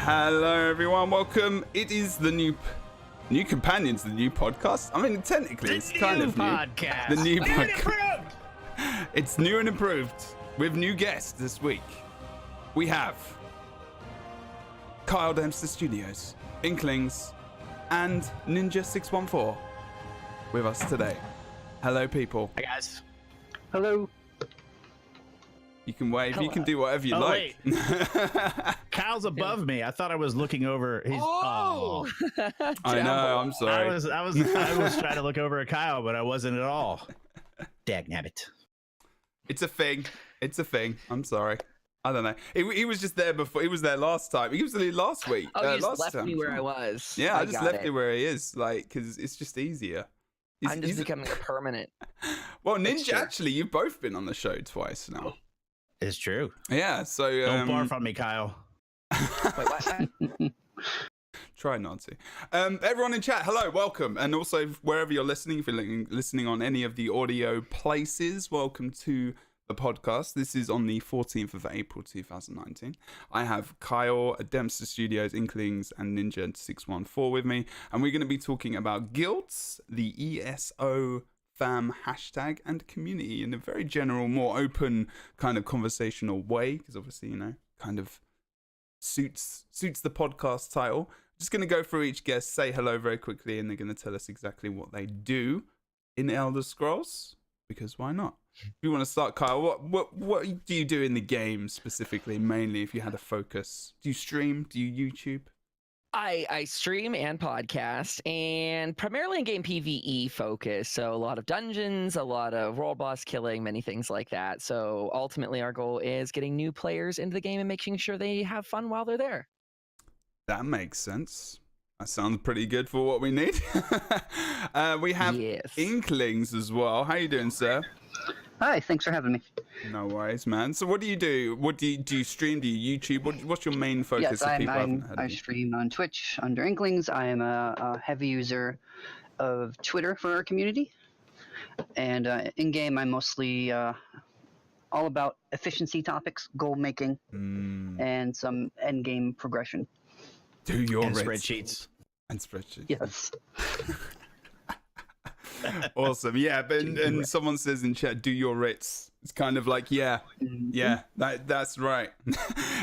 Hello, everyone. Welcome. It is the new companions, the new podcast. I mean, technically, it's kind of new. Podcast. The new New and podcast. improved. It's new and improved with new guests this week. We have Kyle Dempster Studios, Inklings, and Ninja614 with us today. Hello, people. Hi, guys. Hello. You can wave. Hello. You can do whatever you like. Kyle's above me. I thought I was looking over. He's, I know. I'm sorry. I was trying to look over at Kyle, but I wasn't at all. Dagnabbit. It's a thing. It's a thing. I'm sorry. I don't know. He was just there before. He was there last time. He was there last week. Oh, you just last left me where I was. Yeah, I just left it. it where he is, like, because it's just easier. I'm just becoming a permanent. Well, That's Ninja, true. actually, you've both been on the show twice now. It's true. Yeah, so Don't barf on me, Kyle. Wait, what? try not to. Everyone in chat, hello, welcome, and also wherever you're listening, if you're listening on any of the audio places, welcome to the podcast. This is on the 14th of April 2019. I have Kyle at Dempster Studios, Inklings, and Ninja614 with me, and we're going to be talking about guilds, the ESO fam hashtag, and community in a very general, more open kind of conversational way, because obviously, you know, kind of suits the podcast title. Just going to go through each guest, say hello very quickly, and they're going to tell us exactly what they do in Elder Scrolls, because why not? If you want to start, Kyle, what do you do in the game specifically, mainly, if you had a focus? Do you stream? Do you YouTube? I stream and podcast, and primarily in game PvE focus. So a lot of dungeons, a lot of world boss killing, many things like that. So ultimately, our goal is getting new players into the game and making sure they have fun while they're there. That makes sense. That sounds pretty good for what we need. We have Yes. Inklings as well. How you doing, sir? Hi, thanks for having me. No worries, man. So what do you do? What do you stream? Do you YouTube? What's your main focus? Yes, if people haven't heard I of you? stream on Twitch under Inklings. I am a heavy user of Twitter for our community. And in-game, I'm mostly all about efficiency topics, goal making, and some end-game progression. Do your And writs. spreadsheets. And spreadsheets. Yes. Awesome. Yeah, but and someone says in chat, do your writs. It's kind of like, yeah, that's right.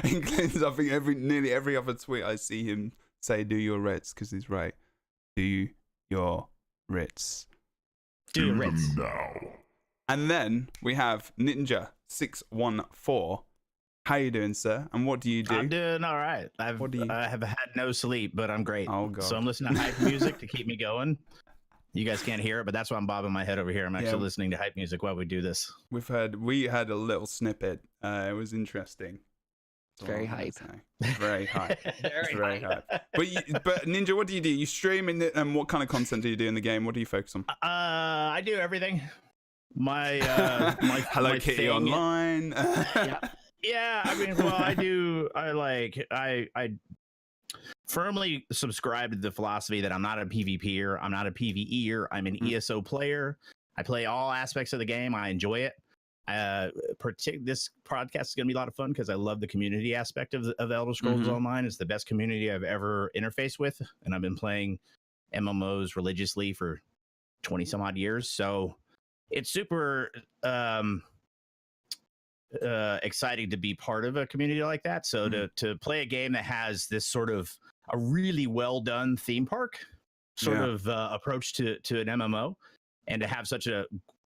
Inklings, I think nearly every other tweet I see him say do your writs, because he's right. Do your writs. Do your Ritz. And then we have Ninja614. How you doing, sir? And what do you do? I'm doing all right. What do you- I have had no sleep, but I'm great. Oh, God. So I'm listening to hype music to keep me going. You guys can't hear it, but that's why I'm bobbing my head over here. I'm actually listening to hype music while we do this. We had a little snippet. It was interesting. That's all Very I'm gonna hype. say. Very hype. It's very hype. hype. But Ninja, what do you do? You stream and what kind of content do you do in the game? What do you focus on? I do everything. My Hello my Kitty thing- Online. Yeah, I mean, well, I firmly subscribe to the philosophy that I'm not a PvPer, I'm not a PvEer, I'm an ESO player. I play all aspects of the game. I enjoy it. This podcast is going to be a lot of fun because I love the community aspect of Elder Scrolls Online. It's the best community I've ever interfaced with, and I've been playing MMOs religiously for 20 some odd years. So it's super exciting to be part of a community like that. So to play a game that has this sort of a really well done theme park sort of approach to an MMO, and to have such a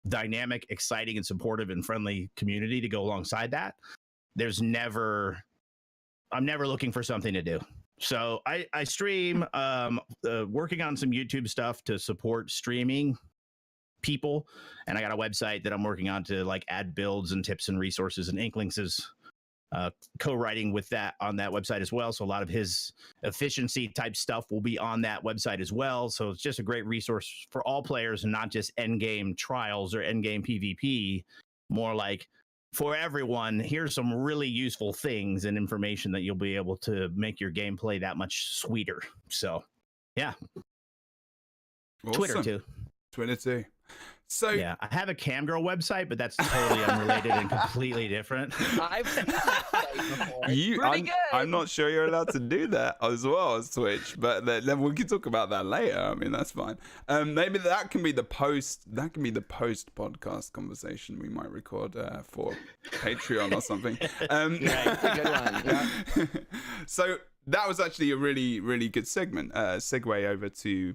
dynamic, exciting, and supportive and friendly community to go alongside that, I'm never looking for something to do. So I stream, working on some YouTube stuff to support streaming people, and I got a website that I'm working on to like add builds and tips and resources, and Inklings is co-writing with that on that website as well. So a lot of his efficiency type stuff will be on that website as well. So it's just a great resource for all players, and not just end game trials or end game PvP, more like for everyone. Here's some really useful things and information that you'll be able to make your gameplay that much sweeter. So yeah. Awesome. Twitter too. Twitter too. So yeah, I have a camgirl website, but that's totally unrelated and completely different. I've seen that site before. It's pretty good. I'm not sure you're allowed to do that as well as Twitch, but then we can talk about that later. I mean, that's fine. Maybe that can be the post podcast conversation we might record for Patreon or something. Yeah, it's a good one. Yeah. So that was actually a really, really good segment. Segue over to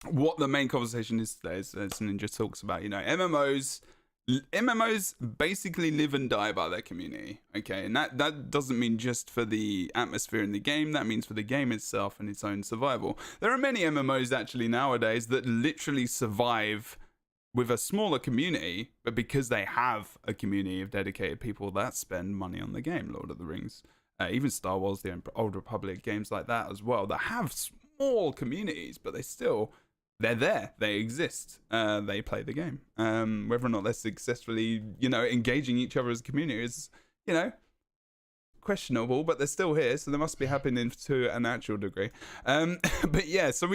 what the main conversation is today, as Ninja talks about. MMOs basically live and die by their community, okay? And that doesn't mean just for the atmosphere in the game, that means for the game itself and its own survival. There are many MMOs actually nowadays that literally survive with a smaller community, but because they have a community of dedicated people that spend money on the game. Lord of the Rings, even Star Wars, the Old Republic, games like that as well, that have small communities, but they're there, they exist, they play the game. Whether or not they're successfully, engaging each other as a community is, questionable, but they're still here, so they must be happening to an actual degree. But yeah, so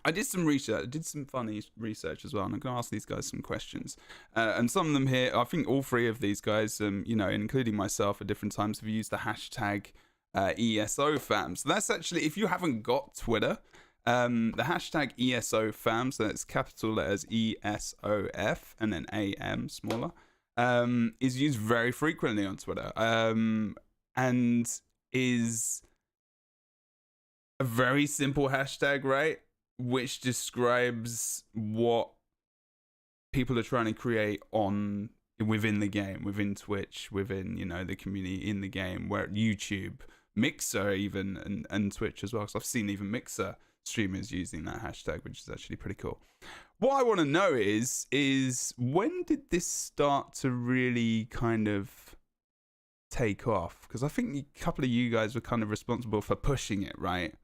I did some research, I did some funny research as well, and I'm going to ask these guys some questions. And some of them here, I think all three of these guys, including myself at different times, have used the hashtag ESO fam. So that's actually, if you haven't got Twitter, the hashtag ESO fam, so that's capital letters ESOF and then AM smaller, is used very frequently on Twitter, and is a very simple hashtag, right? Which describes what people are trying to create within the game, within Twitch, within the community in the game, where YouTube, Mixer even, and Twitch as well. So I've seen even Mixer streamers using that hashtag, which is actually pretty cool. What I want to know is when did this start to really kind of take off? Because I think a couple of you guys were kind of responsible for pushing it, right?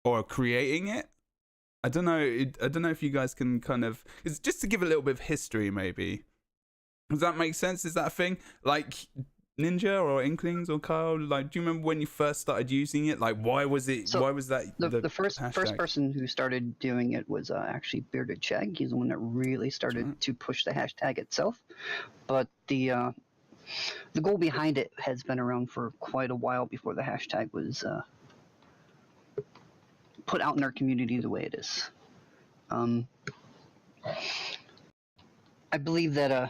Or creating it. I don't know if you guys can kind of, it's just to give a little bit of history, maybe. Does that make sense? Is that a thing? Like Ninja or Inklings or Kyle, like, do you remember when you first started using it? Like, why was that the first person who started doing it was actually Bearded Chegg. He's the one that really started to push the hashtag itself. But the goal behind it has been around for quite a while before the hashtag was put out in our community the way it is. I believe that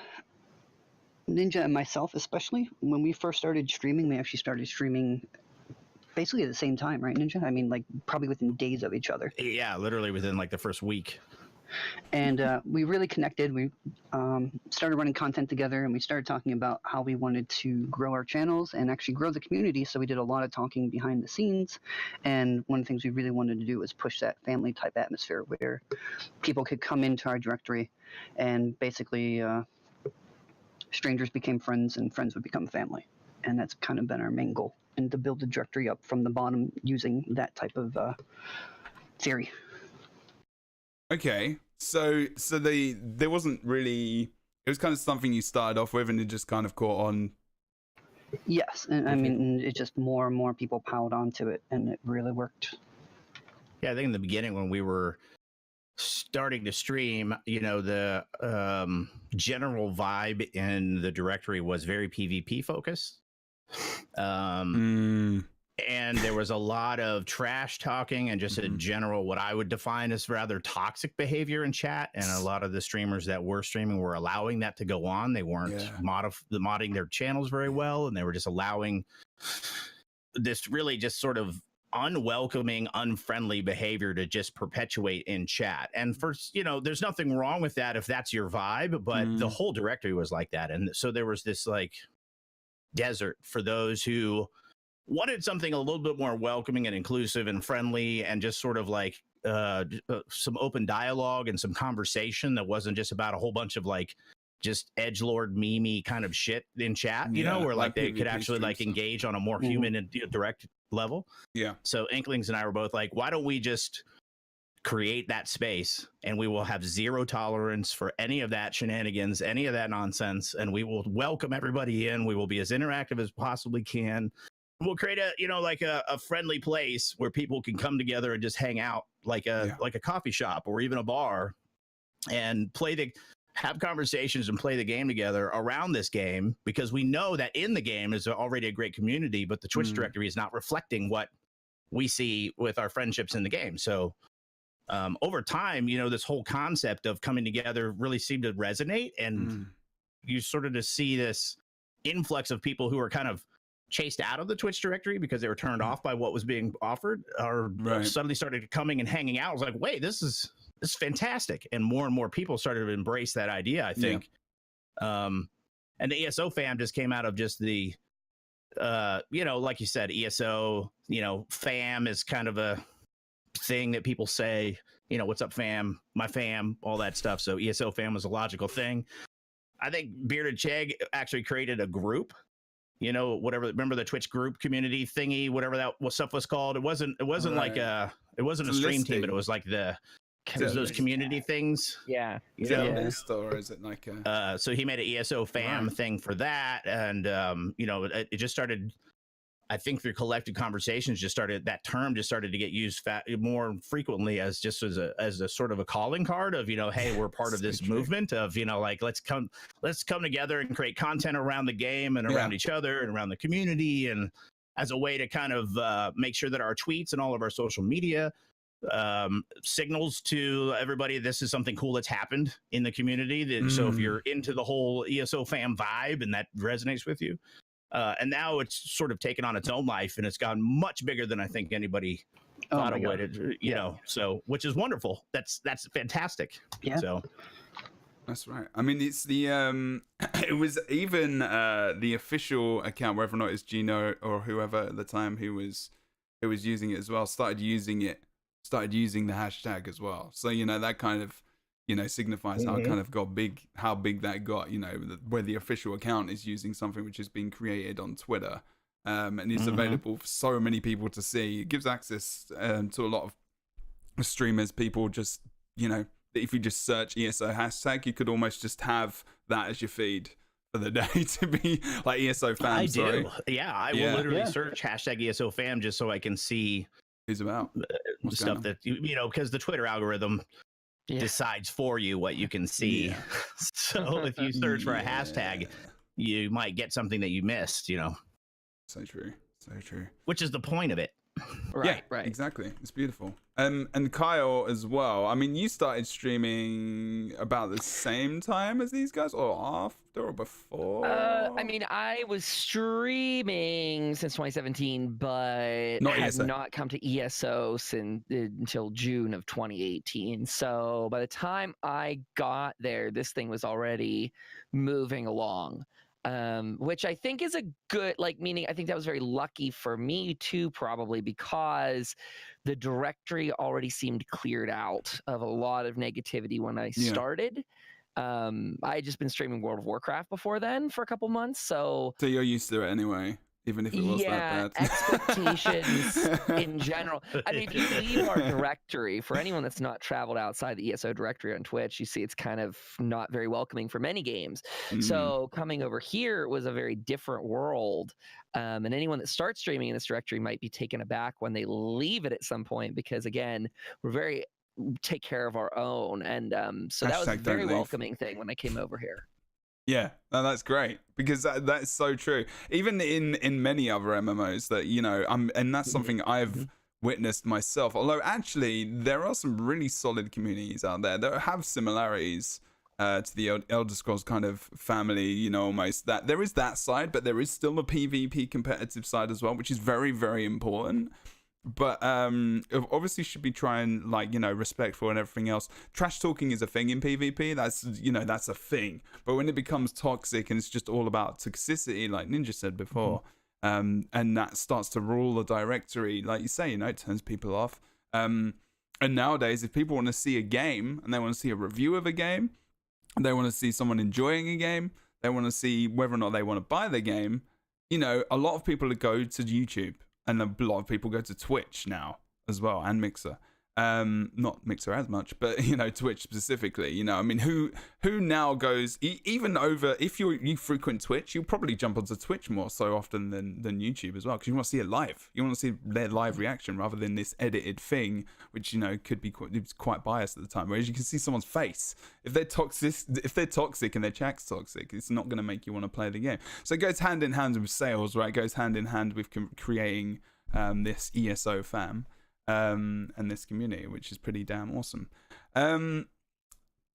Ninja and myself, especially, when we first started streaming, we actually started streaming basically at the same time, right, Ninja? I mean, like, probably within days of each other. Yeah, literally within, like, the first week. And we really connected. We started running content together, and we started talking about how we wanted to grow our channels and actually grow the community. So we did a lot of talking behind the scenes. And one of the things we really wanted to do was push that family-type atmosphere where people could come into our directory and basically strangers became friends and friends would become family. And that's kind of been our main goal, and to build the directory up from the bottom using that type of theory. Okay, so there wasn't really, it was kind of something you started off with and it just kind of caught on. Yes, and I mean, it just more and more people piled onto it, and it really worked. Yeah, I think in the beginning when we were starting to stream, the general vibe in the directory was very PvP focused. And there was a lot of trash talking and just a general, what I would define as rather toxic behavior in chat. And a lot of the streamers that were streaming were allowing that to go on. They weren't modding their channels very well. And they were just allowing this really just sort of unwelcoming, unfriendly behavior to just perpetuate in chat. And first, there's nothing wrong with that if that's your vibe, but the whole directory was like that. And so there was this like desert for those who wanted something a little bit more welcoming and inclusive and friendly, and just sort of like some open dialogue and some conversation that wasn't just about a whole bunch of like just edgelord meme kind of shit in chat, where like they could actually like engage on a more human and direct level. Yeah. So Inklings and I were both like, why don't we just create that space, and we will have zero tolerance for any of that shenanigans, any of that nonsense, and we will welcome everybody in. We will be as interactive as possibly can. We'll create a friendly place where people can come together and just hang out, like a coffee shop or even a bar, and have conversations and play the game together around this game, because we know that in the game is already a great community, but the Twitch directory is not reflecting what we see with our friendships in the game. So over time, this whole concept of coming together really seemed to resonate, and you sort of just see this influx of people who are kind of chased out of the Twitch directory because they were turned off by what was being offered, or suddenly started coming and hanging out. I was like, wait, this is fantastic. And more people started to embrace that idea, I think. And the ESO fam just came out of just the, like you said, ESO, fam is kind of a thing that people say, what's up, fam, my fam, all that stuff. So ESO fam was a logical thing. I think Bearded Chegg actually created a group, remember the Twitch group community thingy, whatever that stuff was called. It wasn't like it wasn't a stream team, but it was like those community things. Yeah. Is it a list, or is it like a... so he made an ESO fam thing for that. And, it just started, I think through collective conversations, that term just started to get used more frequently as a sort of a calling card of, hey, we're part of this movement of, let's come together and create content around the game and around each other and around the community. And as a way to kind of make sure that our tweets and all of our social media signals to everybody this is something cool that's happened in the community. So if you're into the whole ESO fam vibe and that resonates with you, and now it's sort of taken on its own life, and it's gotten much bigger than I think anybody thought it would, so, which is wonderful. That's fantastic. Yeah. So that's right. I mean, it's the it was even the official account, whether or not it's Gino or whoever at the time who was using it as well, started using the hashtag as well. So that kind of signifies how it kind of got big, how big that got. Where the official account is using something which has been created on Twitter, and is available for so many people to see. It gives access to a lot of streamers. People just if you just search ESO hashtag, you could almost just have that as your feed for the day to be like ESO fam. I do. I will literally search hashtag ESO fam just so I can see who's about stuff that because the Twitter algorithm decides for you what you can see. So if you search for a hashtag, you might get something that you missed. So true. Which is the point of it. Right. Exactly. It's beautiful. And Kyle as well. I mean, you started streaming about the same time as these guys, or after, or before? I mean, I was streaming since 2017, but had not come to ESO until June of 2018. So by the time I got there, this thing was already moving along. Which I think is a good, meaning I think that was very lucky for me too, probably because the directory already seemed cleared out of a lot of negativity when I started. I had just been streaming World of Warcraft before then for a couple months, so you're used to it anyway, even if it was that bad. Expectations in general. I mean, if you leave our directory, for anyone that's not traveled outside the ESO directory on Twitch, you see it's kind of not very welcoming for many games. So coming over here was a very different world. And anyone that starts streaming in this directory might be taken aback when they leave it at some point, because again, we're very take care of our own. And so that was a very welcoming thing when I came over here. Yeah, no, that's great, because that's so true. Even in many other MMOs that, and that's something I've witnessed myself. Although actually there are some really solid communities out there that have similarities to the Elder Scrolls kind of family, almost that there is that side, but there is still a PvP competitive side as well, which is very, very important. But obviously should be trying respectful and everything else. Trash talking is a thing in PvP. That's a thing. But when it becomes toxic and it's just all about toxicity, like Ninja said before, and that starts to rule the directory, like you say, it turns people off. And nowadays, if people want to see a game and they want to see a review of a game, they want to see someone enjoying a game, they want to see whether or not they want to buy the game, a lot of people go to YouTube. And a lot of people go to Twitch now as well, and Mixer. Not Mixer as much, but Twitch specifically. I mean, who now goes even over? If you frequent Twitch, you'll probably jump onto Twitch more so often than YouTube as well, because you want to see it live. You want to see their live reaction rather than this edited thing, which could be quite biased at the time. Whereas you can see someone's face. If they're toxic and their chat's toxic, it's not going to make you want to play the game. So it goes hand in hand with sales, right? It goes hand in hand with creating this ESO fam. And this community, which is pretty damn awesome.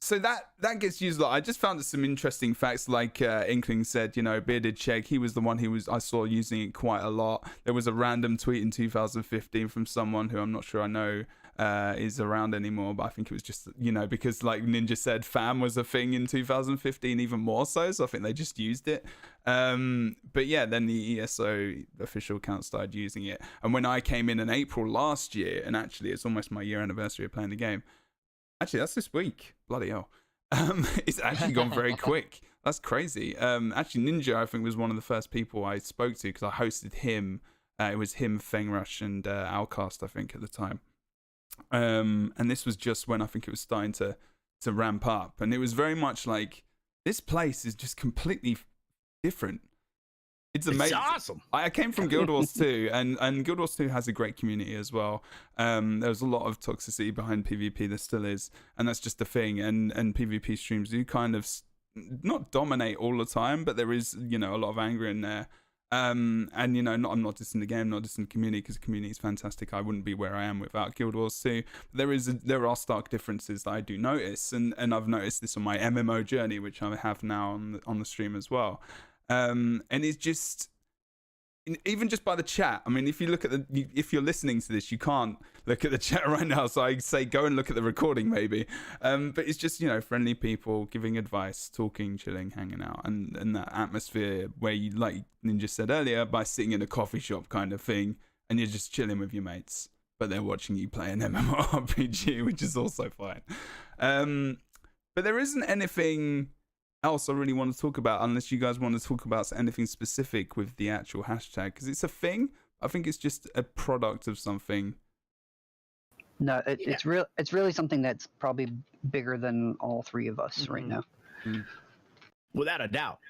So that gets used a lot. I just found some interesting facts, like Inklings said, Bearded Chegg, he was the one I saw using it quite a lot. There was a random tweet in 2015 from someone who I'm not sure I know is around anymore, but I think it was just, because like Ninja said, fam was a thing in 2015 even more so I think they just used it. But yeah, then the ESO official account started using it, and when I came in April last year, and actually it's almost my year anniversary of playing the game. Actually, that's this week. Bloody hell. It's actually gone very quick. That's crazy. Actually, Ninja, I think, was one of the first people I spoke to, because I hosted him. It was him, Fengrush, and Outcast, I think, at the time. And this was just when I think it was starting to ramp up. And it was very much like, this place is just completely different. It's amazing. It's awesome. I came from Guild Wars 2, and Guild Wars 2 has a great community as well. There's a lot of toxicity behind PvP, there still is, and that's just the thing. And PvP streams do kind of not dominate all the time, but there is, a lot of anger in there. And I'm not dissing the game, not dissing the community, because the community is fantastic. I wouldn't be where I am without Guild Wars 2. There are stark differences that I do notice, and I've noticed this on my MMO journey, which I have now on the stream as well. And it's just, even just by the chat. I mean, if you're listening to this, you can't look at the chat right now, so I say go and look at the recording maybe. But it's just, friendly people giving advice, talking, chilling, hanging out, and that atmosphere where you, like Ninja said earlier, by sitting in a coffee shop kind of thing, and you're just chilling with your mates, but they're watching you play an MMORPG, which is also fine. But there isn't anything else I really want to talk about, unless you guys want to talk about anything specific with the actual hashtag, because it's a thing. I think it's just a product of something. No, it's real. It's really something that's probably bigger than all three of us right now. Mm-hmm. Without a doubt.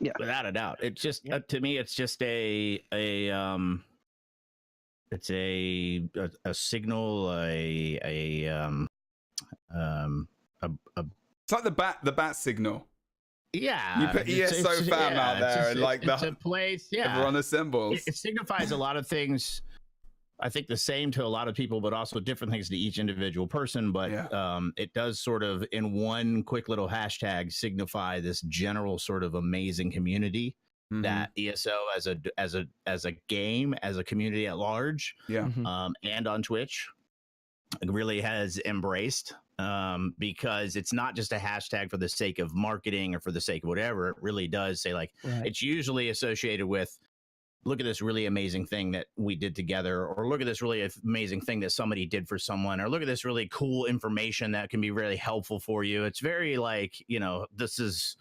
Yeah. Without a doubt. It's just to me, it's just a signal, It's like the bat signal. Yeah, you put ESO fam out there, and like it's a place. Yeah, everyone assembles. It signifies a lot of things. I think the same to a lot of people, but also different things to each individual person. But it does sort of, in one quick little hashtag, signify this general sort of amazing community that ESO as a game, as a community at large, and on Twitch, really has embraced. Because it's not just a hashtag for the sake of marketing or for the sake of whatever. It really does say, like, it's usually associated with, look at this really amazing thing that we did together, or look at this really amazing thing that somebody did for someone, or look at this really cool information that can be really helpful for you. It's very like, this is,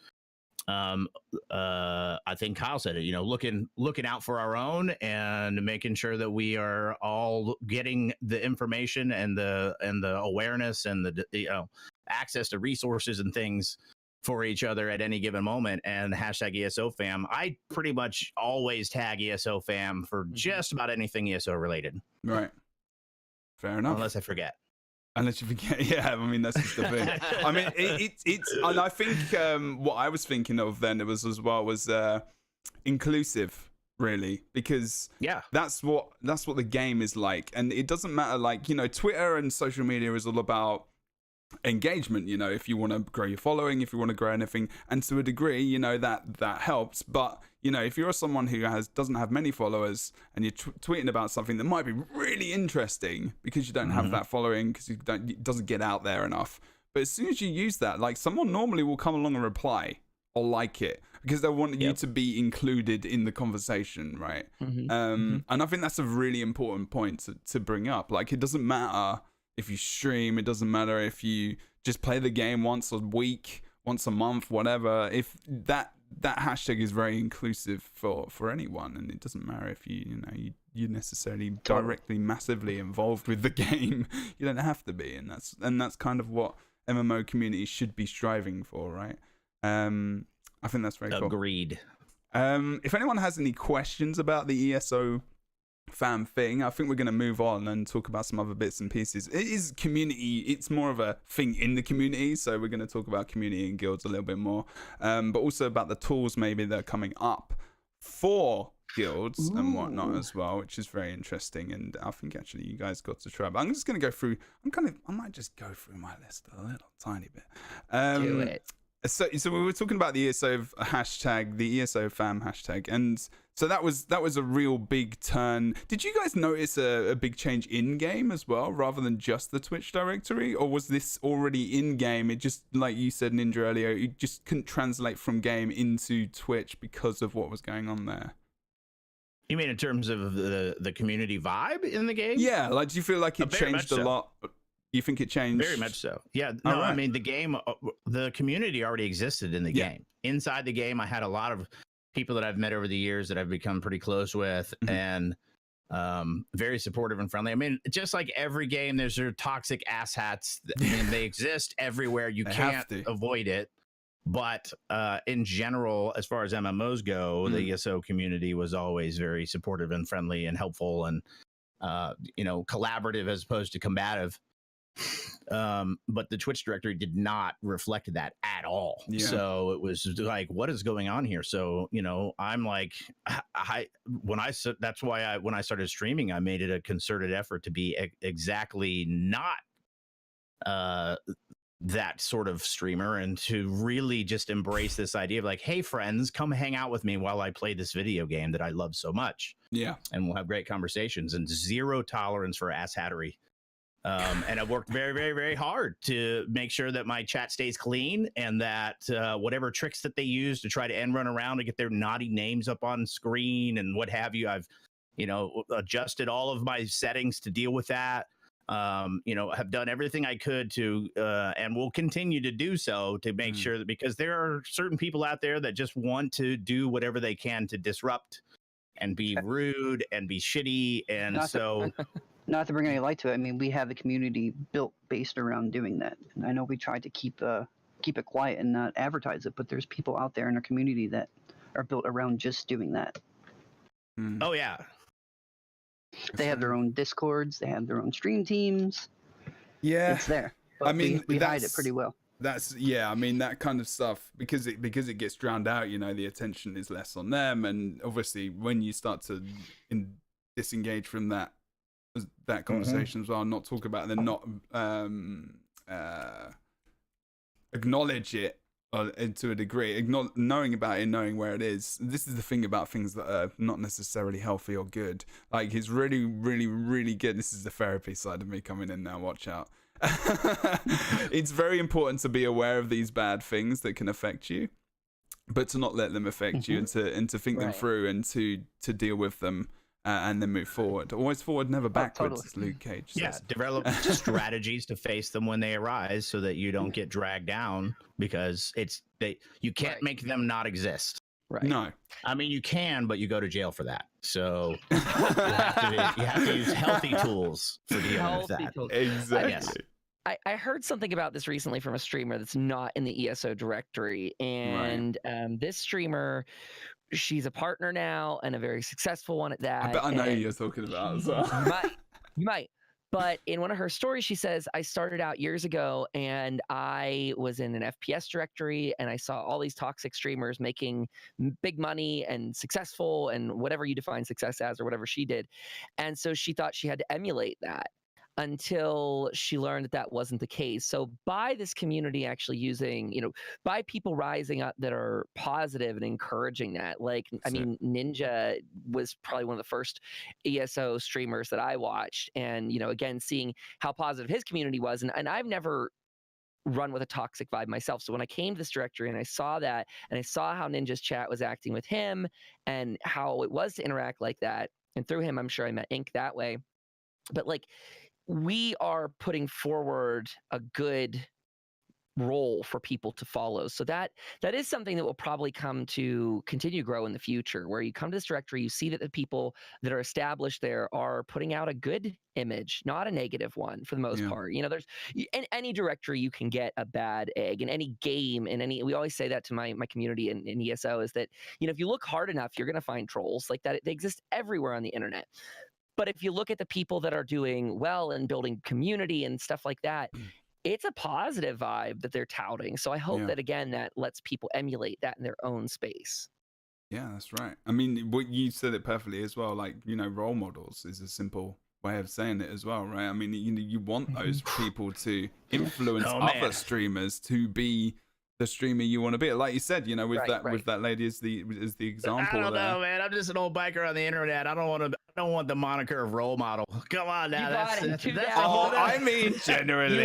I think Kyle said it, looking out for our own and making sure that we are all getting the information and the awareness and the access to resources and things for each other at any given moment. And hashtag ESO fam, I pretty much always tag ESO fam for just about anything ESO related. Right. Fair enough. Unless I forget. Unless you forget, yeah. I mean, that's just the thing. I mean, it's, and I think what I was thinking of then was inclusive, really, because that's what the game is like, and it doesn't matter. Like, Twitter and social media is all about engagement. If you want to grow your following, if you want to grow anything, and to a degree, that helps. But if you're someone who doesn't have many followers, and you're tweeting about something that might be really interesting because you don't have that following, because it doesn't get out there enough. But as soon as you use that, like, someone normally will come along and reply or like it, because they want you to be included in the conversation, right? And I think that's a really important point to bring up. Like, it doesn't matter if you stream, it doesn't matter if you just play the game once a week, once a month, whatever. If that hashtag is very inclusive for anyone, and it doesn't matter if you you're necessarily directly massively involved with the game. You don't have to be, and that's kind of what MMO communities should be striving for, right? I think that's very cool. Agreed. If anyone has any questions about the ESO fan thing, I think we're going to move on and talk about some other bits and pieces. It is community, it's more of a thing in the community, so we're going to talk about community and guilds a little bit more, but also about the tools maybe that are coming up for guilds and whatnot as well, which is very interesting. And I think actually you guys got to try, but I'm just going to go through, I might just go through my list a little tiny bit. Do it. So we were talking about the ESO hashtag, the ESO fam hashtag, and so that was a real big turn. Did you guys notice a big change in game as well, rather than just the Twitch directory, or was this already in game? It just, like you said, Ninja, earlier, it just couldn't translate from game into Twitch because of what was going on there. You mean in terms of the community vibe in the game? Yeah, like, do you feel like it changed a lot? You think it changed? Very much so. Yeah. No, right. I mean, the game, the community already existed in the game. Inside the game, I had a lot of people that I've met over the years that I've become pretty close with, and very supportive and friendly. I mean, just like every game, there's your toxic asshats, and they exist everywhere. You can't avoid it. But in general, as far as MMOs go, the ESO community was always very supportive and friendly and helpful and, collaborative as opposed to combative. But the Twitch directory did not reflect that at all. Yeah. So it was like, what is going on here? So, I'm like, that's why when I started streaming, I made it a concerted effort to be exactly not that sort of streamer, and to really just embrace this idea of like, hey friends, come hang out with me while I play this video game that I love so much. Yeah. And we'll have great conversations, and zero tolerance for asshattery. And I've worked very, very, very hard to make sure that my chat stays clean, and that whatever tricks that they use to try to end run around to get their naughty names up on screen and what have you, I've, adjusted all of my settings to deal with that. Have done everything I could to, and will continue to do so, to make sure that, because there are certain people out there that just want to do whatever they can to disrupt and be rude and be shitty. And not to bring any light to it, I mean, we have a community built based around doing that. And I know we tried to keep it quiet and not advertise it, but there's people out there in our community that are built around just doing that. Oh yeah. They have their own Discords, they have their own stream teams. Yeah, it's there. But I mean, we hide it pretty well. I mean, that kind of stuff, because it gets drowned out. The attention is less on them, and obviously when you start to disengage from that conversation as well, not talk about it, then not acknowledge it to a degree, knowing about it, knowing where it is. This is the thing about things that are not necessarily healthy or good. Like, it's really, really, really good. This is the therapy side of me coming in now. Watch out. It's very important to be aware of these bad things that can affect you, but to not let them affect you, and to think them through, and to deal with them. And then move forward. Always forward, never backwards, as Luke Cage says. Yeah, develop strategies to face them when they arise, so that you don't get dragged down, because you can't make them not exist. Right. No. I mean, you can, but you go to jail for that. So you have to use healthy tools for dealing with that. Exactly. Yes. I heard something about this recently from a streamer that's not in the ESO directory, and this streamer, she's a partner now, and a very successful one at that. I bet I know who you're talking about as well. You might. But in one of her stories, she says, I started out years ago, and I was in an FPS directory, and I saw all these toxic streamers making big money and successful, and whatever you define success as, or whatever she did. And so she thought she had to emulate that, until she learned that wasn't the case. So by this community actually using, by people rising up that are positive and encouraging that, like, I mean, Ninja was probably one of the first ESO streamers that I watched. And, again, seeing how positive his community was. And I've never run with a toxic vibe myself. So when I came to this directory and I saw that, and I saw how Ninja's chat was acting with him, and how it was to interact like that, and through him, I'm sure I met Ink that way. But like, we are putting forward a good role for people to follow. So that is something that will probably continue to grow in the future, where you come to this directory, you see that the people that are established there are putting out a good image, not a negative one for the most part. There's in any directory you can get a bad egg, in any game, we always say that to my community in ESO, is that, if you look hard enough, you're going to find trolls like that. They exist everywhere on the internet. But if you look at the people that are doing well and building community and stuff like that, it's a positive vibe that they're touting. So I hope that, again, that lets people emulate that in their own space. Yeah, that's right. I mean, what you said it perfectly as well. Like, role models is a simple way of saying it as well, right? I mean, you want those people to influence other streamers to be the streamer you want to be. Like you said, with that lady as the example. I don't know, man. I'm just an old biker on the internet. I don't want the moniker of role model. Come on now. That's I mean generally.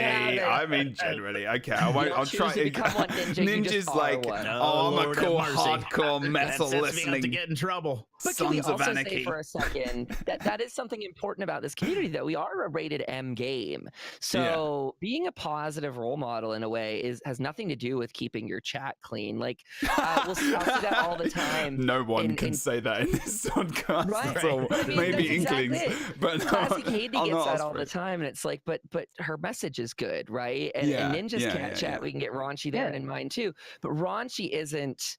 Okay, I'll try. Ninja's like, I'm a cool hardcore metal listening. To get in trouble. But can we also say for a second that is something important about this community, that we are a rated M game. So being a positive role model in a way has nothing to do with keeping your chat clean. Like I'll see that all the time. No one can say that in this podcast. Right. Maybe Inklings, but Classic Haiti gets that all the time, and it's like, but her message is good, right? And Ninja's chat, we can get raunchy there, and in mine too. But raunchy isn't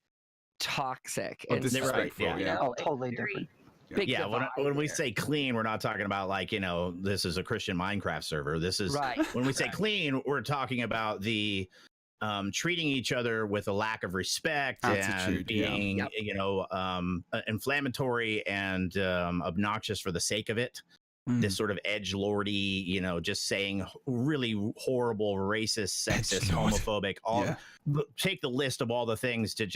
toxic and disrespectful. Totally different. When we say clean, we're not talking about like, this is a Christian Minecraft server. This is when we say clean, we're talking about the treating each other with a lack of respect, attitude, and being inflammatory and obnoxious for the sake of it. This sort of edgelordy, just saying really horrible, racist, sexist, homophobic, take the list of all the things to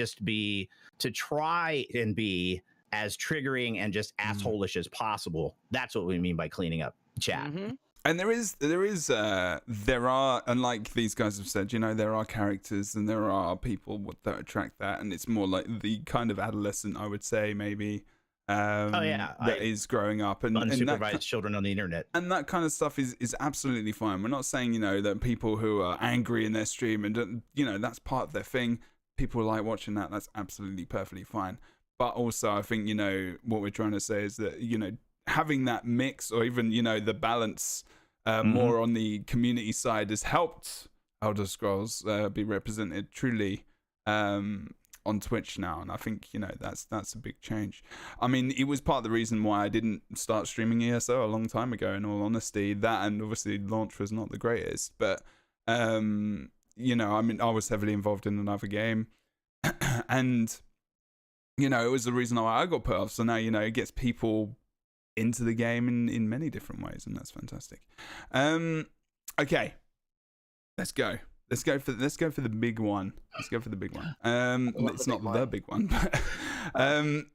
try and be as triggering and just asshole-ish as possible. That's what we mean by cleaning up chat. And there are, and like these guys have said, there are characters and there are people that attract that, and it's more like the kind of adolescent, I would say, maybe, that is growing up and unsupervised children on the internet, and that kind of stuff is absolutely fine. We're not saying that people who are angry in their stream and that's part of their thing. People like watching that. That's absolutely perfectly fine. But also, I think what we're trying to say is that having that mix, or even the balance more on the community side, has helped Elder Scrolls be represented truly on Twitch now, and I think that's a big change. I mean, it was part of the reason why I didn't start streaming ESO a long time ago, in all honesty. That, and obviously launch was not the greatest, but I was heavily involved in another game and it was the reason why I got put off. So now it gets people into the game in many different ways, and that's fantastic. Okay, let's go for the big one. It's not the big one, but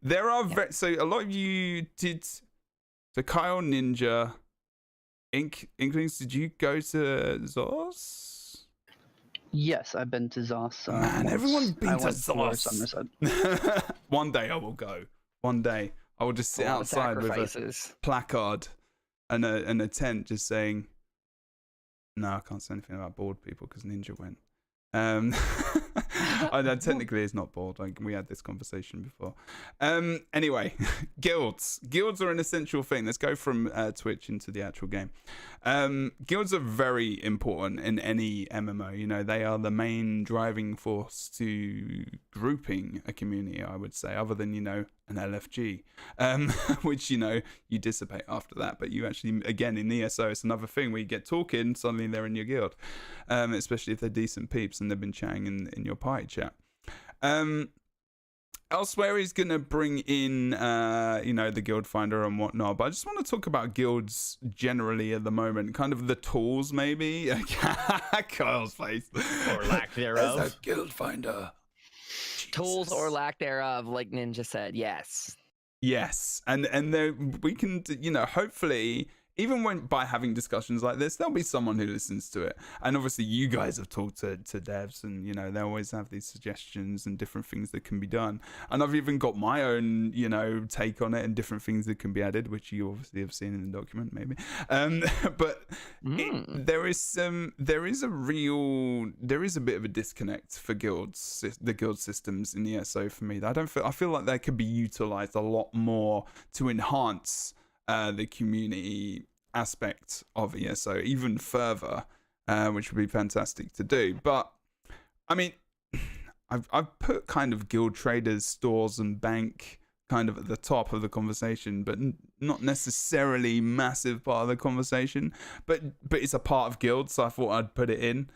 there are so a lot of you did. So Kyle, Ninja, Inklings, did you go to Zos? Yes, I've been to Zos. Man, everyone's been to Zos. One day I will go. One day I will just sit outside with a placard and a tent, just saying, "No, I can't say anything about bored people because Ninja went." I know technically it's not bored. Like, we had this conversation before. Anyway, guilds are an essential thing. Let's go from Twitch into the actual game. Guilds are very important in any MMO. They are the main driving force to grouping a community, I would say, other than an LFG, which you dissipate after that. But you actually, again, in ESO, it's another thing where you get talking, suddenly they're in your guild, especially if they're decent peeps and they've been chatting in your party chat. Elsewhere, he's going to bring in, the guild finder and whatnot. But I just want to talk about guilds generally at the moment. Kind of the tools, maybe. Kyle's face. Or lack thereof. As a guild finder. Tools or lack thereof, like Ninja said. Yes. And there, we can, hopefully even when by having discussions like this, there'll be someone who listens to it. And obviously you guys have talked to devs, and you know, they always have these suggestions and different things that can be done. And I've even got my own, you know, take on it and different things that can be added, which you obviously have seen in the document, maybe. But there is a bit of a disconnect for guilds, the guild systems in the ESO for me. I feel like they could be utilized a lot more to enhance the community aspect of ESO even further, which would be fantastic to do. But I mean, I've put kind of guild traders, stores, and bank kind of at the top of the conversation, but not necessarily massive part of the conversation. But it's a part of guilds, so I thought I'd put it in.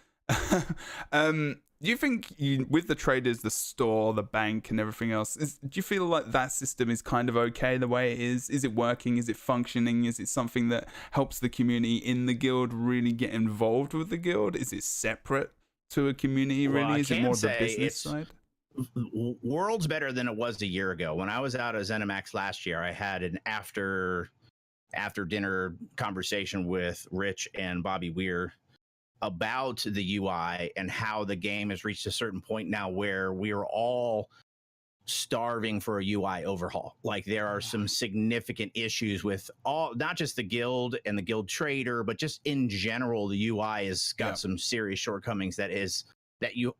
Do you think with the traders, the store, the bank, and everything else, do you feel like that system is kind of okay the way it is? Is it working? Is it functioning? Is it something that helps the community in the guild really get involved with the guild? Is it separate to a community, really? Is it more the business side? Worlds better than it was a year ago. When I was out at ZeniMax last year, I had an after dinner conversation with Rich and Bobby Weir about the UI and how the game has reached a certain point now where we are all starving for a UI overhaul. Like, there are some significant issues with not just the guild and the guild trader, but just in general, the UI has got some serious shortcomings that you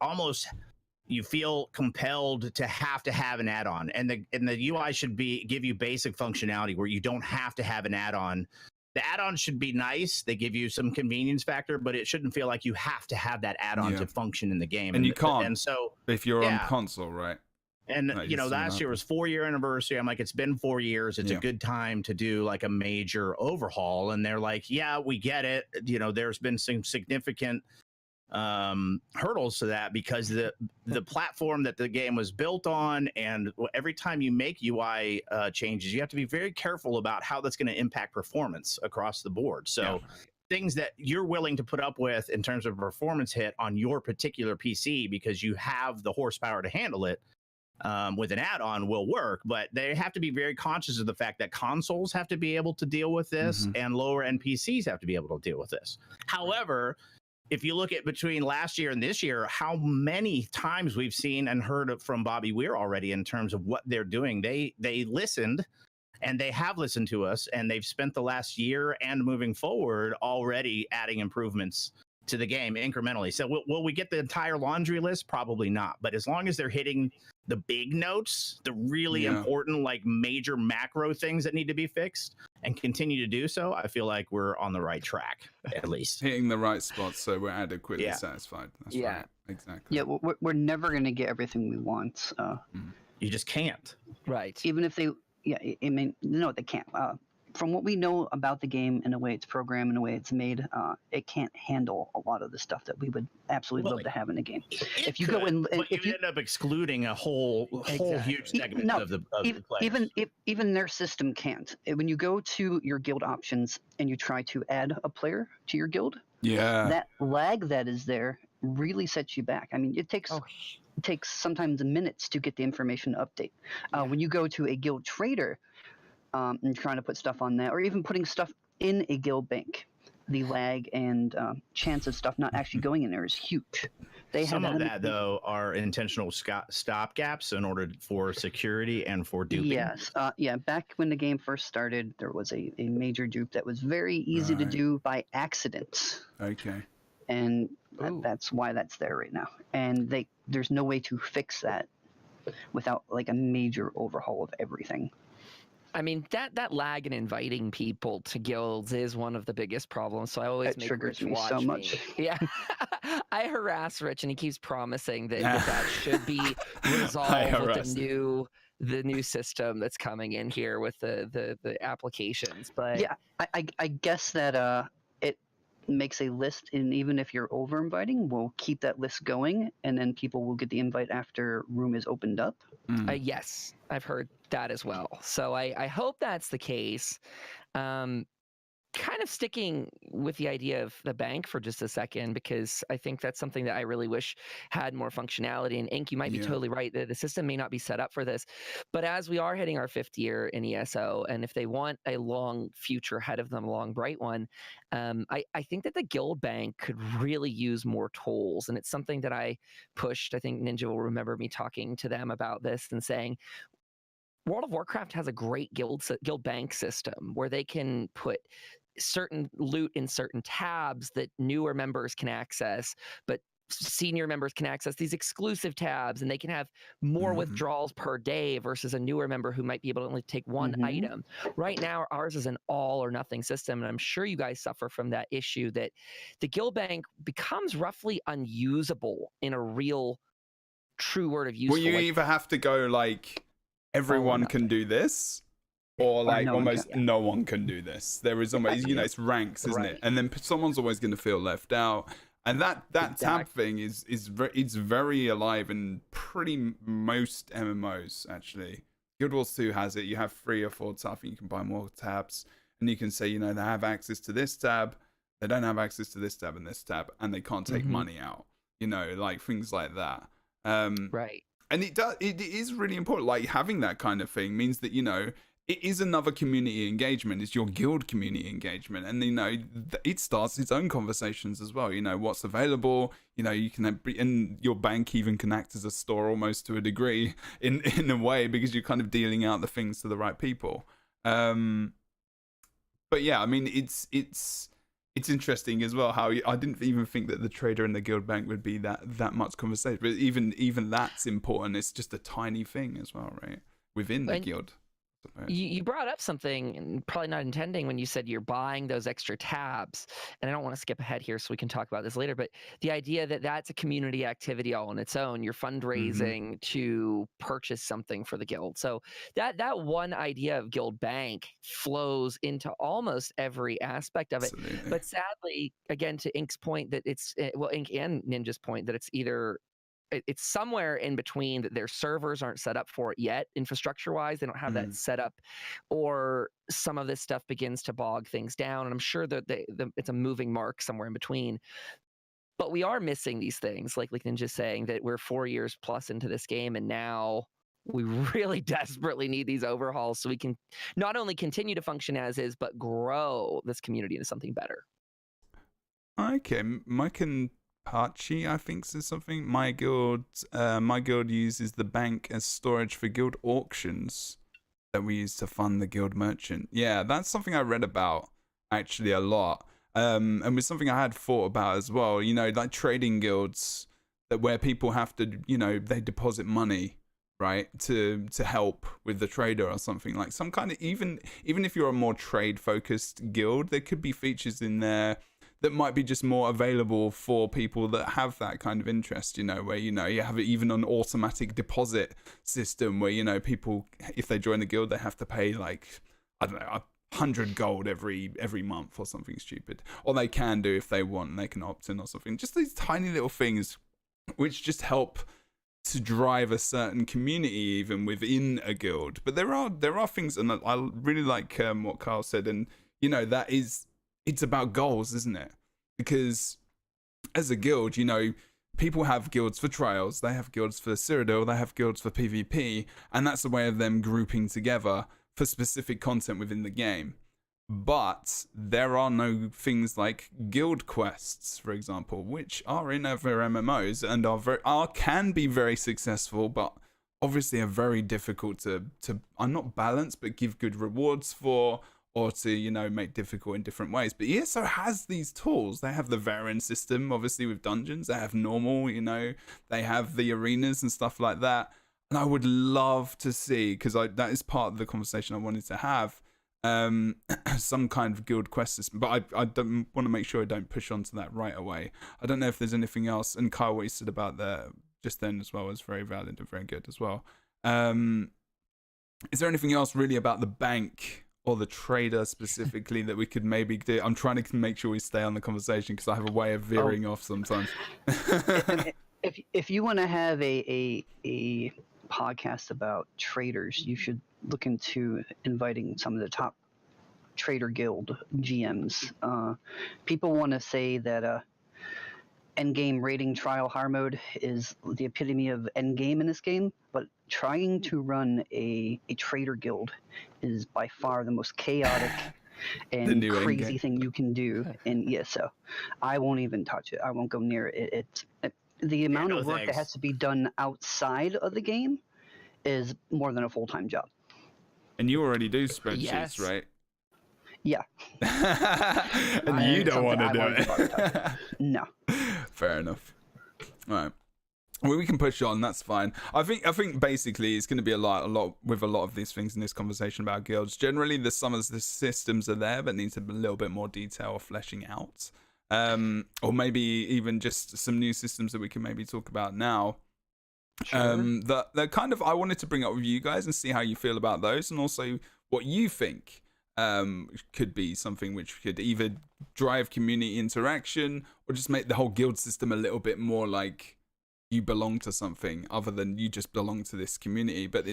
feel compelled to have an add-on, and the UI should give you basic functionality where you don't have to have an add-on. The add-on should be nice. They give you some convenience factor, but it shouldn't feel like you have to have that add-on to function in the game. And you can't. And so if you're on console, right? And you know, last year was 4-year anniversary. I'm like, it's been 4 years. It's a good time to do like a major overhaul. And they're like, yeah, we get it. You know, there's been some significant hurdles to that because the platform that the game was built on, and every time you make UI changes, you have to be very careful about how that's going to impact performance across the board. So things that you're willing to put up with in terms of performance hit on your particular PC because you have the horsepower to handle it with an add-on will work, but they have to be very conscious of the fact that consoles have to be able to deal with this and lower end PCs have to be able to deal with this. However, if you look at between last year and this year, how many times we've seen and heard from Bobby Weir already in terms of what they're doing. They listened, and they have listened to us, and they've spent the last year and moving forward already adding improvements to the game incrementally. So will we get the entire laundry list? Probably not. But as long as they're hitting the big notes, the really important, like major macro things that need to be fixed and continue to do so, I feel like we're on the right track, at least. Hitting the right spots so we're adequately satisfied. That's right. Exactly. Yeah, we're never going to get everything we want. You just can't. Right. Even if they, I mean, no, they can't. From what we know about the game and the way it's programmed and the way it's made, it can't handle a lot of the stuff that we would absolutely love to have in a game. If you go in, if you end up excluding a whole huge segment of the players. Even their system can't. When you go to your guild options and you try to add a player to your guild, that lag that is there really sets you back. I mean, it takes sometimes minutes to get the information to update. When you go to a guild trader, and trying to put stuff on that, or even putting stuff in a guild bank, the lag and chance of stuff not actually going in there is huge. Some of that, though, are intentional stop gaps in order for security and for duping. Yes. Back when the game first started, there was a major dupe that was very easy to do by accident. Okay. And that's why that's there right now. And there's no way to fix that without like a major overhaul of everything. I mean, that lag in inviting people to guilds is one of the biggest problems. So I always make triggers Rich me watch so much. Yeah, I harass Rich, and he keeps promising that should be resolved with the new system that's coming in here with the applications. But yeah, I guess that it makes a list, and even if you're over inviting, we'll keep that list going, and then people will get the invite after room is opened up. Yes, I've heard that as well. So I hope that's the case. kind of sticking with the idea of the bank for just a second, because I think that's something that I really wish had more functionality. And Ink, you might be totally right that the system may not be set up for this. But as we are hitting our 5th year in ESO, and if they want a long future ahead of them, a long, bright one, I think that the guild bank could really use more tools. And it's something that I pushed. I think Ninja will remember me talking to them about this and saying, World of Warcraft has a great guild bank system where they can put certain loot in certain tabs that newer members can access, but senior members can access these exclusive tabs, and they can have more withdrawals per day versus a newer member who might be able to only take one item. Right now, ours is an all or nothing system, and I'm sure you guys suffer from that issue that the guild bank becomes roughly unusable in a real, true word of use. Well, you either have to go like everyone can do this, or like no one can do this. There is almost, it's ranks, isn't it? And then someone's always going to feel left out. And that tab thing is it's very alive in pretty most MMOs, actually. Guild Wars 2 has it. You have 3 or 4 tabs, and you can buy more tabs, and you can say, they have access to this tab, they don't have access to this tab and this tab, and they can't take money out. Like things like that. Right. And it is really important. Like having that kind of thing means that, it is another community engagement. It's your guild community engagement. And, it starts its own conversations as well. What's available, you can, and your bank even can act as a store almost to a degree in a way, because you're kind of dealing out the things to the right people. But yeah, I mean, it's interesting as well how I didn't even think that the trader and the guild bank would be that much conversation, but even that's important. It's just a tiny thing as well, right, within the guild. You brought up something, and probably not intending, when you said you're buying those extra tabs. And I don't want to skip ahead here, so we can talk about this later. But the idea that that's a community activity all on its own. You're fundraising to purchase something for the guild. So that one idea of guild bank flows into almost every aspect of it. Absolutely. But sadly, again, to Ink's point, that Ink and Ninja's point, that it's somewhere in between, that their servers aren't set up for it yet, infrastructure-wise. They don't have that set up, or some of this stuff begins to bog things down. And I'm sure that it's a moving mark somewhere in between. But we are missing these things, like Ninja's saying, that we're 4 years plus into this game, and now we really desperately need these overhauls so we can not only continue to function as is, but grow this community into something better. Okay, Mike and Hachi, I think, says something. My guild uses the bank as storage for guild auctions that we use to fund the guild merchant. Yeah, that's something I read about actually a lot. And was something I had thought about as well. Like trading guilds where people have to, they deposit money, right, to help with the trader or something, like some kind of, even if you're a more trade focused guild, there could be features in there that might be just more available for people that have that kind of interest, where, you have even an automatic deposit system where, people, if they join the guild, they have to pay like, I don't know, 100 gold every month or something stupid. Or they can do if they want, and they can opt in or something. Just these tiny little things which just help to drive a certain community even within a guild. But there are things, and I really like what Carl said, and, it's about goals, isn't it? Because as a guild, people have guilds for trials, they have guilds for Cyrodiil, they have guilds for PvP, and that's a way of them grouping together for specific content within the game. But there are no things like guild quests, for example, which are in other MMOs and can be very successful, but obviously are very difficult to not balance, but give good rewards for, or to, make difficult in different ways. But ESO has these tools. They have the variant system, obviously, with dungeons. They have normal, they have the arenas and stuff like that. And I would love to see, because that is part of the conversation I wanted to have, some kind of guild quest system. But I don't want to make sure I don't push onto that right away. I don't know if there's anything else. And Kyle, what you said about that just then as well was very valid and very good as well. Is there anything else really about the bank or the trader specifically that we could maybe do? I'm trying to make sure we stay on the conversation because I have a way of veering off sometimes. If you want to have a podcast about traders, you should look into inviting some of the top Trader Guild GMs. People want to say that endgame raiding trial hard mode is the epitome of endgame in this game, but trying to run a Trader Guild is by far the most chaotic and crazy thing you can do in ESO. I won't even touch it. I won't go near it. The amount of work that has to be done outside of the game is more than a full-time job. And you already do spreadsheets, right? Yeah. And you don't want to do it. No. Fair enough. All right. Well, we can push on. That's fine. I think basically it's going to be a lot with a lot of these things in this conversation about guilds. Generally, some of the systems are there, but needs a little bit more detail or fleshing out. Or maybe even just some new systems that we can maybe talk about now. Sure. That kind of I wanted to bring up with you guys and see how you feel about those, and also what you think could be something which could either drive community interaction or just make the whole guild system a little bit more like you belong to something other than you just belong to this community, but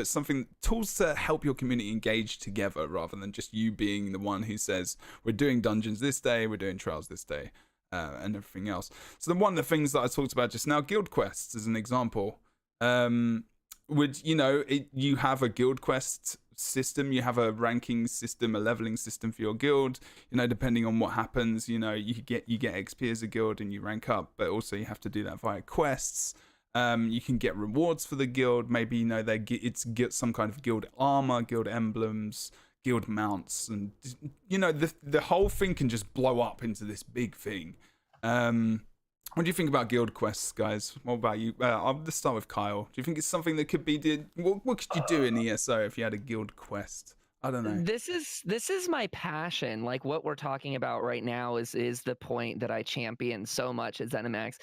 something, tools to help your community engage together rather than just you being the one who says we're doing dungeons this day, we're doing trials this day, and everything else. So one of the things that I talked about just now, guild quests as an example, you have a guild quest system, you have a ranking system, a leveling system for your guild, depending on what happens, you get XP as a guild and you rank up, but also you have to do that via quests. You can get rewards for the guild, maybe they get some kind of guild armor, guild emblems, guild mounts, and the whole thing can just blow up into this big thing. What do you think about guild quests, guys? What about you? I'll just start with Kyle. Do you think it's something that could be did? What could you do in ESO if you had a guild quest? I don't know. This is my passion. Like what we're talking about right now is the point that I champion so much at ZeniMax,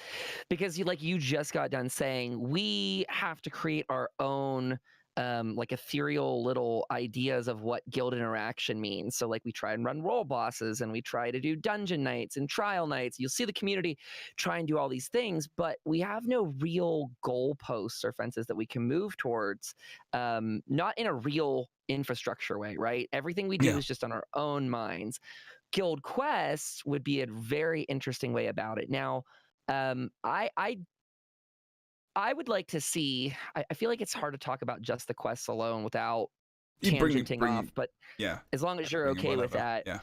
because you just got done saying we have to create our own ethereal little ideas of what guild interaction means. So we try and run role bosses, and we try to do dungeon nights and trial nights. You'll see the community try and do all these things, but we have no real goalposts or fences that we can move towards, not in a real infrastructure way, right? Everything we do is just on our own minds. Guild quests would be a very interesting way about it. Now, I would like to see, I feel like it's hard to talk about just the quests alone without tangenting off, but as long as you're okay with that. Yeah.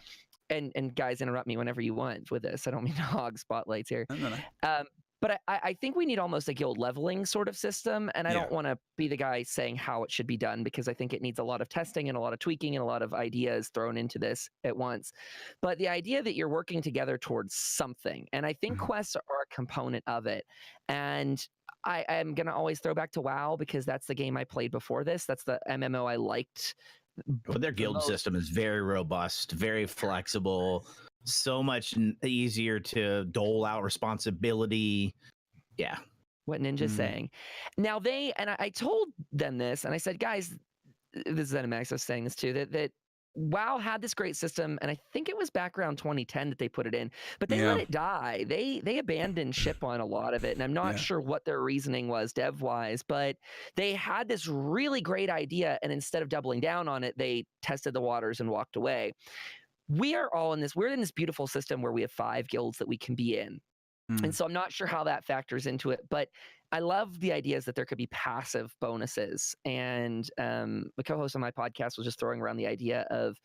And guys, interrupt me whenever you want with this. I don't mean to hog spotlights here. No. But I think we need almost a guild leveling sort of system, and I don't want to be the guy saying how it should be done, because I think it needs a lot of testing and a lot of tweaking and a lot of ideas thrown into this at once. But the idea that you're working together towards something, and I think quests are a component of it. And I am going to always throw back to WoW, because that's the game I played before this. That's the MMO I liked. But their guild system is very robust, very flexible, so much easier to dole out responsibility. Yeah. What Ninja's saying. Now I told them this, and I said, guys, this is ZeniMax, I was saying this too, that WoW had this great system, and I think it was back around 2010 that they put it in, but they let it die. They abandoned ship on a lot of it, and I'm not sure what their reasoning was dev-wise, but they had this really great idea, and instead of doubling down on it, they tested the waters and walked away. We're in this beautiful system where we have 5 guilds that we can be in. And so I'm not sure how that factors into it, but I love the ideas that there could be passive bonuses. And the co-host on my podcast was just throwing around the idea of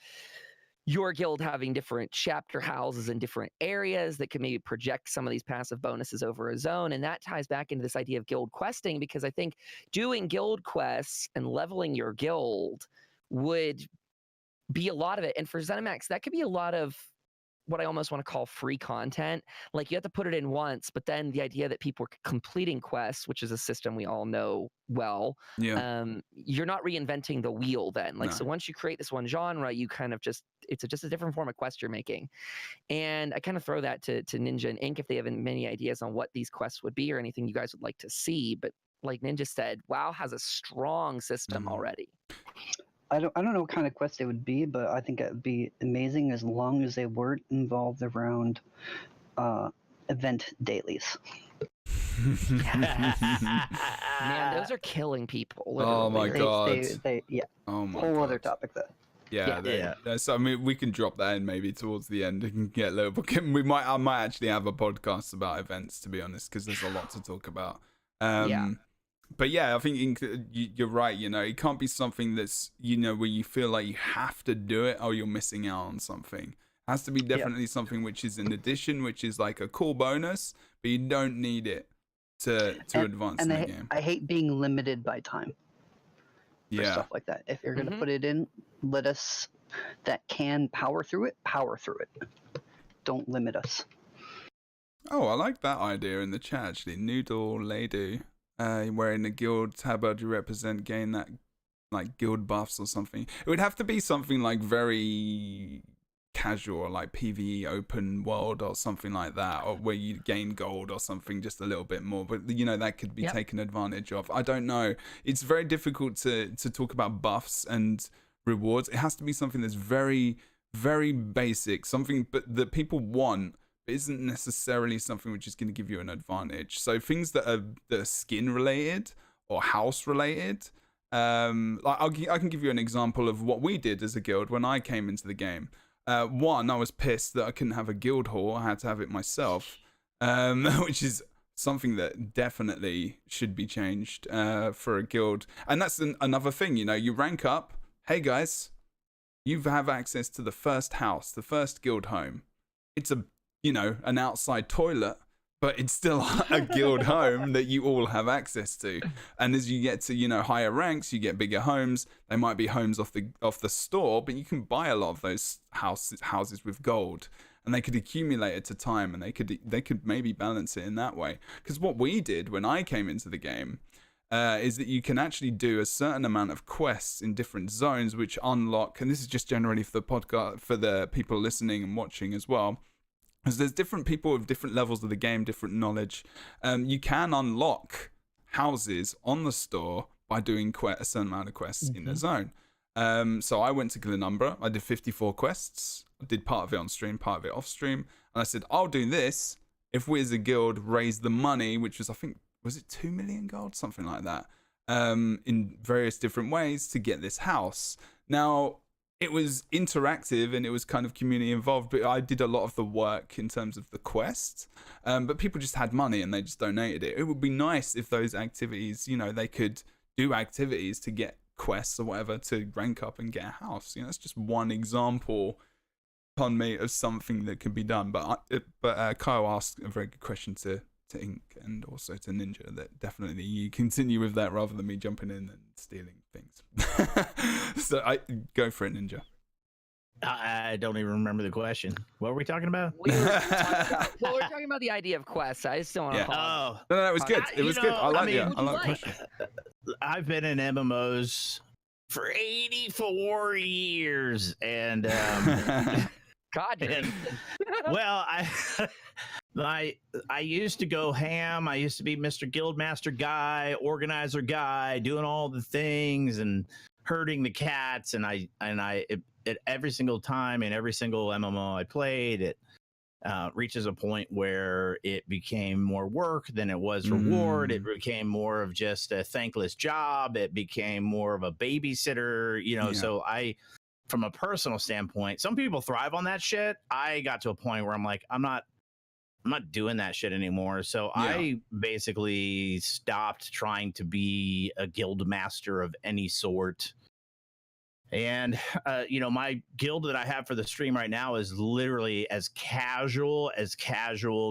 your guild having different chapter houses in different areas that could maybe project some of these passive bonuses over a zone. And that ties back into this idea of guild questing, because I think doing guild quests and leveling your guild would be a lot of it. And for ZeniMax, that could be a lot of what I almost want to call free content. Like you have to put it in once, but then the idea that people are completing quests, which is a system we all know well, you're not reinventing the wheel then. So once you create this one genre, you kind of just a different form of quest you're making. And I kind of throw that to Ninja and Ink if they have many ideas on what these quests would be or anything you guys would like to see. But like Ninja said, WoW has a strong system already. I don't know what kind of quest they would be, but I think it would be amazing as long as they weren't involved around event dailies. Man, those are killing people. Literally. Oh my god. Oh my whole other topic though. So I mean, we can drop that in maybe towards the end. It can get a little bit. I might actually have a podcast about events, to be honest, because there's a lot to talk about. But yeah, I think you're right. You know, it can't be something that's, you know, where you feel like you have to do it or you're missing out on something. It has to be definitely something which is an addition, which is like a cool bonus, but you don't need it to advance in the game. I hate being limited by time for stuff like that. If you're going to put it in, let us that can power through it. Don't limit us. Oh, I like that idea in the chat, actually. Noodle Lady. Wearing a guild tabard you represent, gain that like guild buffs or something. It would have to be something like very casual, like PvE open world or something like that, or where you gain gold or something just a little bit more. But you know, that could be taken advantage of. I don't know. It's very difficult to talk about buffs and rewards. It has to be something that's very, very basic, something that people want, but isn't necessarily something which is going to give you an advantage. So things that are skin related or house related, like I can give you an example of what we did as a guild when I came into the game. One, I was pissed that I couldn't have a guild hall. I had to have it myself, which is something that definitely should be changed for a guild. And that's another thing, you know, you rank up. Hey guys, you have access to the first house, the first guild home. It's an outside toilet, but it's still a guild home that you all have access to. And as you get to, you know, higher ranks, you get bigger homes. They might be homes off the store, but you can buy a lot of those houses with gold, and they could accumulate it to time, and they could maybe balance it in that way. Because what we did when I came into the game is that you can actually do a certain amount of quests in different zones, which unlock, and this is just generally for the podcast, for the people listening and watching as well, because there's different people with different levels of the game, different knowledge. You can unlock houses on the store by doing a certain amount of quests in the zone. So I went to Glenumbra. I did 54 quests. I did part of it on stream, part of it off stream. And I said, I'll do this if we as a guild raise the money, which was, I think, was it 2 million gold? Something like that. In various different ways to get this house. Now, it was interactive and it was kind of community involved, but I did a lot of the work in terms of the quest. But people just had money and they just donated it. It would be nice if those activities, you know, they could do activities to get quests or whatever to rank up and get a house. You know, that's just one example upon me of something that can be done. But Kyle asked a very good question to Ink and also to Ninja, that definitely you continue with that rather than me jumping in and stealing things. So I go for it, Ninja. I don't even remember the question. What were we talking about? We're talking about the idea of quests. I just don't want to pause. Oh. No, it was good. It was good. I like the question. I've been in MMOs for 84 years, and God. Well, I used to go ham. I used to be Mr. Guildmaster guy, organizer guy, doing all the things and herding the cats. And it every single time in every single MMO I played, it reaches a point where it became more work than it was reward. It became more of just a thankless job. It became more of a babysitter, you know. So from a personal standpoint, some people thrive on that shit. I got to a point where I'm like, I'm not doing that shit anymore. So I basically stopped trying to be a guild master of any sort. And, you know, my guild that I have for the stream right now is literally as casual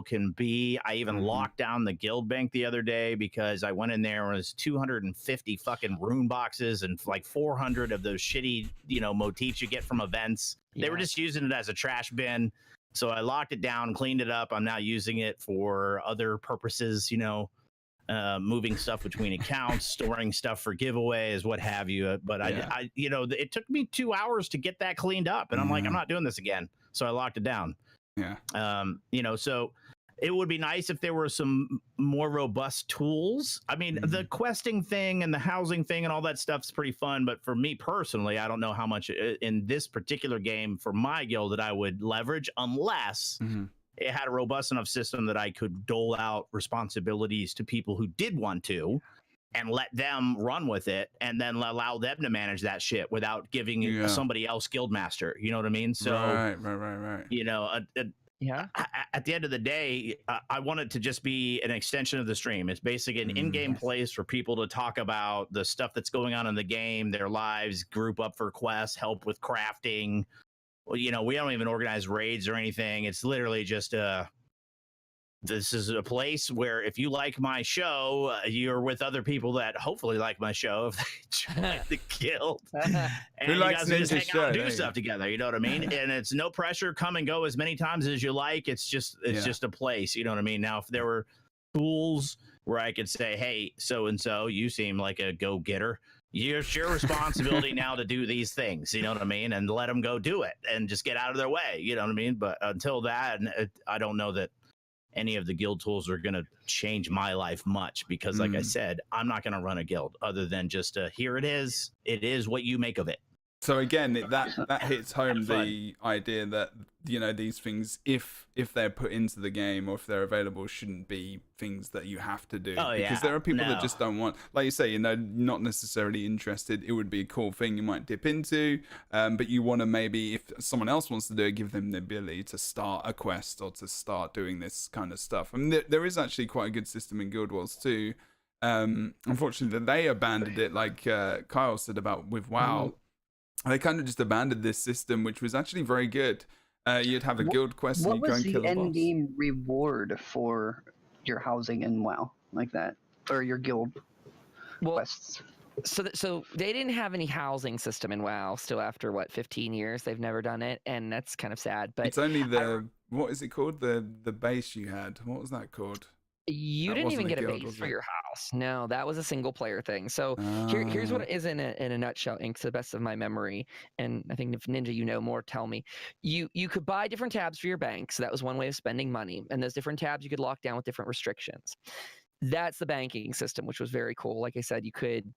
can be. I even locked down the guild bank the other day because I went in there and it was 250 fucking rune boxes and like 400 of those shitty, you know, motifs you get from events. They were just using it as a trash bin. So I locked it down, cleaned it up. I'm now using it for other purposes, you know, moving stuff between accounts, storing stuff for giveaways, what have you. But I, you know, it took me 2 hours to get that cleaned up, and I'm like, I'm not doing this again. So I locked it down. You know, so it would be nice if there were some more robust tools. I mean, the questing thing and the housing thing and all that stuff's pretty fun. But for me personally, I don't know how much in this particular game for my guild that I would leverage unless it had a robust enough system that I could dole out responsibilities to people who did want to. and let them run with it, and then allow them to manage that shit without giving somebody else guild master. You know what I mean? So, right. You know, Yeah. at the end of the day, I want it to just be an extension of the stream. It's basically an in-game place for people to talk about the stuff that's going on in the game, their lives, group up for quests, help with crafting. Well, you know, we don't even organize raids or anything. It's literally just this is a place where if you like my show, you're with other people that hopefully like my show if they join the guild. And Who you likes guys just Ninja's hang out and show? do stuff together. You know what I mean? And it's no pressure. Come and go as many times as you like. It's just a place. You know what I mean? Now, if there were tools where I could say, hey, so and so, you seem like a go-getter. It's your responsibility now to do these things, you know what I mean? And let them go do it and just get out of their way, you know what I mean? But until that, I don't know that any of the guild tools are going to change my life much because, like I said, I'm not going to run a guild other than just here it is what you make of it. So again, that hits home the idea that, you know, these things, if they're put into the game or if they're available, shouldn't be things that you have to do. Because there are people that just don't want, like you say, you know, not necessarily interested. It would be a cool thing you might dip into, but you want to maybe, if someone else wants to do it, give them the ability to start a quest or to start doing this kind of stuff. I mean, there is actually quite a good system in Guild Wars too. Unfortunately, they abandoned it, like Kyle said about with WoW. They kind of just abandoned this system, which was actually very good. You'd have a guild quest and you'd go and kill a boss. What was the end game reward for your housing in WoW like that? Or your guild quests? So they didn't have any housing system in WoW still after, 15 years? They've never done it, and that's kind of sad. But it's only what is it called? The base you had. What was that called? You didn't even get a base for your house. No, that was a single player thing. So here's what it is in a nutshell, Ink, to the best of my memory. And I think if Ninja, you know more, tell me. You could buy different tabs for your bank. So that was one way of spending money. And those different tabs you could lock down with different restrictions. That's the banking system, which was very cool. Like I said,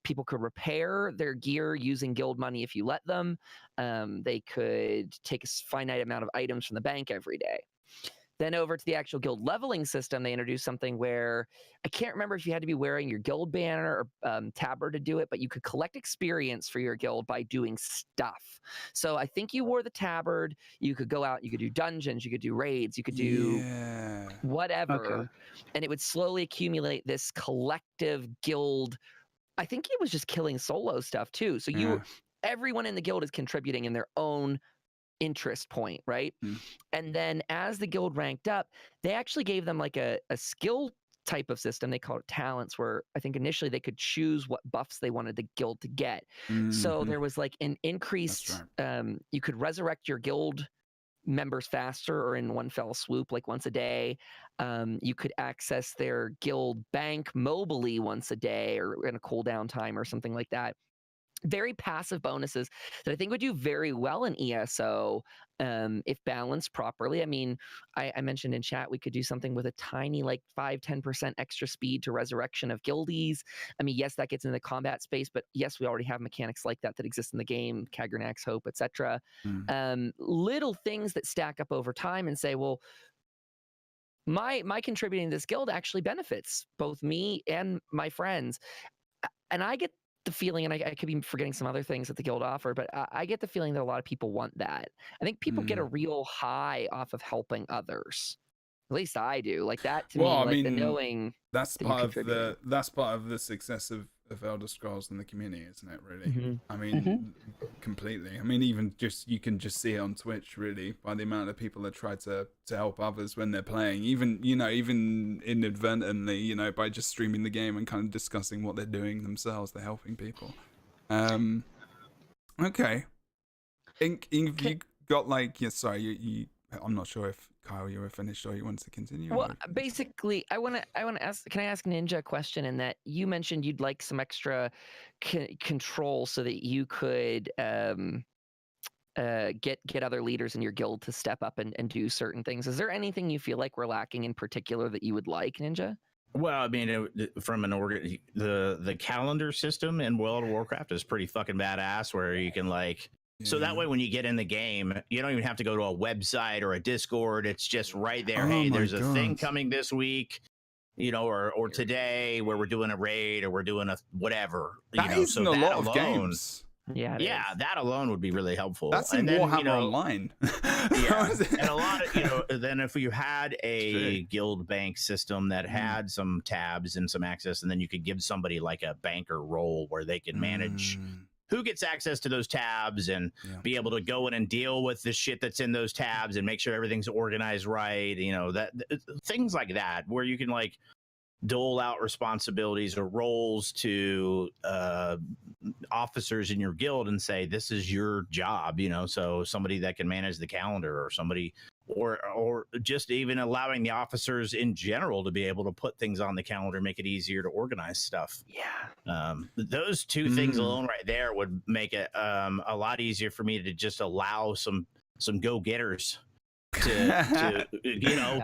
people could repair their gear using guild money if you let them. They could take a finite amount of items from the bank every day. Then over to the actual guild leveling system, they introduced something where I can't remember if you had to be wearing your guild banner or tabard to do it, but you could collect experience for your guild by doing stuff. So I think you wore the tabard, you could go out, you could do dungeons, you could do raids, you could do whatever, and it would slowly accumulate this collective guild. I think it was just killing solo stuff too. So everyone in the guild is contributing in their own interest point, right? And then as the guild ranked up, they actually gave them like a skill type of system. They call it talents, where I think initially they could choose what buffs they wanted the guild to get. So there was like an increased you could resurrect your guild members faster or in one fell swoop, like once a day. You could access their guild bank mobily once a day or in a cooldown time or something like that. Very passive bonuses that I think would do very well in ESO if balanced properly. I mean, I mentioned in chat we could do something with a tiny like 5-10% extra speed to resurrection of guildies. I mean, yes, that gets into the combat space, but yes, we already have mechanics like that exist in the game, Kagranax, Hope, etc. Little things that stack up over time and say, well, my contributing to this guild actually benefits both me and my friends. And I get the feeling, and I could be forgetting some other things that the guild offer, but I get the feeling that a lot of people want that. I think people get a real high off of helping others. At least I do. Like that to me, I mean, the knowing that's part of the success of Elder Scrolls in the community, isn't it? Really, I mean, completely. I mean, even just you can just see it on Twitch, really, by the amount of people that try to help others when they're playing, even inadvertently, by just streaming the game and kind of discussing what they're doing themselves, they're helping people. Okay. Ink, you got like, you I'm not sure if Kyle, you were finished or you wanted to continue? Well, basically, I want to ask. Can I ask Ninja a question? In that you mentioned you'd like some extra control so that you could get other leaders in your guild to step up and do certain things. Is there anything you feel like we're lacking in particular that you would like, Ninja? Well, I mean, from the calendar system in World of Warcraft is pretty fucking badass, where you can like. So that way, when you get in the game, you don't even have to go to a website or a Discord. It's just right there. Hey, there's a thing coming this week. or today where we're doing a raid or we're doing a whatever. That isn't a lot of games. Yeah, that alone would be really helpful. That's in Warhammer Online. Yeah, and a lot of then if you had a guild bank system that had some tabs and some access, and then you could give somebody like a banker role where they can manage who gets access to those tabs and be able to go in and deal with the shit that's in those tabs and make sure everything's organized right. That things like that where you can like dole out responsibilities or roles to officers in your guild and say, this is your job, so somebody that can manage the calendar or somebody or just even allowing the officers in general to be able to put things on the calendar, make it easier to organize stuff. Those two things alone right there would make it a lot easier for me to just allow some go-getters to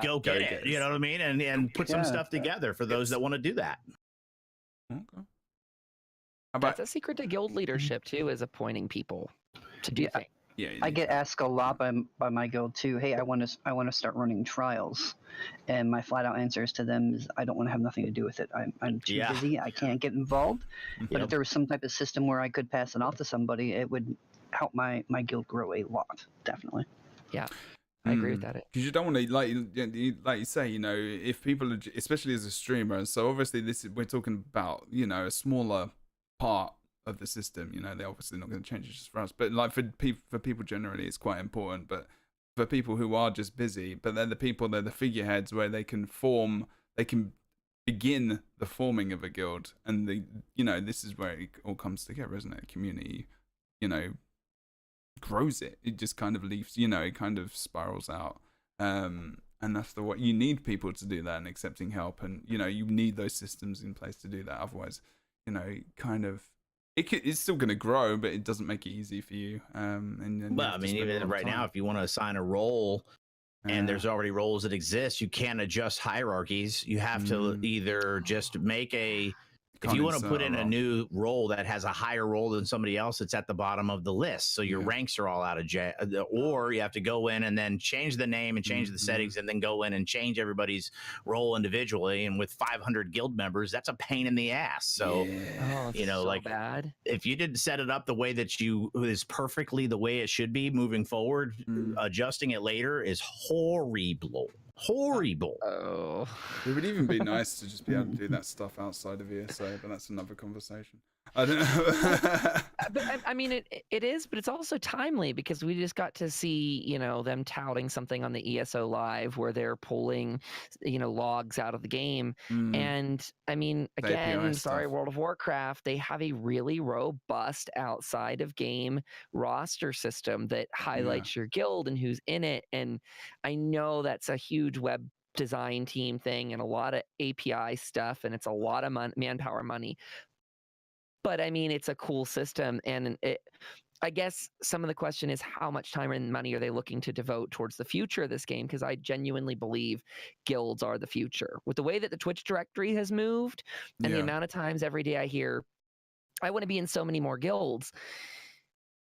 go get it, you know what I mean, and put some stuff together for those that want to do that. Okay. That's a secret to guild leadership too, is appointing people to do things. I get asked a lot by my guild too. Hey, I want to start running trials, and my flat out answers to them is I don't want to have nothing to do with it. I'm too busy. I can't get involved. But if there was some type of system where I could pass it off to somebody, it would help my guild grow a lot. Definitely. Yeah. I agree with that. Because you don't want to, like you say, if people are, especially as a streamer, so obviously we're talking about, a smaller part of the system. They're obviously not going to change it just for us, but like for people generally, it's quite important. But for people who are just busy, but they're the figureheads where they can begin the forming of a guild, and this is where it all comes together, isn't it? Community, grows it. It just kind of leaves, it kind of spirals out. And that's what you need people to do that, and accepting help, and you need those systems in place to do that. Otherwise, it's still going to grow, but it doesn't make it easy for you. And well, I mean, even right now, if you want to assign a role and there's already roles that exist, you can't adjust hierarchies. You have to either just make if you want to put in a new role that has a higher role than somebody else, it's at the bottom of the list. So your ranks are all out of or you have to go in and then change the name and change the settings, and then go in and change everybody's role individually. And with 500 guild members, that's a pain in the ass. So, bad. If you didn't set it up the way that is perfectly the way it should be moving forward, adjusting it later is horrible. Oh, it would even be nice to just be able to do that stuff outside of ESO, but that's another conversation. I don't know. But I mean, it is, but it's also timely because we just got to see, them touting something on the ESO live where they're pulling, logs out of the game. And I mean, again, World of Warcraft, they have a really robust outside of game roster system that highlights your guild and who's in it. And I know that's a huge web design team thing and a lot of API stuff, and it's a lot of manpower money. But I mean, it's a cool system, and I guess some of the question is how much time and money are they looking to devote towards the future of this game? Because I genuinely believe guilds are the future. With the way that the Twitch directory has moved, and the amount of times every day I hear, I want to be in so many more guilds.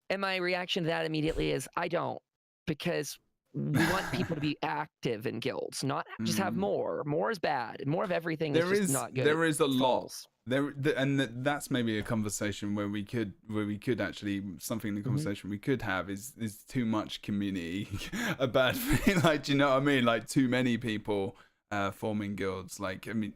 And my reaction to that immediately is, I don't, because we want people to be active in guilds, not just have more. More is bad. More of everything is just not good. There is a lot. And that's maybe a conversation where we could actually, something in the conversation we could have is too much community a bad thing? Like, do you know what I mean? Like too many people forming guilds. Like, I mean,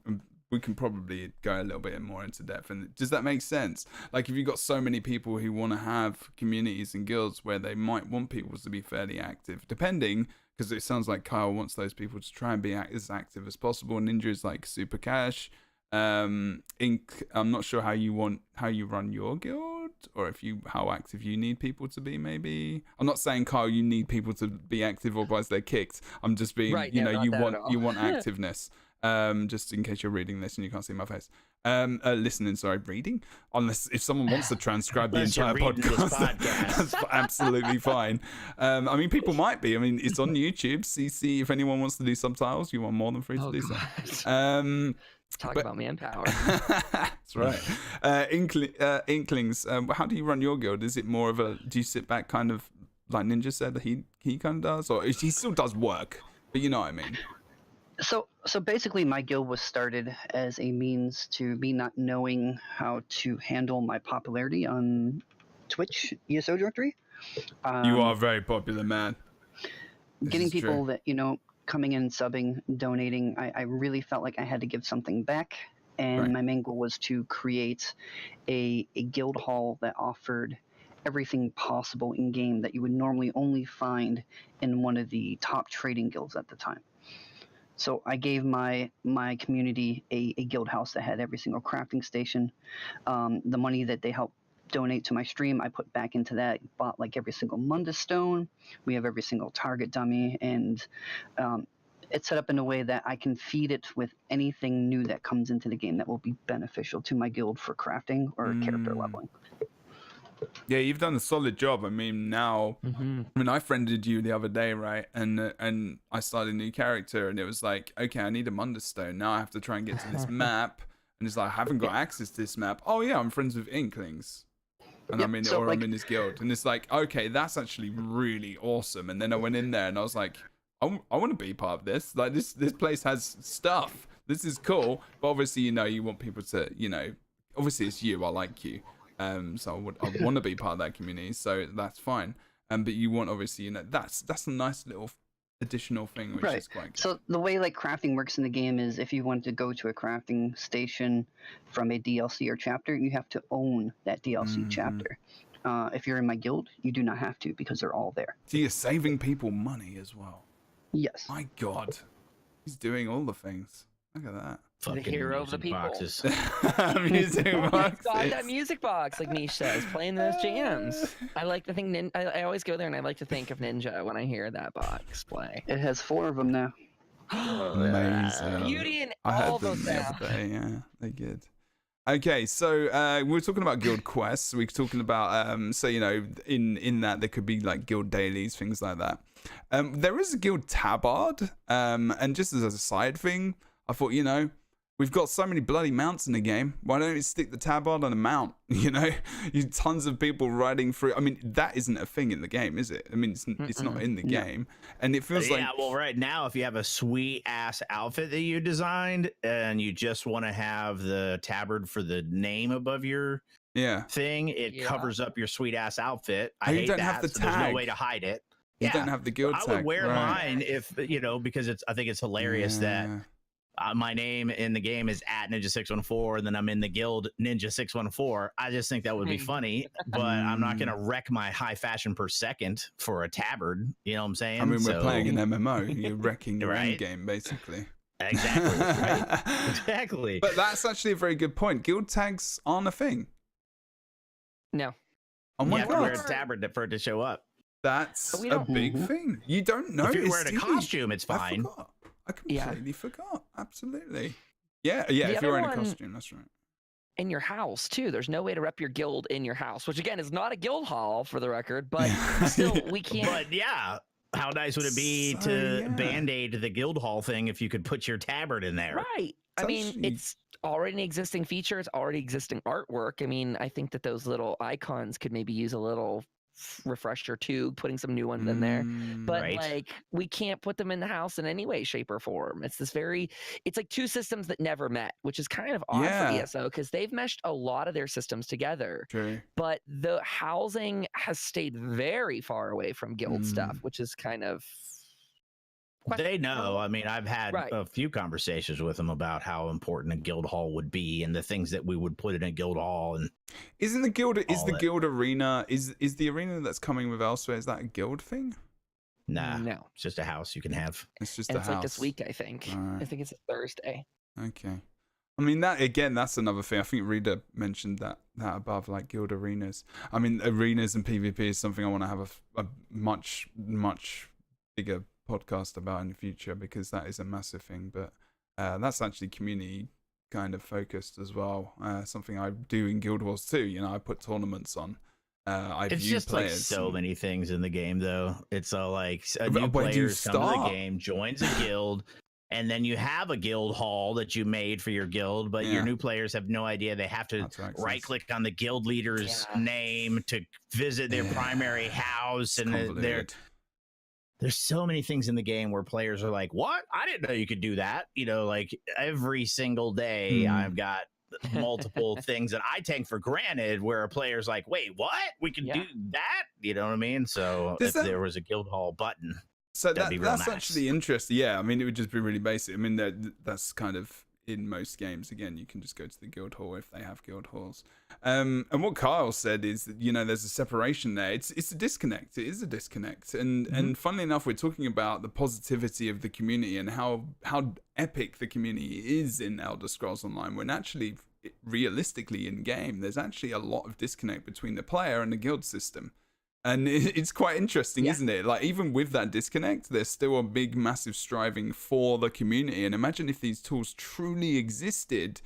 we can probably go a little bit more into depth. And does that make sense? Like, if you've got so many people who want to have communities and guilds where they might want people to be fairly active, depending, because it sounds like Kyle wants those people to try and be as active as possible. Ninja is like super cash. I'm not sure how you run your guild, or how active you need people to be. Maybe I'm not saying, Kyle, you need people to be active, otherwise they're kicked. I'm just being, you want activeness. Just in case you're reading this and you can't see my face. Listening, sorry, reading. Unless if someone wants to transcribe the entire podcast, that's absolutely fine. I mean, people might be. I mean, it's on YouTube. CC, if anyone wants to do subtitles, you are more than free to do so. Talk about manpower. That's right. Inklings, how do you run your guild? Is it more of do you sit back kind of like Ninja said that he kind of does, or he still does work, but you know what I mean? So basically, my guild was started as a means to me not knowing how to handle my popularity on Twitch ESO directory. You are very popular, man. Getting people that coming in, subbing, donating. I really felt like I had to give something back, and my main goal was to create a guild hall that offered everything possible in game that you would normally only find in one of the top trading guilds at the time. So I gave my community a guild house that had every single crafting station. The money that they helped donate to my stream, I put back into that. Bought like every single Mundus stone. We have every single target dummy, and it's set up in a way that I can feed it with anything new that comes into the game that will be beneficial to my guild for crafting or character leveling. Yeah, you've done a solid job. I mean, now, I friended you the other day, right? And I started a new character, and it was like, okay, I need a Mundus stone. Now I have to try and get to this map, and it's like, I haven't got access to this map. Oh yeah, I'm friends with Inklings, and I'm in his guild, and it's like, okay, that's actually really awesome. And then I went in there, and I was like, I want to be part of this. Like this place has stuff. This is cool. But obviously, you want people to, obviously it's you. I like you. So I want to be part of that community, so that's fine. But you want, obviously, that's a nice little additional thing, which is quite good. So the way like crafting works in the game is if you want to go to a crafting station from a DLC or chapter, you have to own that DLC chapter. If you're in my guild, you do not have to because they're all there. So you're saving people money as well. Yes. My God, he's doing all the things. Look at that. The hero of the people. Boxes. Music boxes. God, that music box, like Niche says, playing those jams. I like to think I always go there and I like to think of Ninja when I hear that box play. It has 4 of them now. Amazing. Beauty and I all had them those the other day, yeah, they're good. Okay, so we were talking about guild quests. We were talking about, so in that there could be like guild dailies, things like that. There is a guild Tabard, and just as a side thing, I thought, we've got so many bloody mounts in the game. Why don't we stick the Tabard on a mount? You tons of people riding through. I mean, that isn't a thing in the game, is it? I mean, it's not in the game, and it feels like. Yeah, well, right now, if you have a sweet ass outfit that you designed, and you just want to have the Tabard for the name above your thing, it covers up your sweet ass outfit. I hate don't that. have the so tag. There's no way to hide it. You don't have the guild tag. I would wear mine if because I think it's hilarious that. My name in the game is @Ninja614, and then I'm in the guild Ninja614. I just think that would be funny, but I'm not going to wreck my high fashion per second for a Tabard. You know what I'm saying? I mean, we're playing an MMO. You're wrecking your Right? end game, basically. Exactly. Right? Exactly. But that's actually a very good point. Guild tags aren't a thing. No. Oh my you have to wear God. a Tabard for it to show up. That's a big thing. You don't know. If you're wearing a costume, it's fine. I completely forgot. Absolutely. Yeah. If you're wearing a costume, that's right. In your house too. There's no way to rep your guild in your house, which again is not a guild hall for the record, but still we can't. But yeah, how nice would it be to band-aid the guild hall thing if you could put your Tabard in there? Right. I mean, it's already an existing feature. It's already existing artwork. I mean, I think that those little icons could maybe use a little refresher too, putting some new ones in there, but like we can't put them in the house in any way, shape, or form. It's like two systems that never met, which is kind of odd for ESO because they've meshed a lot of their systems together. True. But the housing has stayed very far away from guild stuff, which is kind of They know. I mean, I've had a few conversations with them about how important a guild hall would be and the things that we would put in a guild hall. And isn't the guild guild arena is the arena that's coming with elsewhere? Is that a guild thing? Nah, no, it's just a house you can have. It's just a house. Like this week, I think. Right. I think it's a Thursday. Okay. I mean, that's another thing. I think Rita mentioned that above, like guild arenas. I mean, arenas and PvP is something I want to have a much bigger podcast about in the future because that is a massive thing. But that's actually community kind of focused as well. Something I do in Guild Wars too. I put tournaments on. It's just players. Like so many things in the game, though. It's all like a new player comes to the game, joins a guild. And then you have a guild hall that you made for your guild, but your new players have no idea. They have to right-click on the guild leader's name to visit their primary house, and there's so many things in the game where players are like, what? I didn't know you could do that. You know, like every single day I've got multiple things that I take for granted where a player's like, wait, what? We can do that? You know what I mean? So if there was a guild hall button, so that'd be real that's nice. actually interesting. Yeah, I mean, it would just be really basic. I mean, that's kind of in most games. Again, you can just go to the guild hall if they have guild halls. And what Kyle said is that, you know, there's a separation there. It's a disconnect. It is a disconnect. And funnily enough, we're talking about the positivity of the community and how epic the community is in Elder Scrolls Online, when actually, realistically in game, there's actually a lot of disconnect between the player and the guild system. And it's quite interesting, isn't it? Like, even with that disconnect, there's still a big, massive striving for the community. And imagine if these tools truly existed.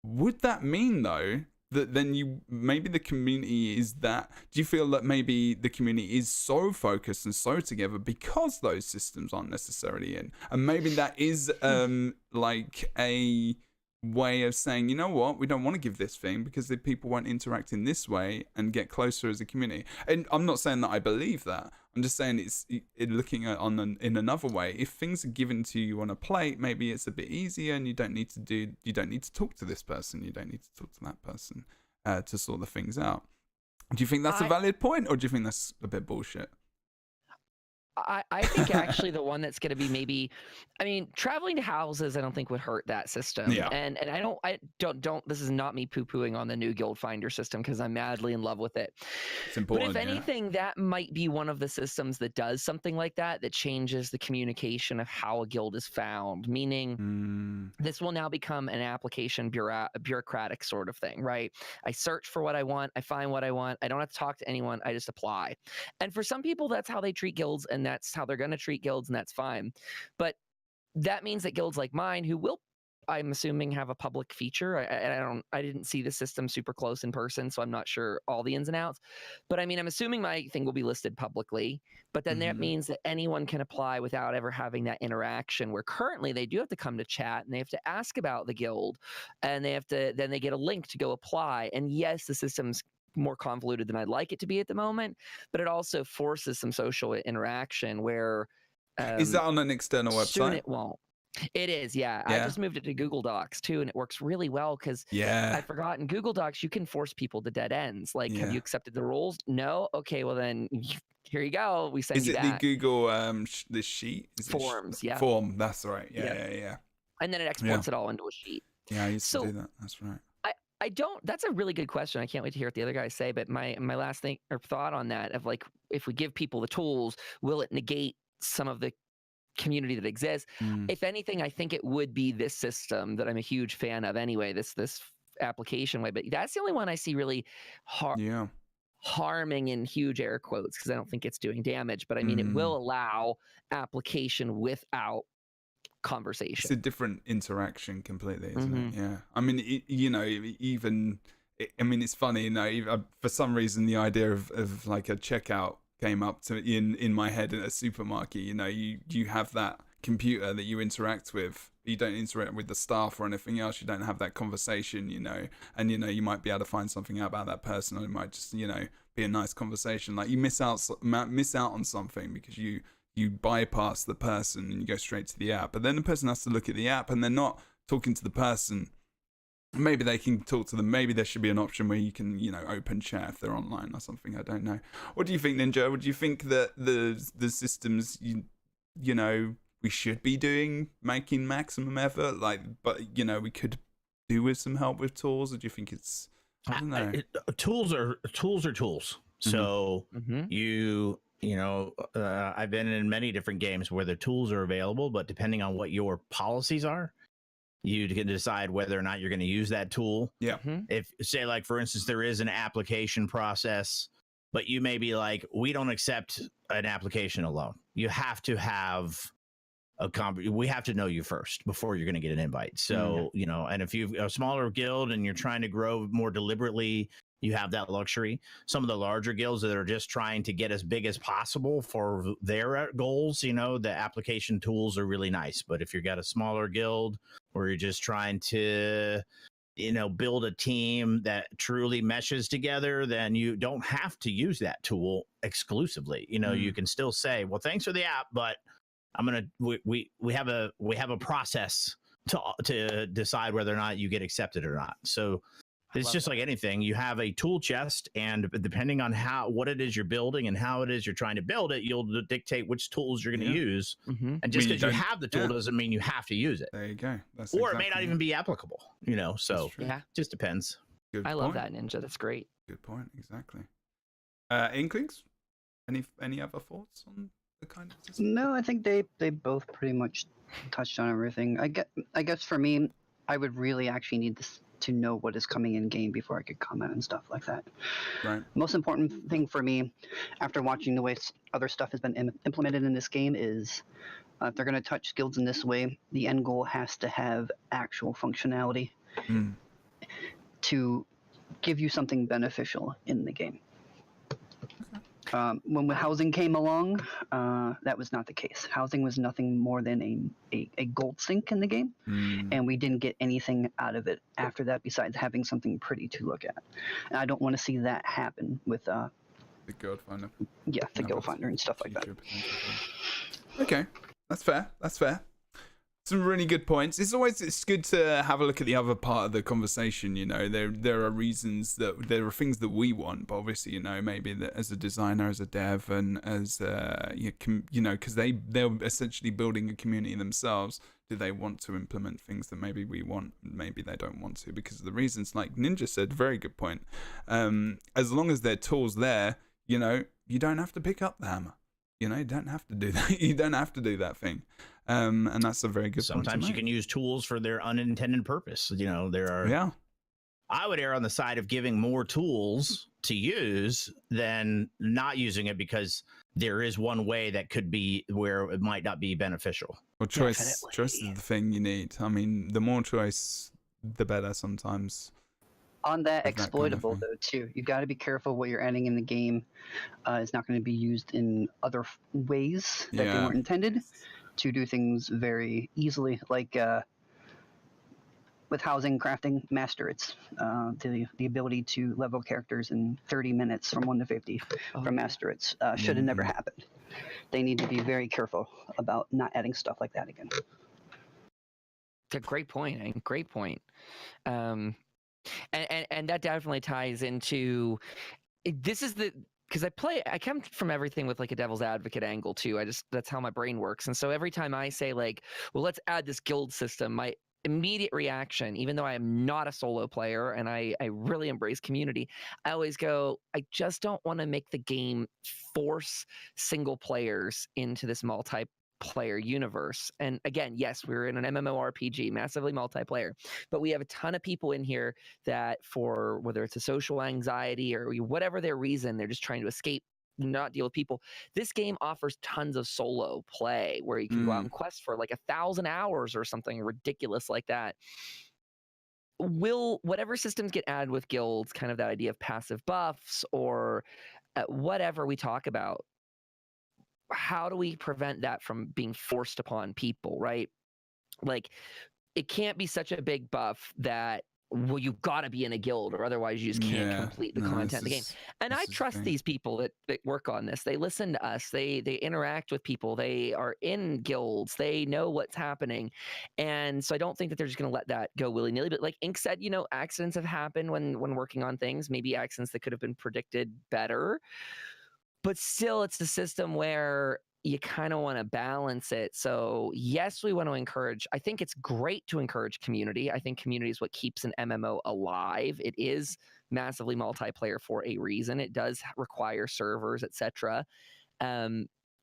Would that mean, though, that then maybe the community is that? Do you feel that maybe the community is so focused and so together because those systems aren't necessarily in? And maybe that is like a way of saying, you know what, we don't want to give this thing because the people won't interact in this way and get closer as a community. And I'm not saying that I believe that. I'm just saying it's looking at in another way. If things are given to you on a plate, maybe it's a bit easier, and you don't need to talk to this person, you don't need to talk to that person to sort the things out. Do you think that's a valid point, or do you think that's a bit bullshit? I think actually the one that's going to be maybe, I mean, traveling to houses, I don't think would hurt that system. Yeah. And I don't, this is not me poo-pooing on the new Guild Finder system because I'm madly in love with it. It's important. But if anything, that might be one of the systems that does something like that changes the communication of how a guild is found, meaning this will now become an application bureaucratic sort of thing, right? I search for what I want. I find what I want. I don't have to talk to anyone. I just apply. And for some people, that's how they treat guilds, and that's how they're going to treat guilds, and that's fine. But that means that guilds like mine, who will, I'm assuming, have a public feature. I didn't see the system super close in person, so I'm not sure all the ins and outs. But I mean, I'm assuming my thing will be listed publicly. But then that means that anyone can apply without ever having that interaction. Where currently they do have to come to chat and they have to ask about the guild, and then they get a link to go apply. And yes, the system's more convoluted than I'd like it to be at the moment, but it also forces some social interaction where is that on an external website? Soon it won't. It is, yeah. I just moved it to Google Docs too, and it works really well because I forgot in Google Docs you can force people to dead ends. Like, have you accepted the rules? No? Okay, well then here you go. We send you that. Is it the Google the sheet? Forms, yeah. Form, that's right. Yeah. And then it exports it all into a sheet. Yeah, I used to do that. That's right. That's a really good question. I can't wait to hear what the other guys say. But my last thing or thought on that of like, if we give people the tools, will it negate some of the community that exists? If anything, I think it would be this system that I'm a huge fan of anyway, this application way. But that's the only one I see really harming in huge air quotes, because I don't think it's doing damage. But I mean, it will allow application without conversation. It's a different interaction completely, isn't it? Yeah. I mean, it's funny, for some reason the idea of like a checkout came up to in my head in a supermarket. You have that computer that you interact with. You don't interact with the staff or anything else. You don't have that conversation, and you might be able to find something out about that person, or it might just be a nice conversation. Like, you miss out on something because you bypass the person and you go straight to the app. But then the person has to look at the app and they're not talking to the person. Maybe they can talk to them. Maybe there should be an option where you can, open chat if they're online or something. I don't know. What do you think, Ninja? Would you think that the systems, we should be making maximum effort? But we could do with some help with tools? Or do you think it's, I don't know. Tools are tools. So I've been in many different games where the tools are available, but depending on what your policies are, you can decide whether or not you're going to use that tool. Yeah. If, say, like, for instance, there is an application process, but you may be like, we don't accept an application alone. You have to have we have to know you first before you're going to get an invite. So, and if you've a smaller guild and you're trying to grow more deliberately, you have that luxury. Some of the larger guilds that are just trying to get as big as possible for their goals, the application tools are really nice. But if you've got a smaller guild where you're just trying to, build a team that truly meshes together, then you don't have to use that tool exclusively. You can still say, well, thanks for the app, but we have a process to decide whether or not you get accepted or not. So it's just like anything. You have a tool chest, and depending on what it is you're building and how it is you're trying to build it, you'll dictate which tools you're going to use. And just because you have the tool doesn't mean you have to use it. There you go. It may not even be applicable. So just depends. I love that, Ninja. That's great. Good point. Exactly. Inklings, any other thoughts on the kind of system? No, I think they both pretty much touched on everything. I guess for me, I would really actually need to know what is coming in game before I could comment and stuff like that. Right. Most important thing for me, after watching the way other stuff has been implemented in this game, is if they're going to touch guilds in this way, the end goal has to have actual functionality to give you something beneficial in the game. When housing came along, that was not the case. Housing was nothing more than a gold sink in the game, and we didn't get anything out of it after that besides having something pretty to look at. And I don't want to see that happen with the guild finder. Yeah, the guild finder and stuff like that. Okay, that's fair. Some really good points. It's good to have a look at the other part of the conversation. There are reasons there are things that we want, but obviously, maybe that as a designer, as a dev, and as because they're essentially building a community themselves. Do they want to implement things that maybe we want? Maybe they don't want to because of the reasons. Like Ninja said, very good point. As long as there are tools there, you don't have to pick up the hammer. You don't have to do that. You don't have to do that thing. And that's a very good point. Sometimes you can use tools for their unintended purpose. There are. Yeah. I would err on the side of giving more tools to use than not using it, because there is one way that could be where it might not be beneficial. Well, choice is the thing you need. I mean, the more choice, the better sometimes. On that exploitable, though, too, you've got to be careful what you're adding in the game. Is not going to be used in other ways that they weren't intended to do things very easily, like with housing, crafting, master it's the ability to level characters in 30 minutes from 1 to 50 from master it's should have never happened. They need to be very careful about not adding stuff like that again. It's a great point. Great point. And that definitely ties into this is the because I come from everything with like a devil's advocate angle too. That's how my brain works. And so every time I say like, well, let's add this guild system, my immediate reaction, even though I am not a solo player and I really embrace community, I always go, I just don't want to make the game force single players into this multiplayer universe. And again, yes, we're in an MMORPG, massively multiplayer, but we have a ton of people in here that, for whether it's a social anxiety or whatever their reason, they're just trying to escape, not deal with people. This game offers tons of solo play where you can go out and quest for like 1,000 hours or something ridiculous like that. Will whatever systems get added with guilds, kind of that idea of passive buffs or whatever we talk about, how do we prevent that from being forced upon people, right? Like, it can't be such a big buff that, well, you've got to be in a guild or otherwise you just can't complete the content of the game. And I trust these people that work on this. They listen to us. They interact with people. They are in guilds. They know what's happening. And so I don't think that they're just going to let that go willy-nilly. But like Ink said, accidents have happened when working on things, maybe accidents that could have been predicted better. But still, it's a system where you kind of want to balance it. So yes, we want to encourage. I think it's great to encourage community. I think community is what keeps an MMO alive. It is massively multiplayer for a reason. It does require servers, etc. At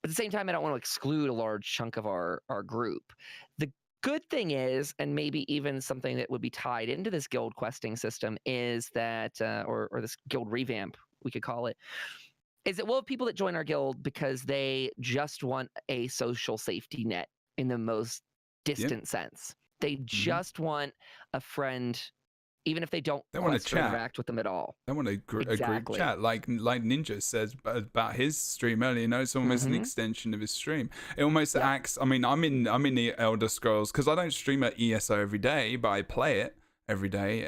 the same time, I don't want to exclude a large chunk of our group. The good thing is, and maybe even something that would be tied into this guild questing system, is that, or this guild revamp, we could call it, is that we'll have people that join our guild because they just want a social safety net in the most distant sense. They just want a friend, even if they don't want to interact with them at all. They want a group chat, like Ninja says about his stream earlier. It's almost an extension of his stream. It almost acts. I mean, I'm in the Elder Scrolls because I don't stream at ESO every day, but I play it. every day,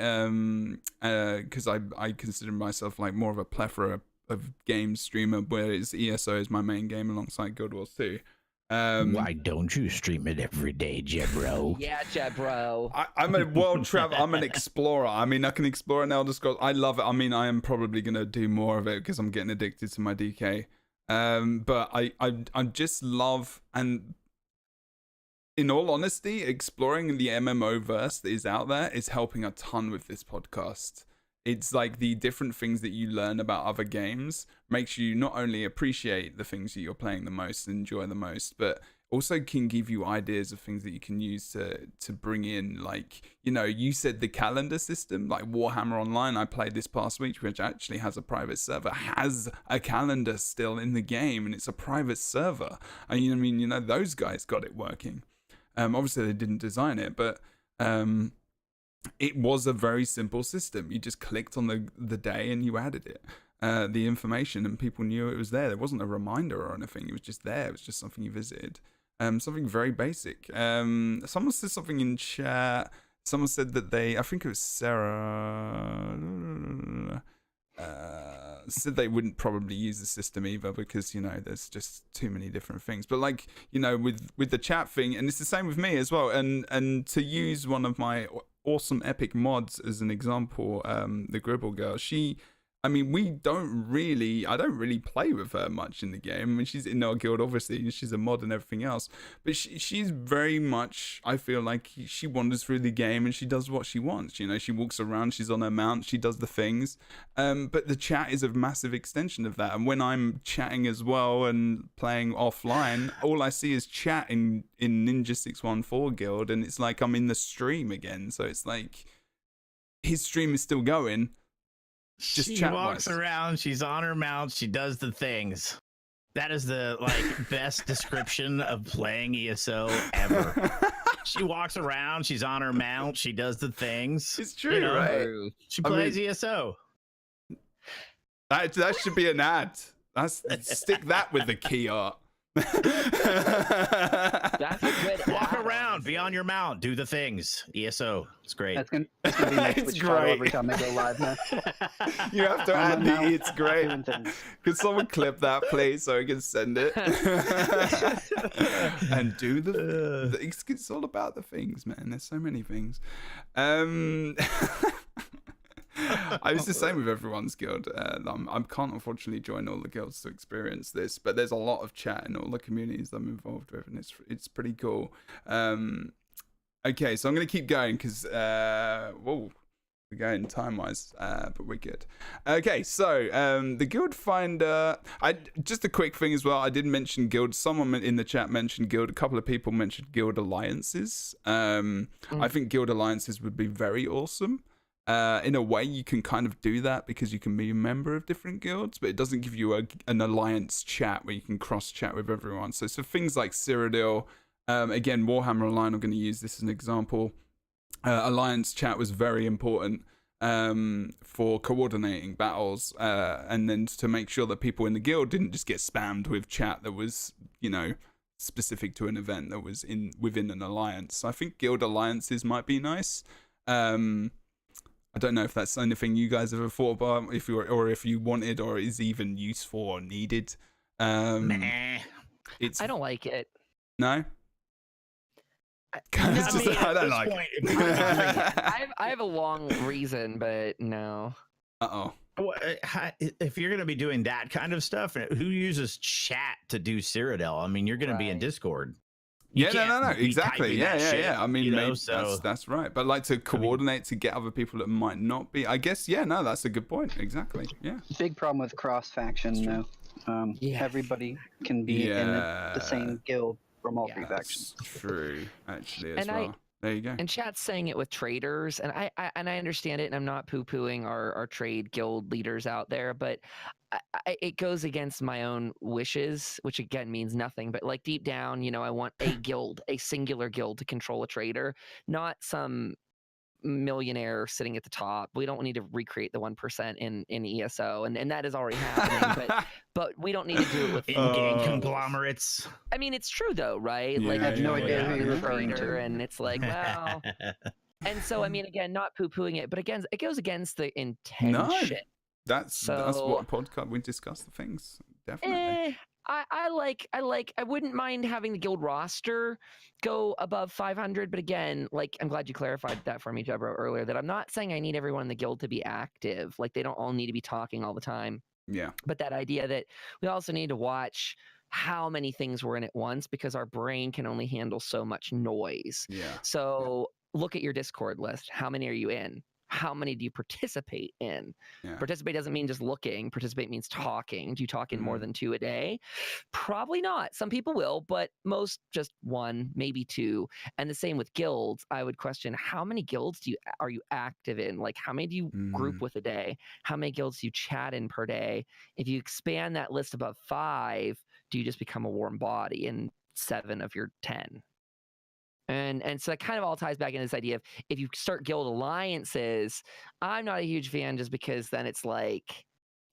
because I consider myself like more of a plethora of games streamer, whereas ESO is my main game alongside Guild Wars 2. Why don't you stream it every day, Jebro? Yeah, Jebro. I'm a world traveler. I'm an explorer. I mean, I can explore an Elder Scrolls. I love it. I mean, I am probably gonna do more of it because I'm getting addicted to my DK. But I just love, and in all honesty, exploring the MMO verse that is out there is helping a ton with this podcast. It's like the different things that you learn about other games makes you not only appreciate the things that you're playing the most and enjoy the most, but also can give you ideas of things that you can use to bring in. Like, you know, you said the calendar system, like Warhammer Online, I played this past week, which actually has a private server, has a calendar still in the game, and it's a private server. I mean, you know, those guys got it working. Obviously they didn't design it, but it was a very simple system. You just clicked on the day and you added it, the information, and people knew it was there. There wasn't a reminder or anything. It was just there. It was just something you visited. Something very basic. Someone said something in chat. Someone said that I think it was Sarah, said they wouldn't probably use the system either because, you know, there's just too many different things. But like, you know, with the chat thing, and it's the same with me as well. And to use one of my awesome epic mods as an example, the Gribble Girl, I mean, I don't really play with her much in the game. I mean, she's in our guild, obviously, she's a mod and everything else, but she's very much, I feel like she wanders through the game and she does what she wants. You know, she walks around, she's on her mount, she does the things, but the chat is a massive extension of that. And when I'm chatting as well and playing offline, all I see is chat in Ninja614 guild, and it's like I'm in the stream again. So it's like his stream is still going. She walks around, she's on her mount, she does the things. That is the best description of playing ESO ever. She walks around, she's on her mount, she does the things. It's true, right? She plays ESO. That should be an ad. Stick that with the key art. That's a good walk around, be on your mount, do the things. ESO, it's great. That's gonna be my Twitch title every time I go live now. You have to add the it's great. Could someone clip that, please, so I can send it? And do it's all about the things, man. There's so many things. It's the same with everyone's guild. I can't unfortunately join all the guilds to experience this, but there's a lot of chat in all the communities I'm involved with, and it's pretty cool. Okay, so I'm going to keep going because we're going time-wise, but we're good. Okay, so the guild finder. Just a quick thing as well. I didn't mention guild. Someone in the chat mentioned guild. A couple of people mentioned guild alliances. I think guild alliances would be very awesome. In a way, you can kind of do that because you can be a member of different guilds, but it doesn't give you an alliance chat where you can cross chat with everyone. So things like Cyrodiil, again, Warhammer Online, I'm going to use this as an example. Alliance chat was very important for coordinating battles, and then to make sure that people in the guild didn't just get spammed with chat that was, you know, specific to an event that was within an alliance. So I think guild alliances might be nice. I don't know if that's anything you guys ever thought about, if you wanted or is even useful or needed. Nah. I don't like it. No? I don't like it. I have a long reason, but no. Uh-oh. If you're going to be doing that kind of stuff, who uses chat to do Cyrodiil? I mean, you're going to be in Discord. No, exactly. Yeah. I mean, maybe so that's right. But like to coordinate to get other people that might not be. I guess. Yeah. No, that's a good point. Exactly. Yeah. Big problem with cross faction though. Everybody can be in the same guild from all three factions. True, actually, as well. There you go. And chat's saying it with traders, and I understand it, and I'm not poo-pooing our trade guild leaders out there, but it goes against my own wishes, which again means nothing. But like deep down, you know, I want a guild, a singular guild to control a trader, not some millionaire sitting at the top. We don't need to recreate the 1% in ESO, and that is already happening. but we don't need to do it with in-game conglomerates. I mean, it's true though, right? Yeah, like I have no idea who you're referring to, and it's like, well. And so, I mean, again, not poo-pooing it, but again, it goes against the No, intention. that's So, what podcast we discuss the things definitely. I wouldn't mind having the guild roster go above 500, but again, like, I'm glad you clarified that for me, Jebro, earlier, that I'm not saying I need everyone in the guild to be active. Like, they don't all need to be talking all the time. Yeah, But that idea that we also need to watch how many things we're in at once, because our brain can only handle so much noise. yeah. So look at your Discord list. How many are you in? How many do you participate in? Yeah. Participate doesn't mean just looking. Participate means talking. Do you talk in more Mhm. than 2 a day? Probably not. Some people will, but most just 1, maybe 2. And the same with guilds. I would question, how many guilds are you active in? Like, how many do you group with a day? How many guilds do you chat in per day? If you expand that list above 5, do you just become a warm body in 7 of your 10? And so that kind of all ties back into this idea of, if you start guild alliances, I'm not a huge fan, just because then it's like,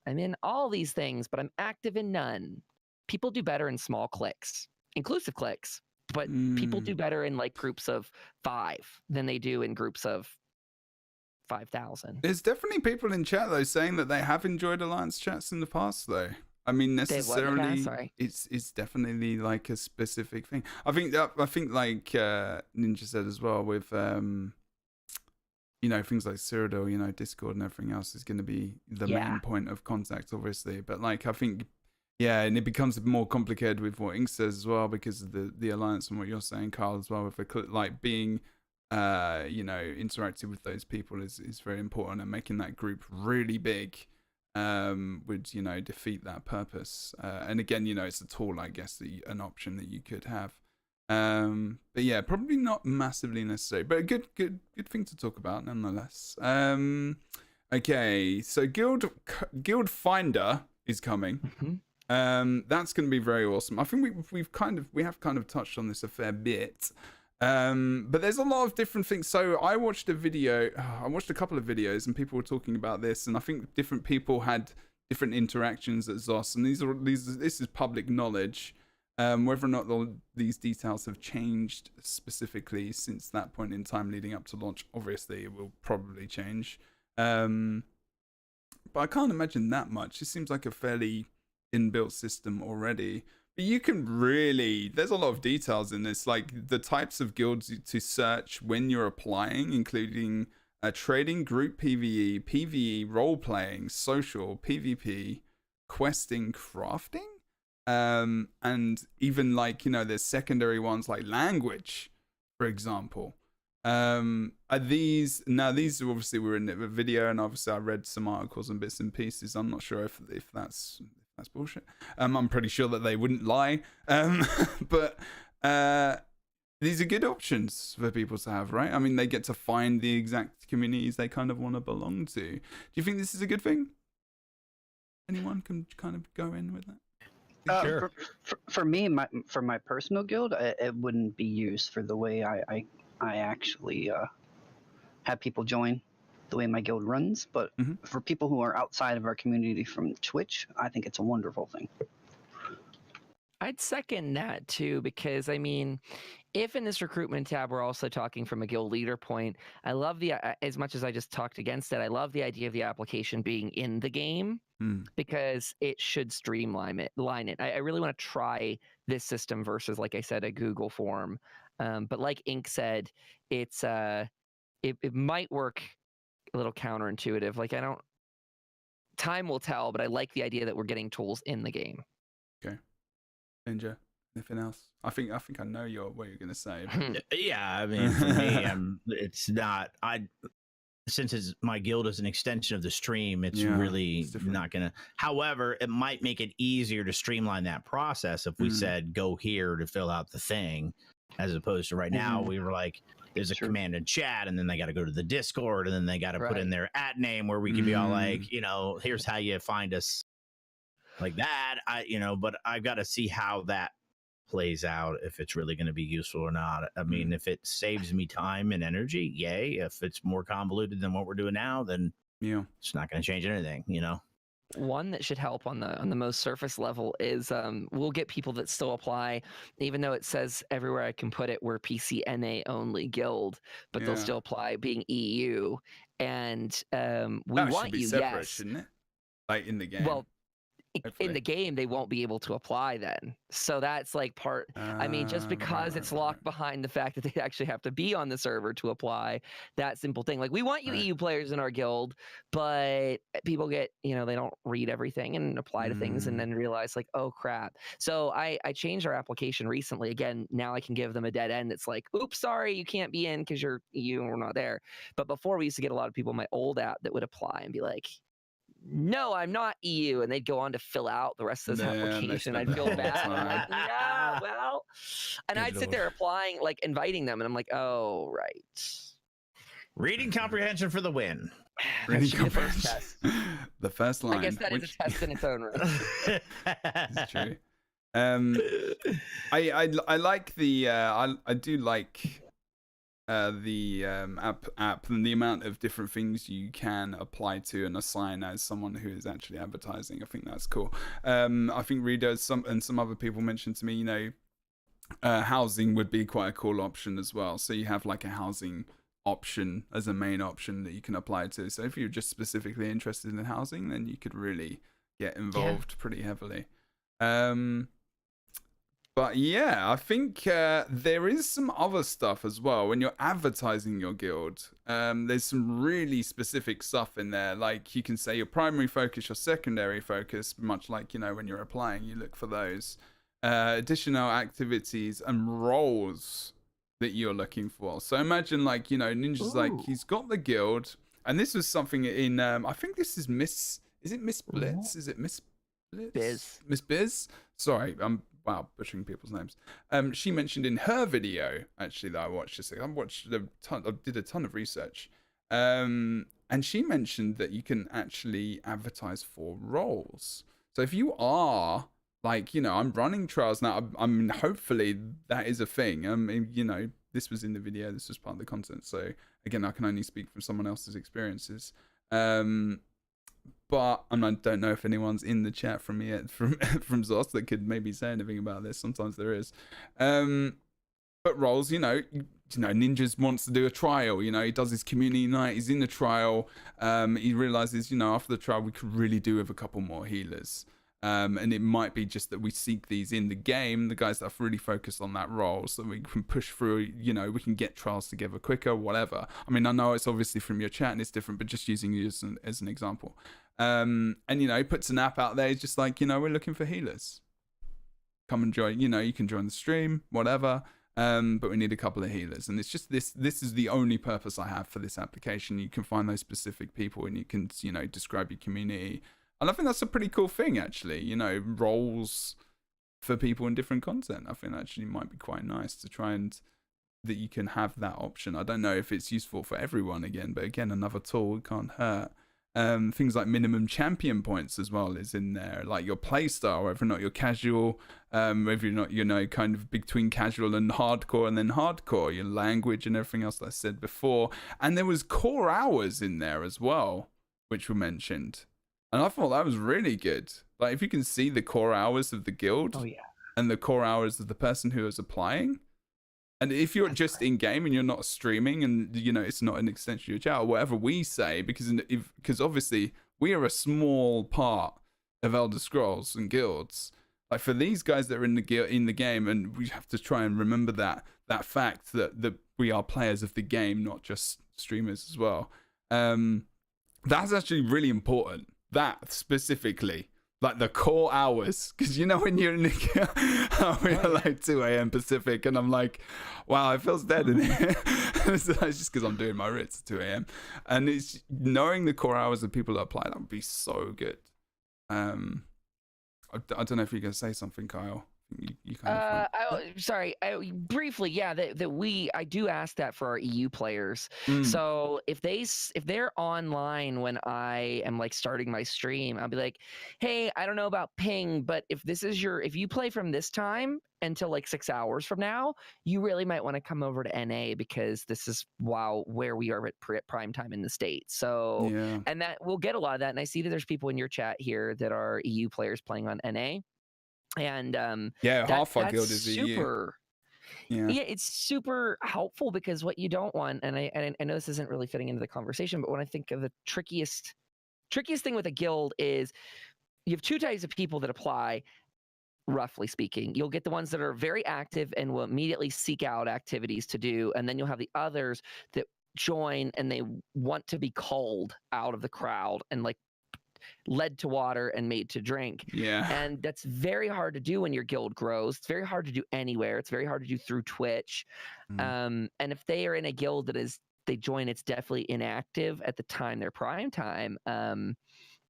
I'm in all these things, but I'm active in none. People do better in small cliques, inclusive cliques, but people do better in like groups of 5 than they do in groups of 5,000. There's definitely people in chat though saying that they have enjoyed alliance chats in the past though. I mean, necessarily, Sorry. it's definitely like a specific thing. I think like Ninja said as well, with you know, things like Cyrodiil, you know, Discord and everything else is going to be the main point of contact, obviously. But like, I think, yeah, and it becomes more complicated with what Ink says as well, because of the alliance and what you're saying, Carl, as well, with like being you know, interacting with those people is very important, and making that group really big would, you know, defeat that purpose. And again, you know, it's a tool, I guess, an option that you could have. But yeah, probably not massively necessary, but a good thing to talk about nonetheless. Okay, so Guild Finder is coming. That's going to be very awesome. I think we have kind of touched on this a fair bit. But there's a lot of different things. So I watched a couple of videos, and people were talking about this, and I think different people had different interactions at ZOS, and this is public knowledge. Whether or not these details have changed specifically since that point in time leading up to launch, obviously it will probably change. But I can't imagine that much. It seems like a fairly inbuilt system already. But you can there's a lot of details in this, like the types of guilds to search when you're applying, including trading, group PvE, PvE, role-playing, social, PvP, questing, crafting, and even like, you know, there's secondary ones like language, for example. These obviously were in the video, and obviously I read some articles and bits and pieces. I'm not sure if that's bullshit. I'm pretty sure that they wouldn't lie. But these are good options for people to have, right? I mean, they get to find the exact communities they kind of want to belong to. Do you think this is a good thing? Anyone can kind of go in with that? Sure. For me, for my personal guild, it wouldn't be used for the way I actually have people join, the way my guild runs. But for people who are outside of our community from Twitch, I think it's a wonderful thing. I'd second that too, because I mean, if in this recruitment tab we're also talking from a guild leader point, I love as much as I just talked against it, I love the idea of the application being in the game, because it should streamline it. I really want to try this system versus, like I said, a Google form. But like Ink said, it's it might work a little counterintuitive. Like, time will tell, but I like the idea that we're getting tools in the game. Okay. Ninja, anything else? I think I know what you're going to say. Yeah, I mean, for me, it's not. Since my guild is an extension of the stream, it's really not going to. However, it might make it easier to streamline that process if we said go here to fill out the thing, as opposed to right now we were like, there's a command in chat, and then they got to go to the Discord, and then they got to put in their @name where we can be all like, you know, here's how you find us, like that. But I've got to see how that plays out, if it's really going to be useful or not. I mean, if it saves me time and energy, yay. If it's more convoluted than what we're doing now, then it's not going to change anything, you know? one that should help on the most surface level is we'll get people that still apply, even though it says everywhere I can put it we're PCNA only guild, but they'll still apply being EU, and we that want should be you, separate, yes. shouldn't it? Like in the game. Well, hopefully. in the game they won't be able to apply then, so that's like part. I mean, just because it's locked behind the fact that they actually have to be on the server to apply, that simple thing. Like, we want you EU players in our guild, but people get, they don't read everything and apply to things and then realize like, oh crap. So I changed our application recently. Again, now I can give them a dead end. It's like, oops, sorry, you can't be in because you're EU and we're not there. But before, we used to get a lot of people in my old app that would apply and be like, no, I'm not EU, and they'd go on to fill out the rest of this application. I'd feel bad. I'm like, yeah, well, and I'd sit there applying, like inviting them, and I'm like, oh, right. Reading comprehension for the win. Reading the first test. The first line. I guess that is a test in its own right. It's true. I like the I do like the app and the amount of different things you can apply to and assign as someone who is actually advertising. I think that's cool. I think Rita and some other people mentioned to me, housing would be quite a cool option as well. So you have like a housing option as a main option that you can apply to. So if you're just specifically interested in housing, then you could really get involved pretty heavily. But yeah, I think there is some other stuff as well. When you're advertising your guild, there's some really specific stuff in there. Like, you can say your primary focus, your secondary focus, much like, when you're applying, you look for those. Additional activities and roles that you're looking for. So imagine, like, Ninja's like, he's got the guild. And this was something in, I think this is Miss Blitz? Is it Miss Blitz? Biz. Miss Biz? Sorry, wow, butchering people's names. She mentioned in her video, actually, that I watched this. I did a ton of research. And she mentioned that you can actually advertise for roles. So if you are, like, I'm running trials now. I mean, hopefully that is a thing. I mean, this was in the video. This was part of the content. So again, I can only speak from someone else's experiences. But I don't know if anyone's in the chat from Zos that could maybe say anything about this. Sometimes there is. But roles, Ninjas wants to do a trial. He does his community night. He's in the trial. He realizes, after the trial, we could really do with a couple more healers. And it might be just that we seek these in the game, the guys that have really focused on that role, so we can push through, we can get trials together quicker, whatever. I mean, I know it's obviously from your chat and it's different, but just using you as an example. And, he puts an app out there. He's just like, we're looking for healers. Come and join, you can join the stream, whatever. But we need a couple of healers. And it's just this is the only purpose I have for this application. You can find those specific people and you can, describe your community. And I think that's a pretty cool thing, actually. Roles for people in different content. I think actually might be quite nice to try and that you can have that option. I don't know if it's useful for everyone again, but again, another tool can't hurt. Things like minimum champion points as well is in there, like your play style, whether or not you're casual, whether you're not, kind of between casual and hardcore, and then hardcore, your language and everything else that I said before. And there was core hours in there as well, which were mentioned. And I thought that was really good. Like, if you can see the core hours of the guild and the core hours of the person who is applying, and if you're just in game and you're not streaming and, it's not an extension of your channel, whatever we say, because obviously we are a small part of Elder Scrolls and guilds. Like, for these guys that are in the game, and we have to try and remember that fact that we are players of the game, not just streamers as well. That's actually really important. That specifically, like the core hours, because when you're in the we're like 2 a.m. Pacific, and I'm like, wow, it feels dead in here. That's just because I'm doing my writs at 2 a.m. And it's knowing the core hours of people that apply, that would be so good. I don't know if you're gonna say something, Kyle, You kind of briefly, yeah, I do ask that for our EU players. So if they're online when I am like starting my stream, I'll be like, hey, I don't know about ping, but if you play from this time until like 6 hours from now, you really might want to come over to NA because this is where we are at prime time in the States. So, and that we'll get a lot of that. And I see that there's people in your chat here that are EU players playing on NA. And half our guild is super EU. Yeah, it's super helpful because what you don't want, and I know this isn't really fitting into the conversation, but when I think of the trickiest thing with a guild is you have two types of people that apply, roughly speaking. You'll get the ones that are very active and will immediately seek out activities to do, and then you'll have the others that join and they want to be culled out of the crowd and like led to water and made to drink. And that's very hard to do when your guild grows. It's very hard to do anywhere. It's very hard to do through Twitch. And if they are in a guild they join, it's definitely inactive at the time, their prime time.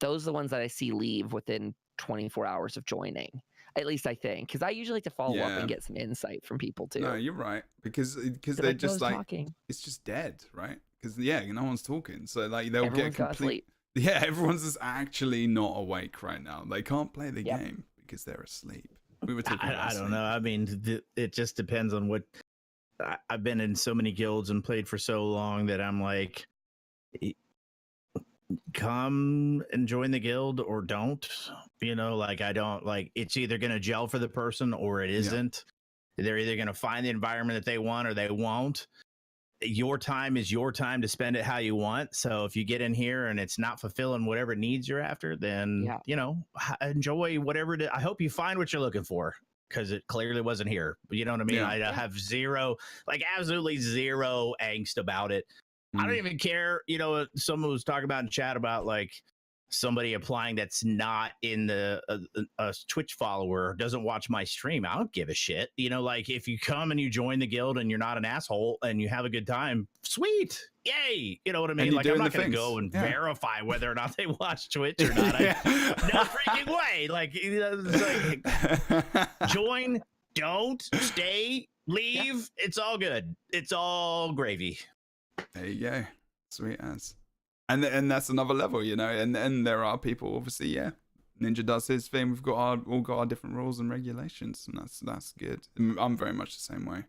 Those are the ones that I see leave within 24 hours of joining. At least I think, because I usually like to follow up and get some insight from people too. No, you're right, because they're just like talking. It's just dead, right? Because no one's talking, so like they'll get complete. Yeah, everyone's just actually not awake right now. They can't play the game because they're asleep. We were talking about I don't know. I mean, it just depends on what. I've been in so many guilds and played for so long that I'm like, come and join the guild or don't. Like I don't like. It's either gonna gel for the person or it isn't. They're either gonna find the environment that they want or they won't. Your time is your time to spend it how you want. So if you get in here and it's not fulfilling whatever needs you're after, then enjoy whatever it is. I hope you find what you're looking for, because it clearly wasn't here. You know what I mean? I have absolutely zero angst about it. I don't even care. Someone was talking about in chat about like somebody applying that's not in a Twitch follower, doesn't watch my stream. I don't give a shit. Like if you come and you join the guild and you're not an asshole and you have a good time, sweet. Yay. You know what I mean? Like I'm not going to go and verify whether or not they watch Twitch or not. No freaking way. Like, join, don't, stay, leave. It's all good. It's all gravy. There you go. Sweet as. And that's another level, and there are people, obviously, Ninja does his thing. We've all got our different rules and regulations, and that's good. I'm very much the same way.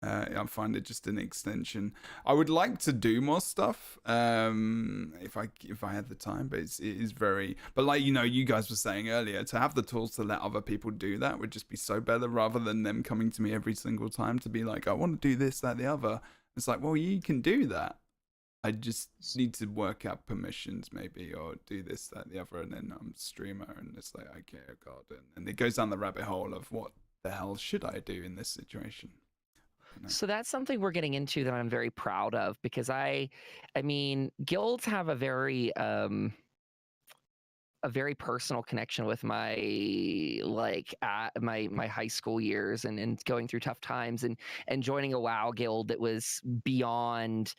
I find it just an extension. I would like to do more stuff if I had the time, but it is very. But like you guys were saying earlier, to have the tools to let other people do that would just be so better, rather than them coming to me every single time to be like, I want to do this, that, the other. It's like, well, you can do that. I just need to work out permissions maybe, or do this, that, the other, and then I'm a streamer, and it's like, okay, God, and it goes down the rabbit hole of what the hell should I do in this situation? So that's something we're getting into that I'm very proud of, because I mean, guilds have a very personal connection with my my high school years and going through tough times and joining a WoW guild that was beyond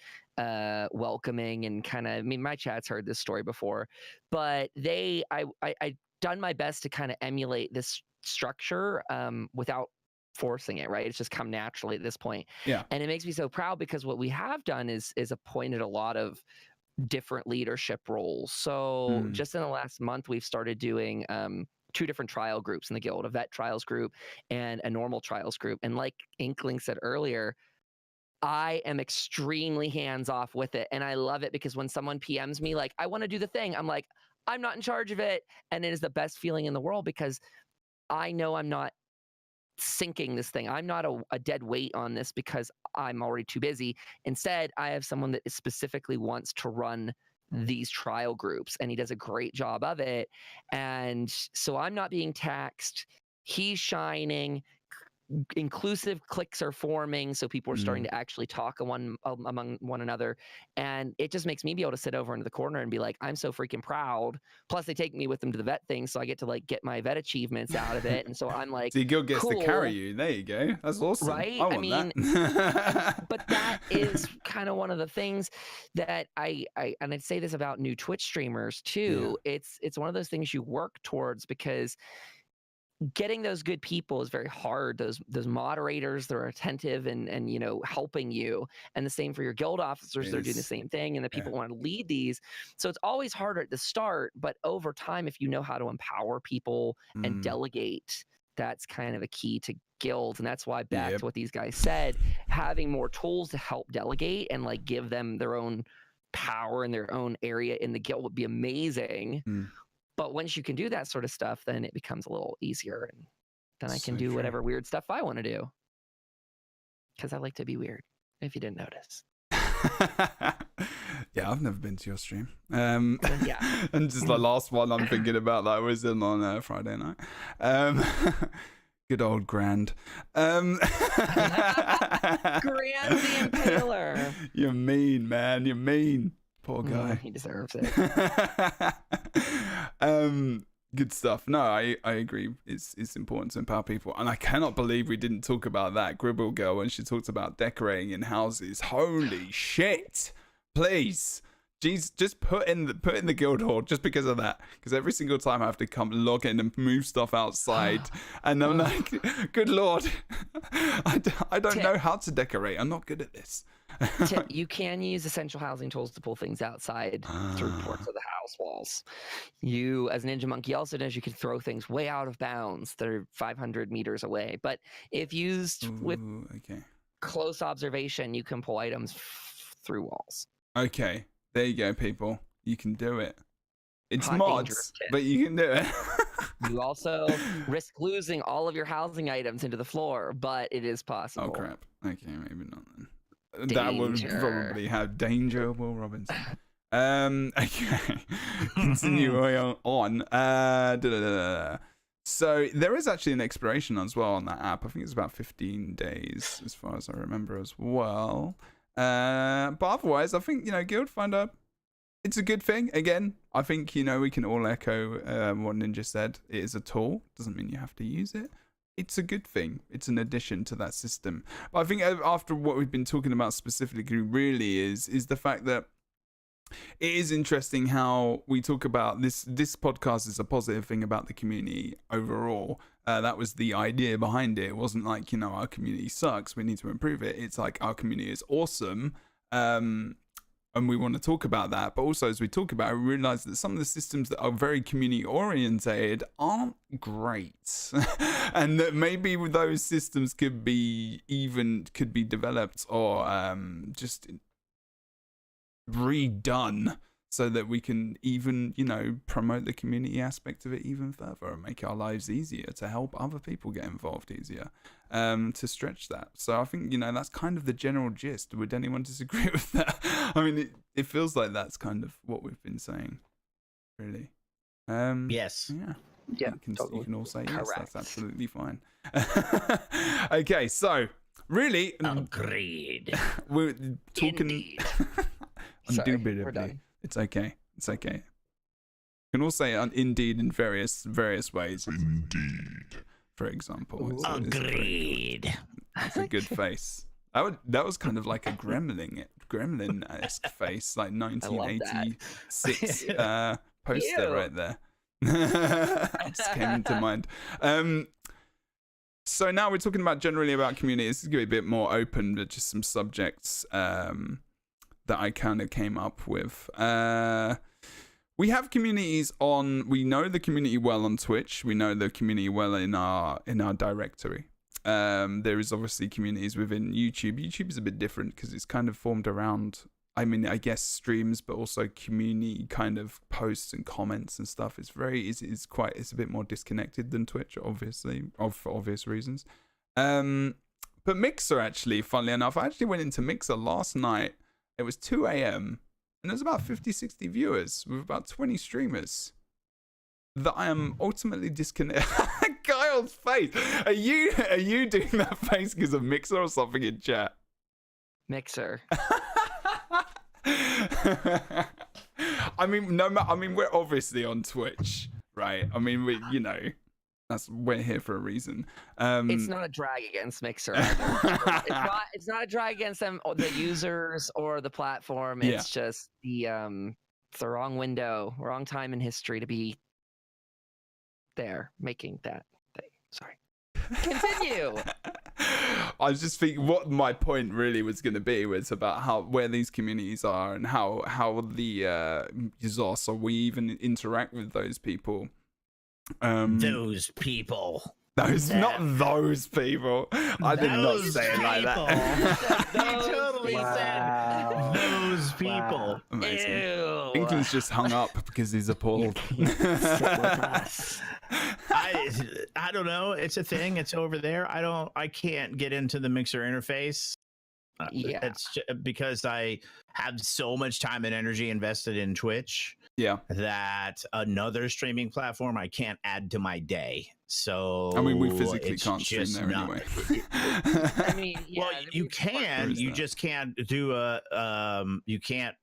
welcoming and kind of. I mean, my chat's heard this story before, but I done my best to kind of emulate this structure without forcing it, right? It's just come naturally at this point. Yeah. And it makes me so proud, because what we have done is appointed a lot of different leadership roles. So just in the last month, we've started doing 2 different trial groups in the guild, a vet trials group and a normal trials group. And like Inkling said earlier, I am extremely hands-off with it. And I love it, because when someone PMs me, like, I want to do the thing, I'm like, I'm not in charge of it. And it is the best feeling in the world, because I know I'm not sinking this thing. I'm not a dead weight on this because I'm already too busy. Instead, I have someone that specifically wants to run these trial groups, and he does a great job of it. And so I'm not being taxed. He's shining. Inclusive cliques are forming, so people are starting to actually talk among one another, and it just makes me be able to sit over into the corner and be like, I'm so freaking proud. Plus they take me with them to the vet thing, so I get to like get my vet achievements out of it, and so I'm like, so your guild gets cool. to carry you. There you go. That's awesome, right? I mean that. But that is kind of one of the things that I and I'd say this about new Twitch streamers too. It's one of those things you work towards, because getting those good people is very hard. Those moderators, they're attentive and you know, helping you, and the same for your guild officers. They're doing the same thing, and the people want to lead these. So it's always harder at the start, but over time, if you know how to empower people and delegate, that's kind of a key to guilds. And that's why, back to what these guys said, having more tools to help delegate and like give them their own power in their own area in the guild would be amazing. But once you can do that sort of stuff, then it becomes a little easier, and then I can do whatever weird stuff I want to do, because I like to be weird, if you didn't notice. Yeah, I've never been to your stream. Yeah. And just the last one I'm thinking about that was in on Friday night. Good old Grand. Grand the Impaler. You're mean, man. You're mean. Poor guy. He deserves it. Good stuff. No, I agree. It's important to empower people, and I cannot believe we didn't talk about that Gribble girl when she talked about decorating in houses. Holy shit! Please, jeez, just put in the guild hall just because of that. Because every single time I have to come log in and move stuff outside, and I'm like, good lord, I don't know how to decorate. I'm not good at this. You can use essential housing tools to pull things outside through parts of the house walls. You, as Ninja Monkey also knows, you can throw things way out of bounds that are 500 meters away. But if used with close observation, you can pull items through walls. Okay, there you go, people. You can do it. It's Hot mods, but you can do it. You also risk losing all of your housing items into the floor, but it is possible. Oh crap. Okay, maybe not then. That would probably have danger, Will Robinson. Okay. Continuing on. So there is actually an expiration as well on that app. I think it's about 15 days, as far as I remember as well. But otherwise, I think, Guild Finder, it's a good thing. Again, I think, we can all echo what Ninja said. It is a tool. Doesn't mean you have to use it. It's a good thing. It's an addition to that system. But I think after what we've been talking about specifically really is the fact that it is interesting how we talk about this podcast is a positive thing about the community overall. That was the idea behind it. It wasn't like, our community sucks, we need to improve it. It's like our community is awesome. And we want to talk about that. But also, as we talk about it, we realize that some of the systems that are very community orientated aren't great. And that maybe those systems could be developed or just redone so that we can even, promote the community aspect of it even further and make our lives easier, to help other people get involved easier, to stretch that. So I think, that's kind of the general gist. Would anyone disagree with that? I mean, it feels like that's kind of what we've been saying, really. Yes. Yeah, you can all say yes. Correct. That's absolutely fine. Okay, so really, agreed. We're talking. Indeed. Indubitably. It's okay. It's okay. You can all say indeed in various ways. Indeed. For example. Agreed. That's a good face. That was kind of like a gremlin-esque face, like 1986 poster right there. Just came into mind. So now we're talking generally about community. This is going to be a bit more open, but just some subjects that I kind of came up with. We have communities we know the community well on Twitch. We know the community well in our directory. There is obviously communities within YouTube. YouTube is a bit different because it's kind of formed around, I guess streams, but also community kind of posts and comments and stuff. It's a bit more disconnected than Twitch, obviously, for obvious reasons. But Mixer, actually, funnily enough, I actually went into Mixer last night. It was 2 a.m. and there's about 50-60 viewers with about 20 streamers that I am ultimately disconnected. Kyle's face. Are you doing that face because of Mixer or something in chat? Mixer. We're obviously on Twitch, right? We're here for a reason. It's not a drag against Mixer either. it's not a drag against them, or the users or the platform. It's just it's the wrong window, wrong time in history to be there making that thing. Sorry. Continue. I was just thinking what my point really was going to be was about where these communities are and how the users, so we even interact with those people. Those people. Not those people. I did not say it like that. You totally Wow. said those people. Amazing. Ew. Inklings just hung up because he's appalled. Sit with us. I don't know. It's a thing. It's over there. I can't get into the Mixer interface. Yeah. It's because I have so much time and energy invested in Twitch. Yeah. That another streaming platform I can't add to my day. So I mean, we physically it's can't stream just there not- anyway. I mean, yeah, well, it'd you be can. is You that? just can't do you can't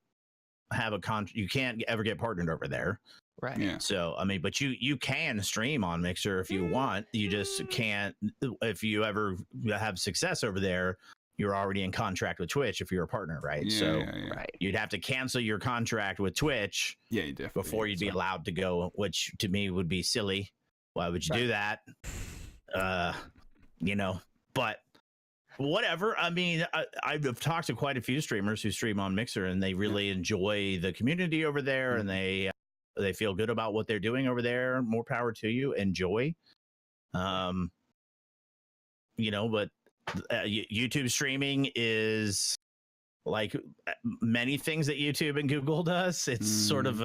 have you can't ever get partnered over there. right. Yeah. So I mean, but you can stream on Mixer if you want. You just can't. If you ever have success over there, you're already in contract with Twitch if you're a partner, right? Yeah, So yeah. Right. you'd have to cancel your contract with Twitch Yeah, you definitely. before you'd be so. allowed to go, which to me would be silly. Why would you do that? But whatever. I mean, I've talked to quite a few streamers who stream on Mixer, and they really enjoy the community over there, and they feel good about what they're doing over there. More power to you. Enjoy. But YouTube streaming is like many things that YouTube and Google does. It's sort of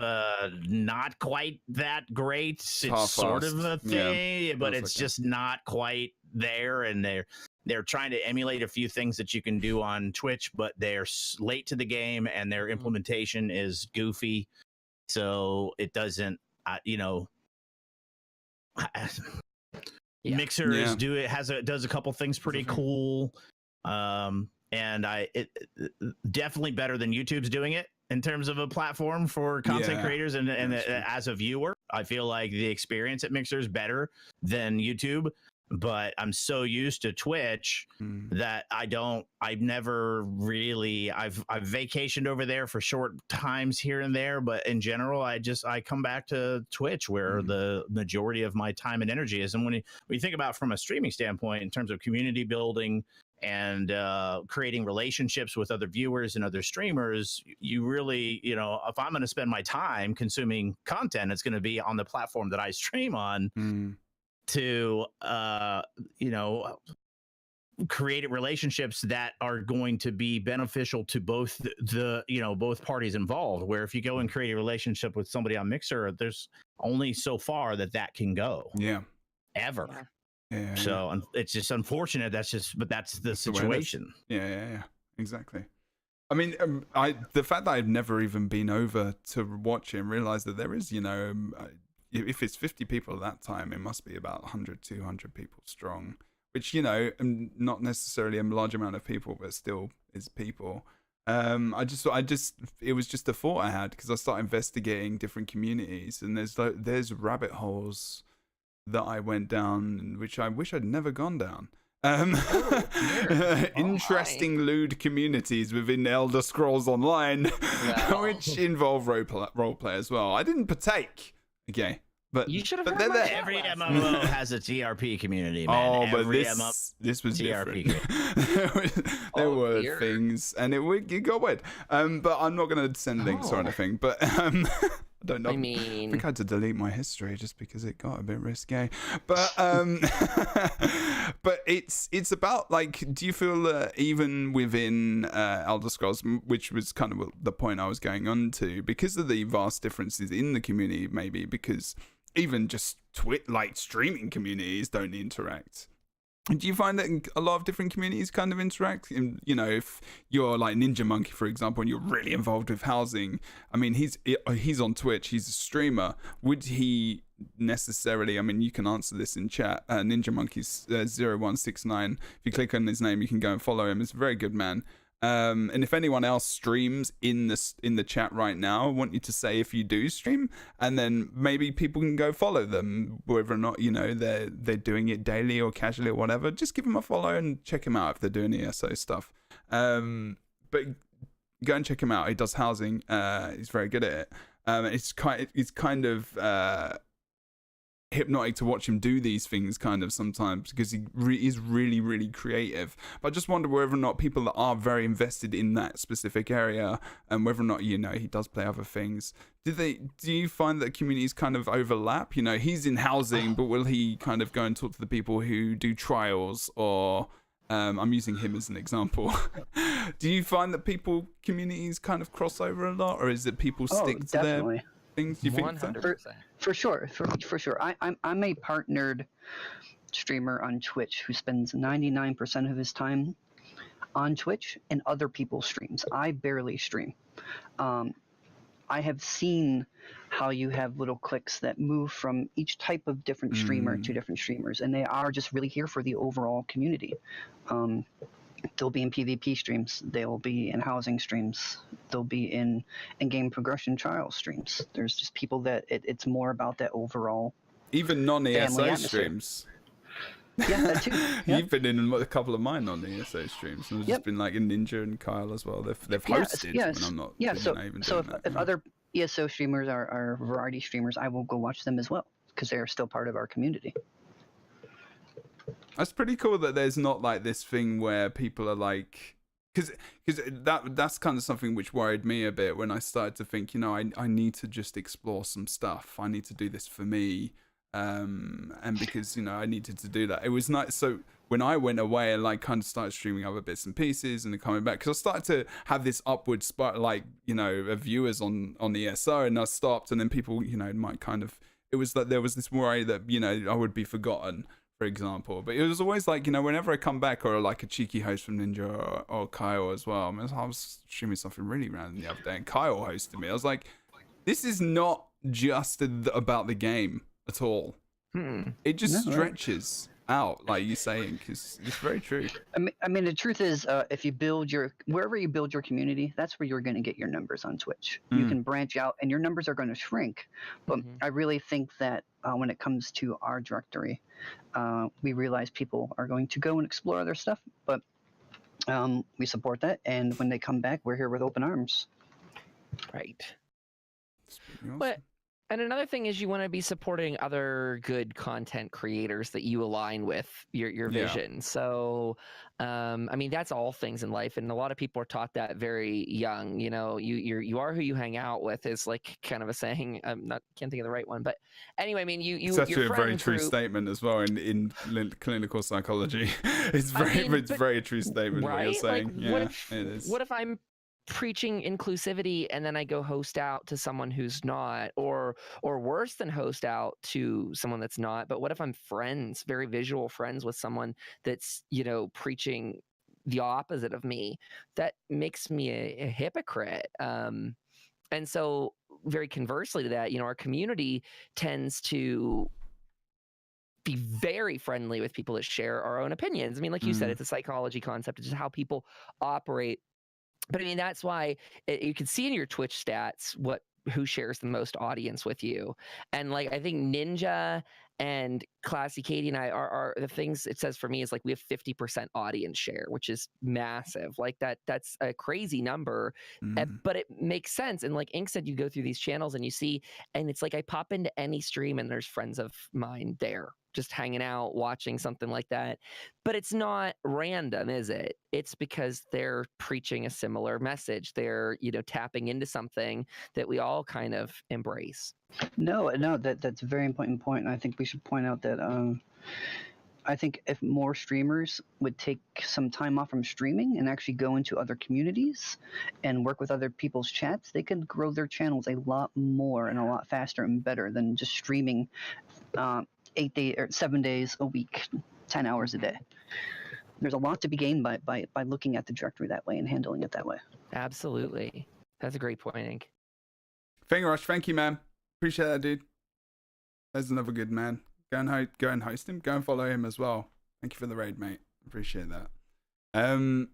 not quite that great. It's sort of a thing, but it's just not quite there. And they're trying to emulate a few things that you can do on Twitch, but they're late to the game and their implementation is goofy. So it doesn't, Yeah. Mixer does a couple things pretty cool, and it definitely better than YouTube's doing it in terms of a platform for content creators and as a viewer. I feel like the experience at Mixer is better than YouTube, but I'm so used to Twitch that I've vacationed over there for short times here and there, but in general, I come back to Twitch where the majority of my time and energy is. And when you think about from a streaming standpoint, in terms of community building and creating relationships with other viewers and other streamers, you really, if I'm going to spend my time consuming content, it's going to be on the platform that I stream on. To create relationships that are going to be beneficial to both both parties involved. Where if you go and create a relationship with somebody on Mixer, there's only so far that can go. Yeah. Ever. Yeah. So it's just unfortunate. That's the situation. Yeah. Exactly. I mean, the fact that I've never even been over to watch it and realize that there is, if it's 50 people at that time, it must be about 100, 200 people strong, which, not necessarily a large amount of people, but still is people. It was just a thought I had because I started investigating different communities, and there's rabbit holes that I went down, which I wish I'd never gone down. Interesting lewd communities within Elder Scrolls Online, which involve role play as well. I didn't partake. Okay, but you should have. But they're there. Every MMO has a TRP community, man. But this was TRP different. there were things, and it got weird. But I'm not going to send links or anything. But I don't know. I think I had to delete my history just because it got a bit risque. But but it's about like, do you feel even within Elder Scrolls, which was kind of the point I was going on to, because of the vast differences in the community, maybe because even just streaming communities don't interact. Do you find that a lot of different communities kind of interact? If you're like Ninja Monkey, for example, and you're really involved with housing, I mean, he's on Twitch, he's a streamer. Would he necessarily, I mean, you can answer this in chat, Ninja Monkey's 0169. If you click on his name, you can go and follow him. He's a very good man. And if anyone else streams in the chat right now, I want you to say if you do stream, and then maybe people can go follow them, whether or not they're doing it daily or casually or whatever. Just give them a follow and check him out if they're doing ESO stuff. But go and check him out. He does housing. He's very good at it. It's kind of hypnotic to watch him do these things kind of sometimes, because he is really, really creative. But I just wonder whether or not people that are very invested in that specific area, and whether or not, you know, he does play other things, do you find that communities kind of overlap? You know, he's in housing, but will he kind of go and talk to the people who do trials, or I'm using him as an example. Do you find that communities kind of cross over a lot, or is it people stick to definitely. their things? Do you think so? 100%. For sure, for sure. I'm a partnered streamer on Twitch who spends 99% of his time on Twitch and other people's streams. I barely stream. I have seen how you have little cliques that move from each type of different streamer to different streamers, and they are just really here for the overall community. They'll be in PvP streams. They'll be in housing streams. They'll be in game progression trial streams. There's just people that it's more about that overall. Even non-ESO streams. Yeah, that too. Yeah. You've been in a couple of mine non-ESO streams. And there's just been like Ninja and Kyle as well. They've hosted when I'm not. Yeah, so that, if other ESO streamers are variety streamers, I will go watch them as well, because they are still part of our community. That's pretty cool that there's not like this thing where people are like, because that's kind of something which worried me a bit when I started to think, you know, I need to just explore some stuff. I need to do this for me, and because, you know, I needed to do that. It was nice. So when I went away and like kind of started streaming other bits and pieces and then coming back, because I started to have this upward spark, like, you know, of viewers on the ESO, and I stopped, and then people, you know, might kind of, it was like there was this worry that, you know, I would be forgotten, for example. But it was always like, you know, whenever I come back, or like a cheeky host from Ninja or Kyle as well. I mean, I was streaming something really random the other day, and Kyle hosted me. I was like, this is not just about the game at all. It just stretches out, like you saying, because it's very true. I mean, the truth is, if you build wherever you build your community, that's where you're going to get your numbers on Twitch. You can branch out, and your numbers are going to shrink. But I really think that when it comes to our directory, we realize people are going to go and explore other stuff, but we support that. And when they come back, we're here with open arms. Right. Awesome. But and another thing is, you want to be supporting other good content creators that you align with your vision. So, I mean, that's all things in life, and a lot of people are taught that very young. You know, you are who you hang out with is like kind of a saying. Can't think of the right one, but anyway, I mean, It's actually a very true statement as well in clinical psychology. It's very true statement, right? What you're saying. Like, it is. What if I'm preaching inclusivity and then I go host out to someone who's not, or worse than host out to someone that's not? But what if I'm very visual friends with someone that's, you know, preaching the opposite of me? That makes me a hypocrite. And so very conversely to that, you know, our community tends to be very friendly with people that share our own opinions. I mean, like you said, it's a psychology concept. It's just how people operate. But I mean, that's why you can see in your Twitch stats who shares the most audience with you. And like, I think Ninja and Classy Katie and I are the things it says for me is like we have 50% audience share, which is massive. Like that's a crazy number, but it makes sense. And like Ink said, you go through these channels and you see, and it's like I pop into any stream and there's friends of mine there, just hanging out, watching something like that. But it's not random, is it? It's because they're preaching a similar message. They're, you know, tapping into something that we all kind of embrace. No, that's a very important point. And I think we should point out that I think if more streamers would take some time off from streaming and actually go into other communities and work with other people's chats, they could grow their channels a lot more and a lot faster and better than just streaming 8 days or 7 days a week, 10 hours a day. There's a lot to be gained by looking at the directory that way and handling it that way. Absolutely. That's a great point, Ink. Finger Rush, thank you, man. Appreciate that, dude. There's another good man. Go and host him. Go and follow him as well. Thank you for the raid, mate. Appreciate that. And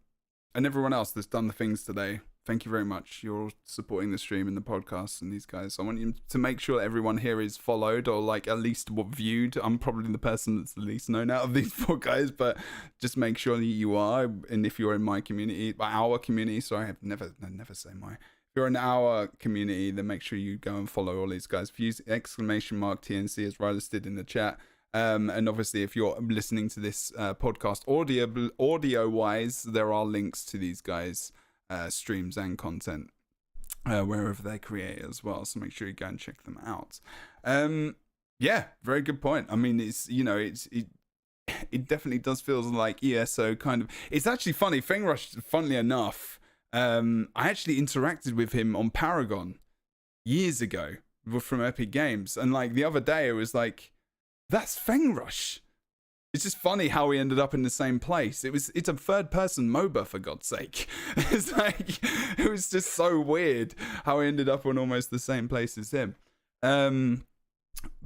everyone else that's done the things today, thank you very much. You're all supporting the stream and the podcast and these guys. I want you to make sure everyone here is followed or like at least viewed. I'm probably the person that's the least known out of these four guys, but just make sure that you are. And if you're in my community, our community, sorry, I never say my. you're in our community, then make sure you go and follow all these guys. If you use !TNC as Rylas did in the chat. And obviously, if you're listening to this podcast audio-wise, there are links to these guys' streams and content wherever they create as well. So make sure you go and check them out. Yeah, very good point. I mean, it's it definitely does feel like ESO kind of. It's actually funny. Fengrush, funnily enough, I actually interacted with him on Paragon years ago from Epic Games, and like the other day, it was like, that's Fengrush. It's just funny how we ended up in the same place. It's a third-person MOBA, for God's sake. It's like, it was just so weird how we ended up in almost the same place as him.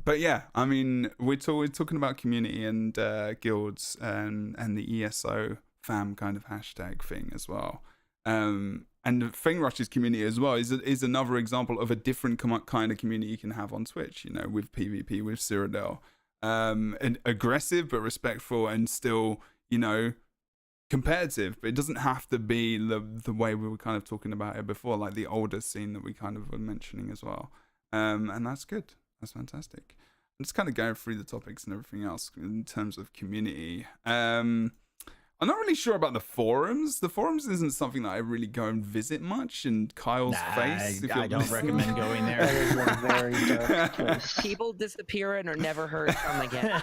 But yeah, I mean, we're talking about community and guilds and the ESO fam kind of hashtag thing as well. And Fengrush's community as well is another example of a different kind of community you can have on Twitch, you know, with PvP, with Cyrodiil. And aggressive but respectful and still, you know, competitive, but it doesn't have to be the way we were kind of talking about it before, like the older scene that we kind of were mentioning as well. And that's good. That's fantastic. I'm just kind of going through the topics and everything else in terms of community. I'm not really sure about the forums. The forums isn't something that I really go and visit much. And Kyle's face. I don't recommend going there. That is a very dark place. People disappear and are never heard from again.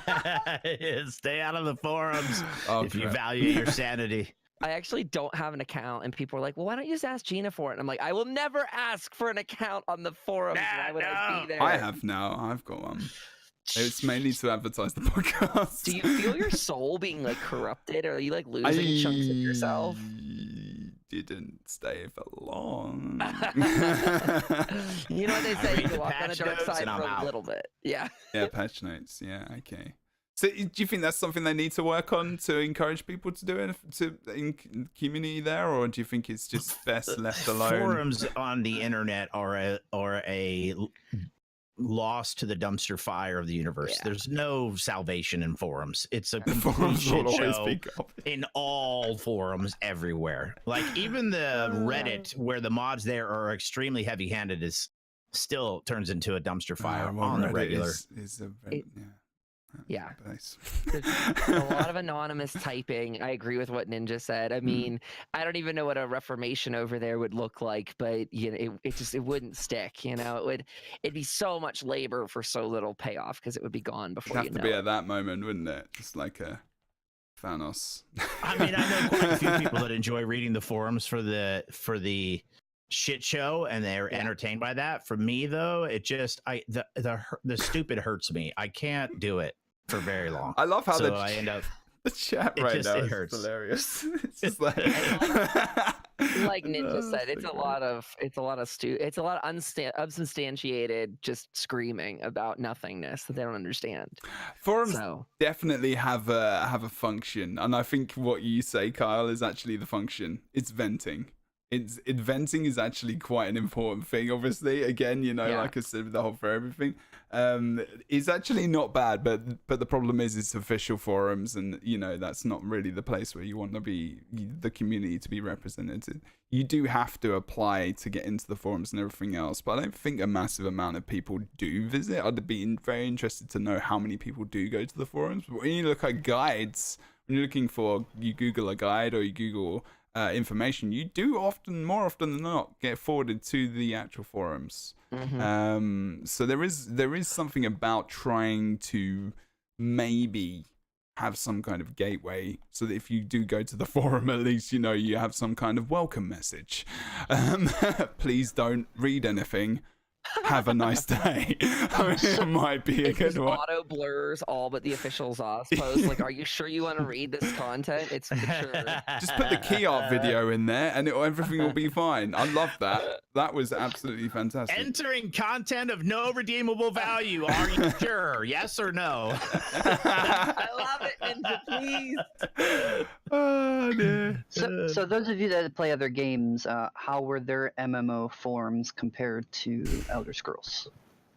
Stay out of the forums if you crap. value your sanity. I actually don't have an account, and people are like, well, why don't you just ask Gina for it? And I'm like, I will never ask for an account on the forums. Why would I be there? I have now. I've got one. It's mainly to advertise the podcast. Do you feel your soul being like corrupted, or are you like losing chunks of yourself? Didn't stay for long. You know what they say, you read the walk on the patch dark notes side and I'm for a out. little bit. Yeah. Yeah, patch notes. Yeah, okay. So do you think that's something they need to work on to encourage people to do it in community there, or do you think it's just best left alone? Forums on the internet are a lost to the dumpster fire of the universe. Yeah. There's no salvation in forums. It's a complete Forums shit will always show be garbage. in all forums everywhere. Like even the Reddit where the mods there are extremely heavy-handed is still turns into a dumpster fire well, on the Reddit regular. is a very, Yeah. Place. There's a lot of anonymous typing. I agree with what Ninja said. I mean, I don't even know what a reformation over there would look like, but you know, it wouldn't stick. You know, it'd be so much labor for so little payoff because it would be gone before It'd you have to know be it. at that moment, wouldn't it? Just like a Thanos. I mean, I know quite a few people that enjoy reading the forums for the shit show and they're entertained by that. For me though, it just the stupid hurts me. I can't do it for very long. I love how I end up the chat right now is hurts. hilarious. It's just like Like Ninja said, it's a lot of unsubstantiated just screaming about nothingness that they don't understand. Forums So definitely have a function, and I think what you say, Kyle, is actually the function. It's venting. Venting is actually quite an important thing. Obviously, again, you know, like I said, with the whole for everything, is actually not bad. But the problem is, it's official forums, and you know that's not really the place where you want to be the community to be represented. You do have to apply to get into the forums and everything else. But I don't think a massive amount of people do visit. I'd be very interested to know how many people do go to the forums. But when you look at guides, when you're looking for, you Google a guide or you Google information, you do more often than not get forwarded to the actual forums. So there is something about trying to maybe have some kind of gateway so that if you do go to the forum, at least you know you have some kind of welcome message. Please don't read anything. Have a nice day. I mean, it might be a it good just one. auto blurs all but the official Zoss post. Like, are you sure you want to read this content? It's for sure. Just put the key art video in there and everything will be fine. I love that. That was absolutely fantastic. entering content of no redeemable value. Are you sure? Yes or no? I love it, Ninja, please. Oh, dear. So those of you that play other games, how were their MMO forums compared to Elder Scrolls?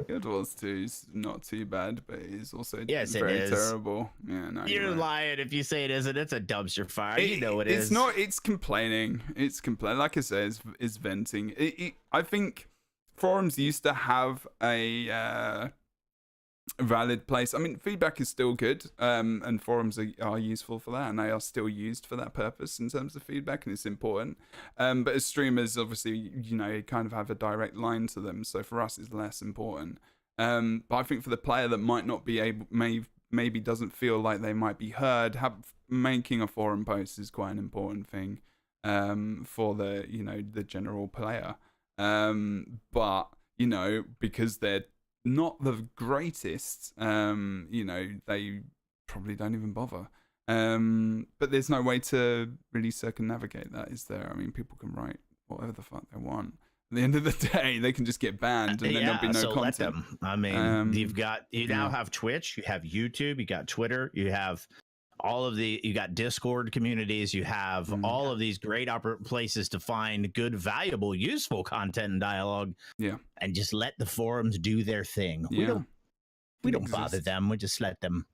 Guild Wars 2 is not too bad, but it is also Yes, it very is. terrible. Yeah, no, You're right. lying if you say it isn't. It's a dumpster fire. You know it is. It's not. It's complaining. It's complaining. Like I say, it's venting. I think forums used to have a valid place. I mean, feedback is still good, and forums are useful for that, and they are still used for that purpose in terms of feedback, and it's important. But as streamers, obviously, you kind of have a direct line to them, so for us, it's less important. But I think for the player that might not be able, maybe doesn't feel like they might be heard, making a forum post is quite an important thing for the general player. But because they're not the greatest, they probably don't even bother. But there's no way to really circumnavigate that, is there? I mean, people can write whatever the fuck they want. At the end of the day, they can just get banned, and then there'll be no content. Let them. I mean, you now have Twitch, you have YouTube, you got Twitter, you have you got Discord communities, you have all of these great places to find good, valuable, useful content and dialogue. Yeah, and just let the forums do their thing. Yeah. We don't bother them. We just let them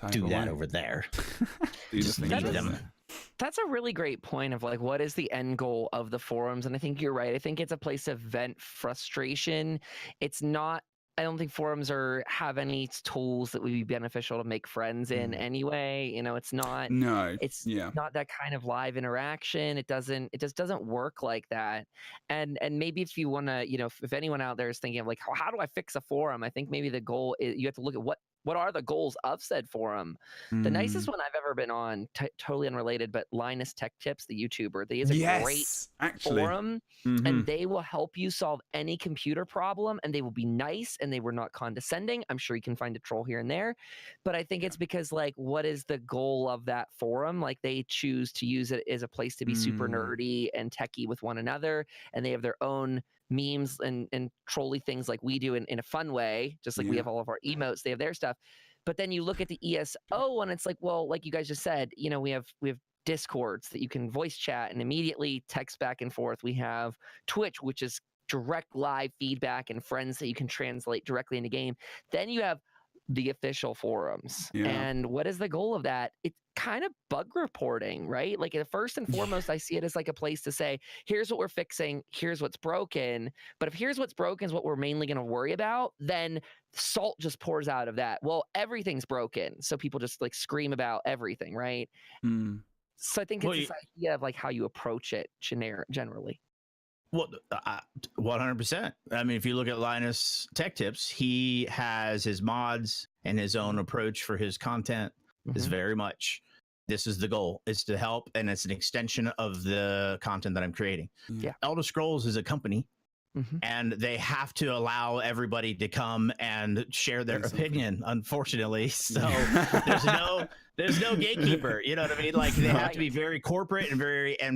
do that over there. That's a really great point of like, what is the end goal of the forums? And I think you're right. I think it's a place of vent frustration. It's not. I don't think forums have any tools that would be beneficial to make friends in anyway. It's not. No. It's not that kind of live interaction. It just doesn't work like that. And maybe if you want to, if anyone out there is thinking of like, how do I fix a forum? I think maybe the goal is you have to look at what are the goals of said forum. The nicest one I've ever been on, totally unrelated, but Linus Tech Tips, the YouTuber, they is a great forum, and they will help you solve any computer problem, and they will be nice, and they were not condescending. I'm sure you can find a troll here and there, but I think it's because like, what is the goal of that forum? Like, they choose to use it as a place to be super nerdy and techie with one another, and they have their own memes and trolly things like we do in a fun way, just like we have all of our emotes, they have their stuff. But then you look at the ESO and it's like, well, like you guys just said, we have Discords that you can voice chat and immediately text back and forth. We have Twitch, which is direct live feedback and friends that you can translate directly into game. Then you have the official forums. And what is the goal of that? It's kind of bug reporting, right? Like, first and foremost, I see it as like a place to say, here's what we're fixing, here's what's broken. But if here's what's broken is what we're mainly going to worry about, then salt just pours out of that. Well, everything's broken, so people just like scream about everything, right? So I think it's this idea of like how you approach it generally. Well, 100%. I mean, if you look at Linus Tech Tips, he has his mods and his own approach for his content is very much, this is the goal. It's to help, and it's an extension of the content that I'm creating. Elder Scrolls is a company, and they have to allow everybody to come and share their opinion, unfortunately. So there's no gatekeeper. You know what I mean? Like, they have to be very corporate and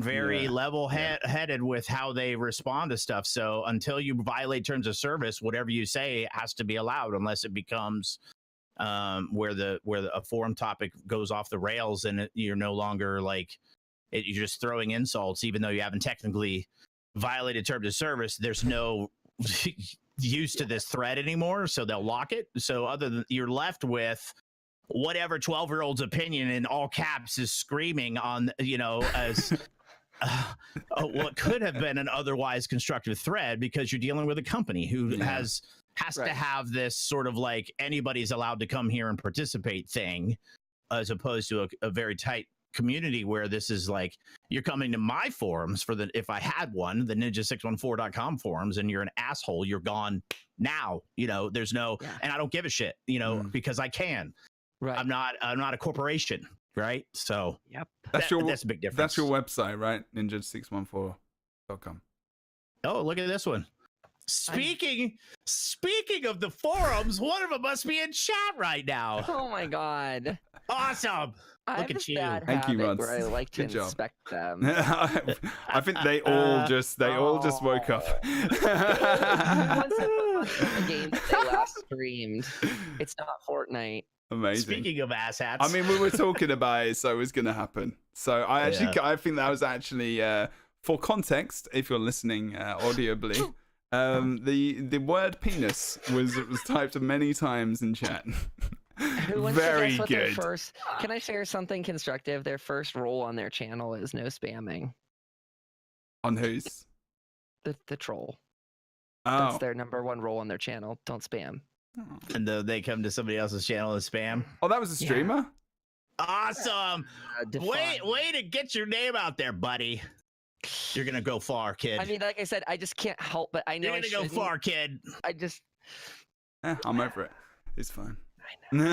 very level headed with how they respond to stuff. So until you violate terms of service, whatever you say has to be allowed, unless it becomes where a forum topic goes off the rails and you're no longer like you're just throwing insults, even though you haven't technically violated terms of service. There's no use to this thread anymore, so they'll lock it. So other than, you're left with whatever 12-year-old's opinion in all caps is screaming on, as what could have been an otherwise constructive thread, because you're dealing with a company who has to have this sort of like anybody's allowed to come here and participate thing, as opposed to a very tight community where this is like, you're coming to my forums if I had one, the Ninja614.com forums, and you're an asshole, you're gone now. There's no, and I don't give a shit, because I can. Right. I'm not a corporation, right? So that's a big difference. That's your website, right? Ninja614.com. Oh, look at this one. Speaking of the forums, one of them must be in chat right now. Oh my god! Awesome. Look at you. Thank you, Rods. Where I like to inspect them. I think they all just woke up. The game that they last streamed. It's not Fortnite. Amazing. Speaking of asshats, I mean, we were talking about it, so it was going to happen. So I think that was actually, for context, if you're listening audibly, The word penis was typed many times in chat. Who wants Very to guess what good. their first? Can I share something constructive? Their first rule on their channel is no spamming. On whose? The troll. Oh. That's their number one rule on their channel. Don't spam. And they come to somebody else's channel and spam. Oh, that was a streamer? Awesome. Way to get your name out there, buddy. You're gonna go far, kid. I mean, like I said, I just can't help but I know You're gonna go far, kid. I just I'm over it. It's fine. I know.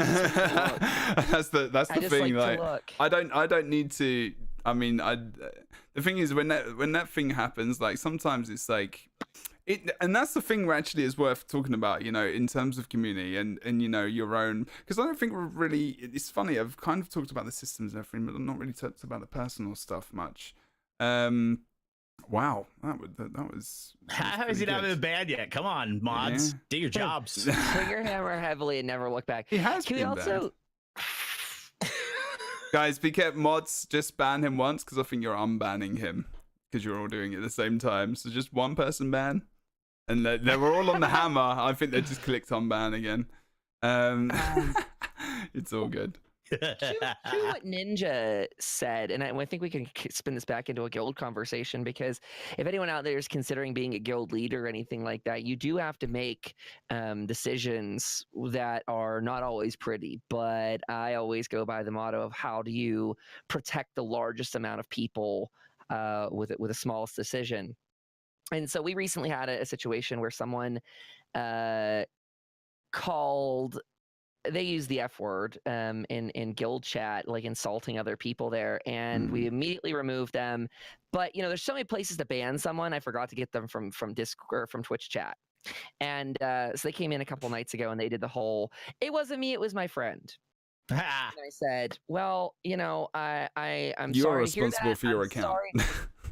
That's the thing. Like I don't need to. I mean, the thing is when that thing happens, like sometimes it's like it, and that's the thing where actually is worth talking about, you know, in terms of community and you know your own, because I don't think we're really. It's funny. I've kind of talked about the systems and everything, but I've not really talked about the personal stuff much. Wow, that was How is he not been banned yet? Come on, mods, do your jobs. Swing your hammer heavily and never look back. He has Can been we also? Guys, be careful. Mods, just ban him once because I think you're unbanning him because you're all doing it at the same time. So just one person ban, and they were all on the hammer. I think they just clicked unban again. It's all good. To what Ninja said, and I think we can spin this back into a guild conversation, because if anyone out there is considering being a guild leader or anything like that, you do have to make decisions that are not always pretty. But I always go by the motto of how do you protect the largest amount of people with the smallest decision. And so we recently had a situation where someone called. They use the F word in guild chat, like insulting other people there, and we immediately removed them. But you know, there's so many places to ban someone. I forgot to get them from Discord or from Twitch chat, and so they came in a couple nights ago and they did the whole "it wasn't me, it was my friend." And I said, "Well, you know, I'm You're sorry to hear that. responsible for your I'm account." sorry.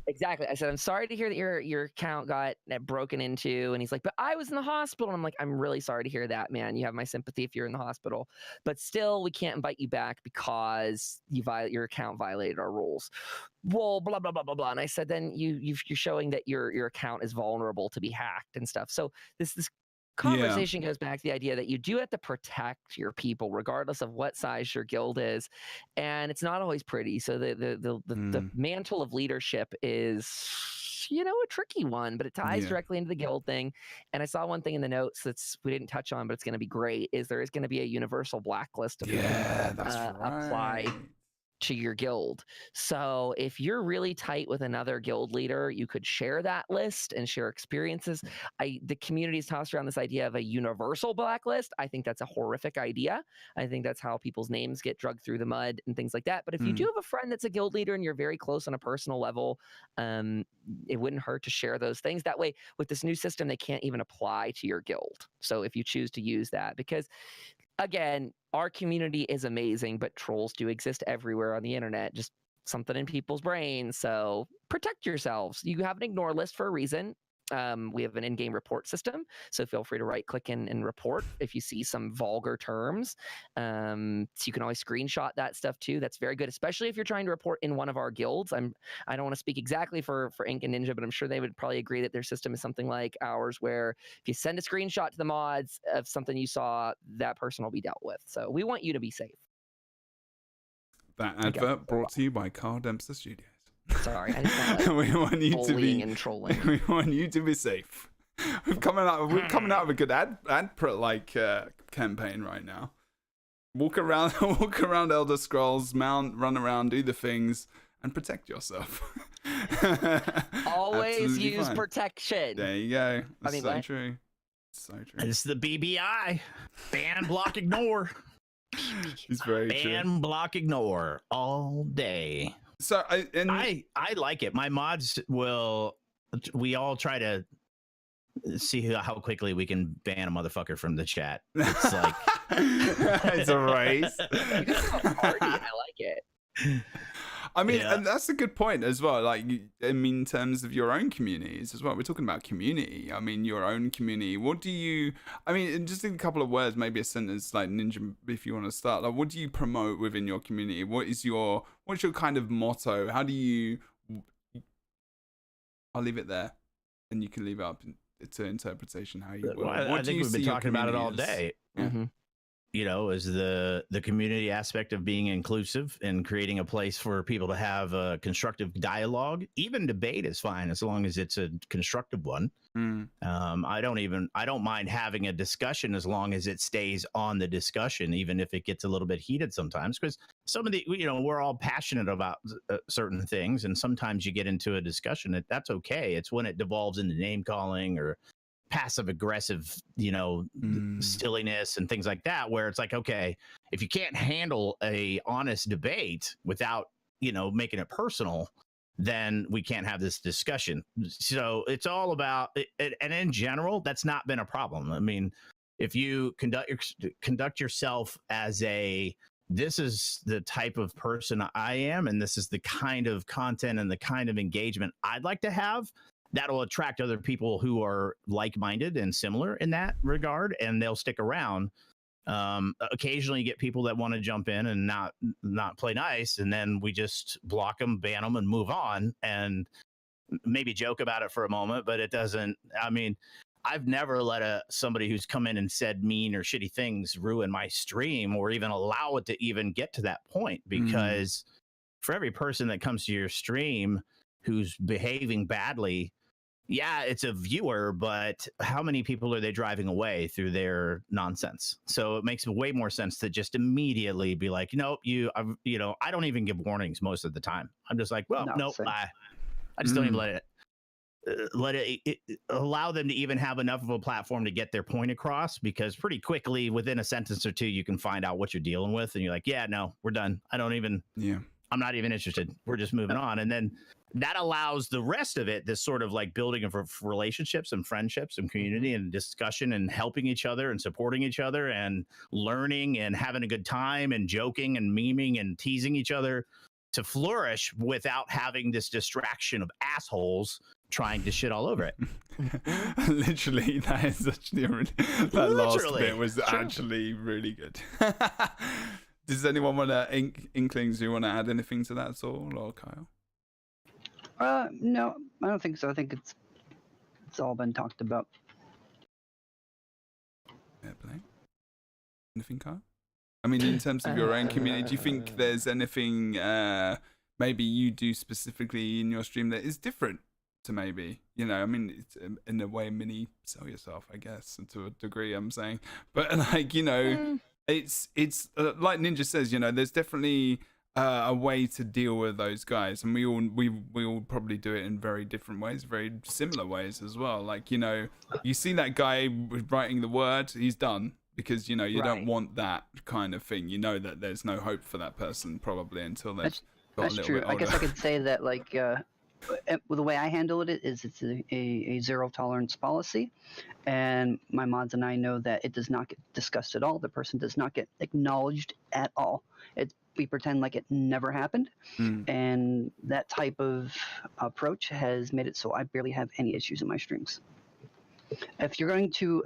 Exactly. I said, I'm sorry to hear that your account got broken into. And he's like, but I was in the hospital. And I'm like, I'm really sorry to hear that, man. You have my sympathy if you're in the hospital. But still, we can't invite you back because your account violated our rules. Well, blah, blah, blah, blah, blah. And I said, then you're showing that your account is vulnerable to be hacked and stuff. So this conversation goes back to the idea that you do have to protect your people regardless of what size your guild is, and it's not always pretty. So the mantle of leadership is, you know, a tricky one, but it ties directly into the guild thing. And I saw one thing in the notes we didn't touch on, but it's going to be great, is there is going to be a universal blacklist of apply to your guild. So if you're really tight with another guild leader, you could share that list and share experiences. The community's tossed around this idea of a universal blacklist. I think that's a horrific idea. I think that's how people's names get dragged through the mud and things like that. But if you do have a friend that's a guild leader and you're very close on a personal level, it wouldn't hurt to share those things. That way, with this new system, they can't even apply to your guild. So if you choose to use that, because again, our community is amazing, but trolls do exist everywhere on the internet, just something in people's brains. So protect yourselves. You have an ignore list for a reason. We have an in-game report system, so feel free to right-click and report if you see some vulgar terms. So you can always screenshot that stuff too. That's very good, especially if you're trying to report in one of our guilds. I don't want to speak exactly for Ink and Ninja, but I'm sure they would probably agree that their system is something like ours, where if you send a screenshot to the mods of something you saw, that person will be dealt with. So we want you to be safe. That advert brought to you by Carl Dempster Studios. Sorry, I just we want you to be and trolling. We want you to be safe. We're coming out of a good ad campaign right now. Walk around Elder Scrolls, run around, do the things, and protect yourself. Always use protection. There you go. That's so true. So true. It's the BBI. Ban, block, ignore. It's very true. Ban, block, ignore all day. So I like it. My mods we all try to see how quickly we can ban a motherfucker from the chat. It's like it's a race. You guys have a party. I like it. I mean, and that's a good point as well. Like, I mean, in terms of your own communities as well, we're talking about community. I mean, your own community. What do you? I mean, just in a couple of words, maybe a sentence like Ninja, if you want to start. Like, what do you promote within your community? What's your kind of motto? How do you? I'll leave it there, and you can leave it up to interpretation how you will. Well, What I do think you we've been see your talking about it all community as? day. Yeah. Mm-hmm. You know, is the community aspect of being inclusive and creating a place for people to have a constructive dialogue. Even debate is fine as long as it's a constructive one. Mm. I don't mind having a discussion as long as it stays on the discussion, even if it gets a little bit heated sometimes, because some of the, you know, we're all passionate about certain things, and sometimes you get into a discussion that's okay. It's when it devolves into name calling or passive aggressive, you know, silliness and things like that, where it's like, okay, if you can't handle a honest debate without, you know, making it personal, then we can't have this discussion. So it's all about it, and in general, that's not been a problem. I mean, if you conduct yourself as this is the type of person I am, and this is the kind of content and the kind of engagement I'd like to have, that'll attract other people who are like-minded and similar in that regard, and they'll stick around. Occasionally you get people that want to jump in and not play nice, and then we just block them, ban them, and move on, and maybe joke about it for a moment, but it doesn't, I mean, I've never let somebody who's come in and said mean or shitty things ruin my stream or even allow it to even get to that point, because for every person that comes to your stream who's behaving badly, yeah, it's a viewer, but how many people are they driving away through their nonsense? So it makes way more sense to just immediately be like, nope, I don't even give warnings most of the time. I'm just like, well, nope, I just don't even let it allow them to even have enough of a platform to get their point across, because pretty quickly within a sentence or two, you can find out what you're dealing with. And you're like, yeah, no, we're done. I'm not even interested. We're just moving on. And then that allows the rest of it, this sort of like building of relationships and friendships and community and discussion and helping each other and supporting each other and learning and having a good time and joking and memeing and teasing each other to flourish without having this distraction of assholes trying to shit all over it. Literally, that is actually that last bit was actually really good. Does anyone want to, Inklings, do you want to add anything to that at all, or Kyle? No, I don't think so. I think it's all been talked about. Fair play. Anything, Kyle? I mean, in terms of your own community, do you think there's anything maybe you do specifically in your stream that is different to maybe, you know, I mean, it's in a way mini sell yourself, I guess, to a degree, I'm saying, but like, you know, it's like Ninja says, you know, there's definitely a way to deal with those guys, and we all probably do it in very different ways, very similar ways as well. Like, you know, you see that guy writing the word, he's done, because, you know, you don't want that kind of thing. You know that there's no hope for that person probably until they've got a little true. bit older. I guess I could say that, like, the way I handle it is it's a zero tolerance policy, and my mods and I know that it does not get discussed at all. The person does not get acknowledged at all. We pretend like it never happened, and that type of approach has made it so I barely have any issues in my streams. If you're going to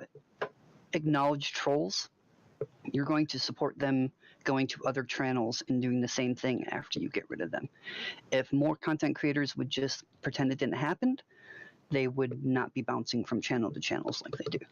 acknowledge trolls, you're going to support them going to other channels and doing the same thing after you get rid of them. If more content creators would just pretend it didn't happen, they would not be bouncing from channel to channels like they do.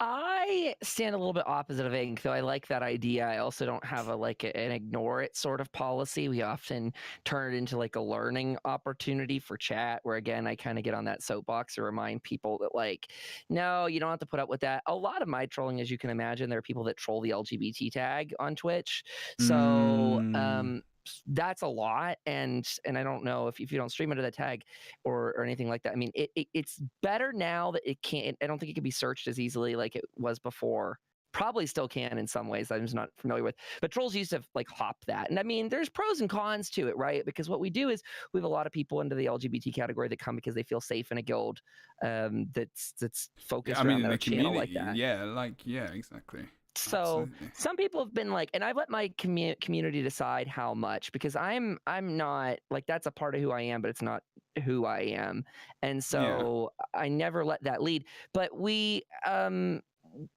I stand a little bit opposite of Ink, though I like that idea. I also don't have an ignore it sort of policy. We often turn it into like a learning opportunity for chat, where again, I kind of get on that soapbox to remind people that, like, no, you don't have to put up with that. A lot of my trolling, as you can imagine, there are people that troll the LGBT tag on Twitch. So that's a lot, and I don't know if you don't stream under that tag or anything like that. I mean, it's better now that it can't. I don't think it can be searched as easily like it was before. Probably still can in some ways I'm just not familiar with. But trolls used to like hop that, and I mean, there's pros and cons to it, right? Because what we do is we have a lot of people into the LGBT category that come because they feel safe in a guild that's focused around their channel like that. Yeah, exactly. So some people have been like, and I've let my community decide how much, because I'm not like, that's a part of who I am, but it's not who I am. And so I never let that lead. But we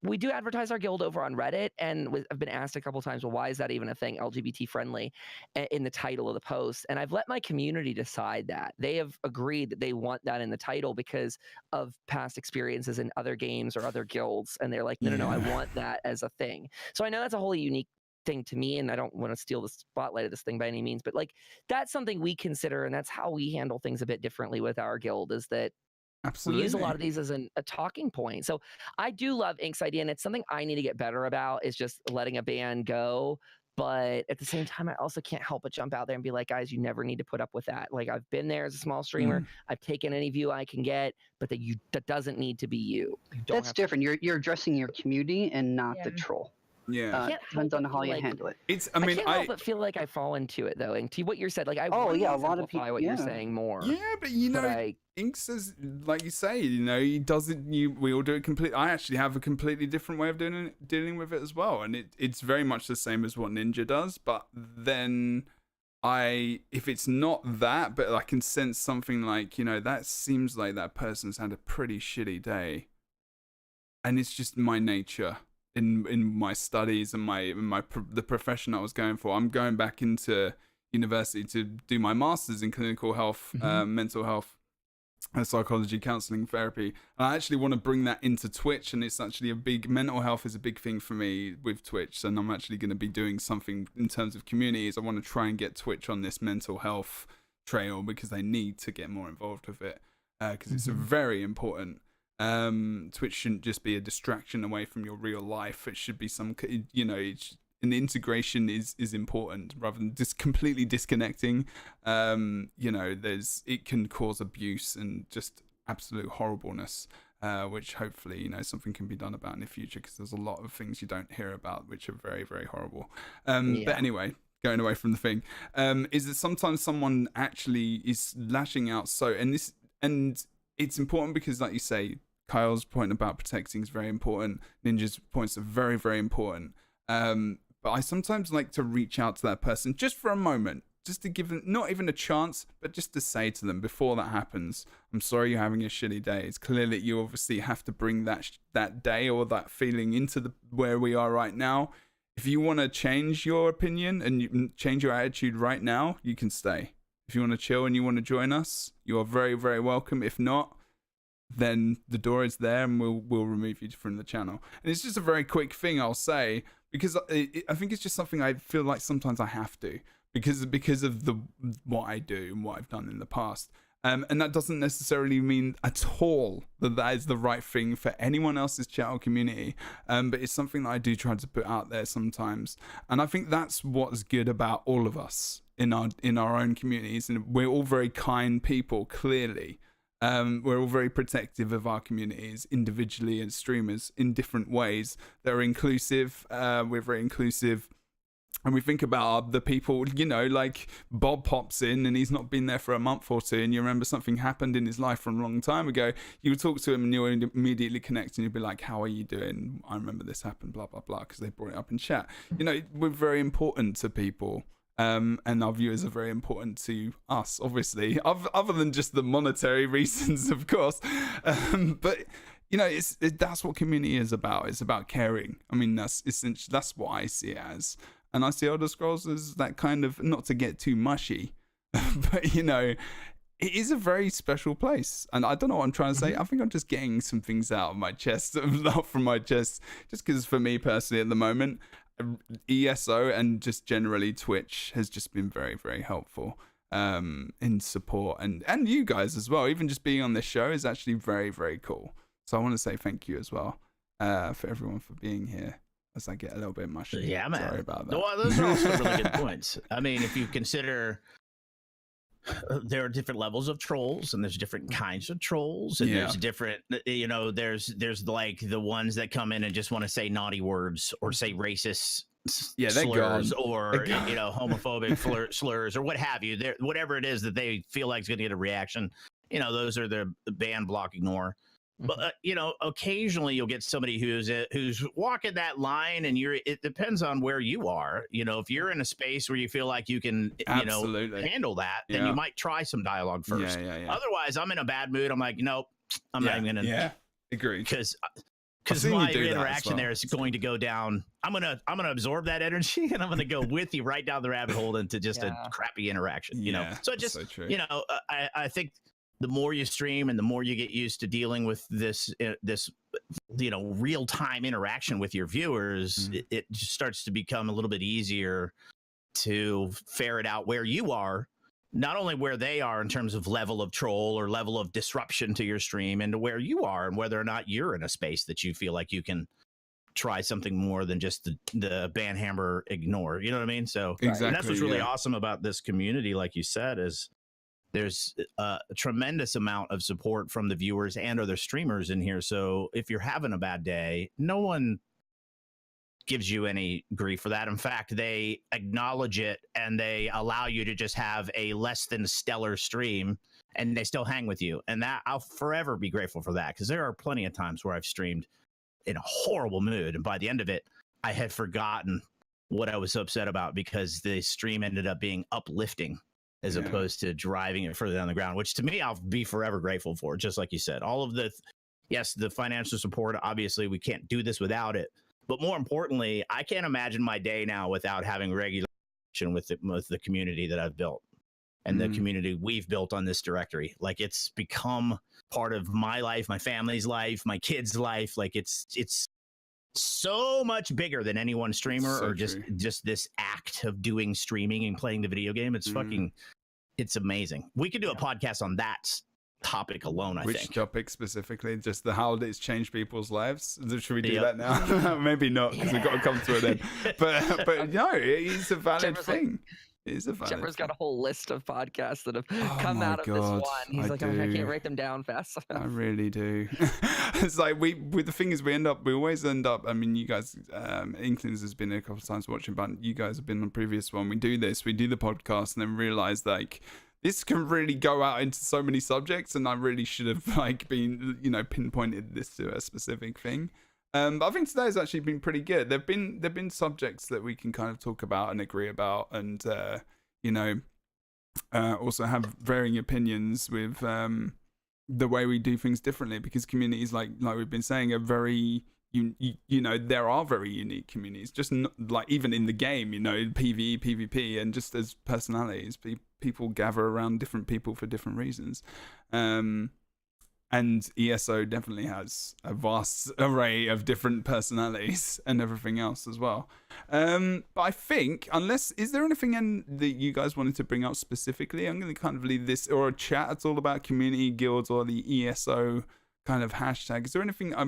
we do advertise our guild over on Reddit, and I've been asked a couple times, well, why is that even a thing, LGBT friendly, in the title of the post? And I've let my community decide that. They have agreed that they want that in the title because of past experiences in other games or other guilds, and they're like, no, I want that as a thing. So I know that's a wholly unique thing to me, and I don't want to steal the spotlight of this thing by any means, but like that's something we consider, and that's how we handle things a bit differently with our guild, is that Absolutely. we use a lot of these as a talking point. So I do love Ink's idea, and it's something I need to get better about, is just letting a ban go. But at the same time, I also can't help but jump out there and be like, guys, you never need to put up with that. Like, I've been there as a small streamer. I've taken any view I can get, but that doesn't need to be you. That's different. You're addressing your community and not the troll. Yeah, depends on how you handle it. I can't help but feel like I fall into it though. And to what you said, like I a lot of people what you're saying more. Yeah, but Ink says, like you say, he doesn't. We all do it completely. I actually have a completely different way of dealing with it as well, and it's very much the same as what Ninja does. But then if it's not that, but I can sense something like, that seems like that person's had a pretty shitty day, and it's just my nature. In my studies and the profession I was going for, I'm going back into university to do my master's in clinical health, mental health, psychology, counseling, therapy. And I actually want to bring that into Twitch, and it's actually mental health is a big thing for me with Twitch, and I'm actually going to be doing something in terms of communities. I want to try and get Twitch on this mental health trail because they need to get more involved with it, because it's a very important. Twitch shouldn't just be a distraction away from your real life. It should be and the integration is important rather than just completely disconnecting. It can cause abuse and just absolute horribleness, which hopefully, something can be done about in the future, because there's a lot of things you don't hear about which are very, very horrible. But anyway, going away from the thing, is that sometimes someone actually is lashing out. And it's important because, like you say, Kyle's point about protecting is very important. Ninja's points are very, very important. But I sometimes like to reach out to that person just for a moment, just to give them not even a chance, but just to say to them before that happens, I'm sorry you're having a shitty day. It's clear that you obviously have to bring that day or that feeling into where we are right now. If you want to change your opinion and you change your attitude right now, you can stay. If you want to chill and you want to join us, you are very, very welcome. If not, then the door is there, and we'll remove you from the channel. And it's just a very quick thing I'll say, because I think it's just something I feel like sometimes I have to, because of what I do and what I've done in the past. And that doesn't necessarily mean at all that is the right thing for anyone else's chat or community. But it's something that I do try to put out there sometimes. And I think that's what's good about all of us in our own communities. And we're all very kind people, clearly. We're all very protective of our communities individually as streamers in different ways. They're inclusive. We're very inclusive. And we think about the people, like Bob pops in and he's not been there for a month or two, and you remember something happened in his life from a long time ago. You would talk to him and you'll immediately connect, and you'll be like, how are you doing? I remember this happened, blah, blah, blah, because they brought it up in chat. We're very important to people. And our viewers are very important to us, obviously, other than just the monetary reasons, of course. But that's what community is about. It's about caring. I mean, that's essentially, that's what I see it as. And I see Elder Scrolls as that kind of, not to get too mushy, but it is a very special place. And I don't know what I'm trying to say. I think I'm just getting some things out of my chest, not from my chest, just because for me personally at the moment, ESO and just generally Twitch has just been very, very helpful in support, and you guys as well. Even just being on this show is actually very, very cool. So I want to say thank you as well for everyone for being here, as I get a little bit mushy. Yeah, man. Sorry about that. Well, those are also really good points. I mean, if you consider there are different levels of trolls, and there's different kinds of trolls, and there's different, there's like the ones that come in and just want to say naughty words or say racist slurs or homophobic slurs or what have you. Whatever it is that they feel like is going to get a reaction. Those are the ban, block, ignore. But occasionally you'll get somebody who's walking that line, and it depends on where you are. If you're in a space where you feel like you can handle that, then you might try some dialogue first. Otherwise, I'm in a bad mood. I'm like, nope, I'm not even gonna. Yeah, agree. Because because seen you my do that as interaction well. there is going to go down. I'm gonna absorb that energy, and I'm gonna go with you right down the rabbit hole into just a crappy interaction. You know, so just so true. you know, I think the more you stream and the more you get used to dealing with this you know, real time interaction with your viewers, it just starts to become a little bit easier to ferret out where you are, not only where they are in terms of level of troll or level of disruption to your stream, and to where you are and whether or not you're in a space that you feel like you can try something more than just the banhammer ignore. You know what I mean? So Exactly, and that's what's really awesome about this community, like you said, is there's a tremendous amount of support from the viewers and other streamers in here. So if you're having a bad day, no one gives you any grief for that. In fact, they acknowledge it and they allow you to just have a less than stellar stream, and they still hang with you. And that I'll forever be grateful for that, because there are plenty of times where I've streamed in a horrible mood, and by the end of it, I had forgotten what I was so upset about, because the stream ended up being uplifting as opposed to driving it further down the ground, which to me, I'll be forever grateful for. Just like you said, all of the financial support, obviously we can't do this without it. But more importantly, I can't imagine my day now without having regular connection with the community that I've built and the community we've built on this directory. Like, it's become part of my life, my family's life, my kids' life. Like, it's so much bigger than any one streamer or just this act of doing streaming and playing the video game. It's it's amazing. We could do a podcast on that topic alone, I think. Which topic specifically? Just how it's changed people's lives? Should we do that now? Maybe not, because we've got to come to it then. But no, it's a valid thing. Jebro's got a whole list of podcasts that have come out of this one. He's I can't write them down fast enough. I really do. It's like the thing is, we always end up, I mean, you guys, Inklings has been a couple of times watching, but you guys have been on the previous one. We do the podcast and then realize like, this can really go out into so many subjects, and I really should have like been, pinpointed this to a specific thing. But I think today has actually been pretty good. There've been subjects that we can kind of talk about and agree about, and also have varying opinions with the way we do things differently, because communities like we've been saying are very there are very unique communities, just not, like even in the game, PvE, PvP, and just as personalities, people gather around different people for different reasons. And ESO definitely has a vast array of different personalities and everything else as well. But I think, is there anything that you guys wanted to bring up specifically? I'm going to kind of leave this, or a chat that's all about community guilds or the ESO kind of hashtag. Is there anything, I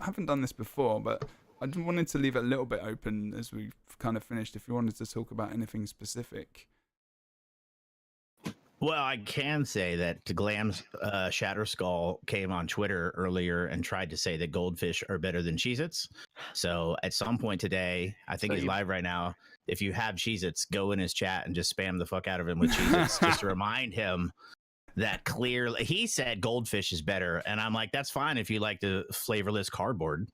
haven't done this before, but I just wanted to leave it a little bit open as we've kind of finished, if you wanted to talk about anything specific. Well, I can say that Glam's Shatterskull came on Twitter earlier and tried to say that goldfish are better than Cheez-Its. So at some point today, I think he's live right now. If you have Cheez-Its, go in his chat and just spam the fuck out of him with Cheez-Its just to remind him that clearly he said goldfish is better. And I'm like, that's fine if you like the flavorless cardboard.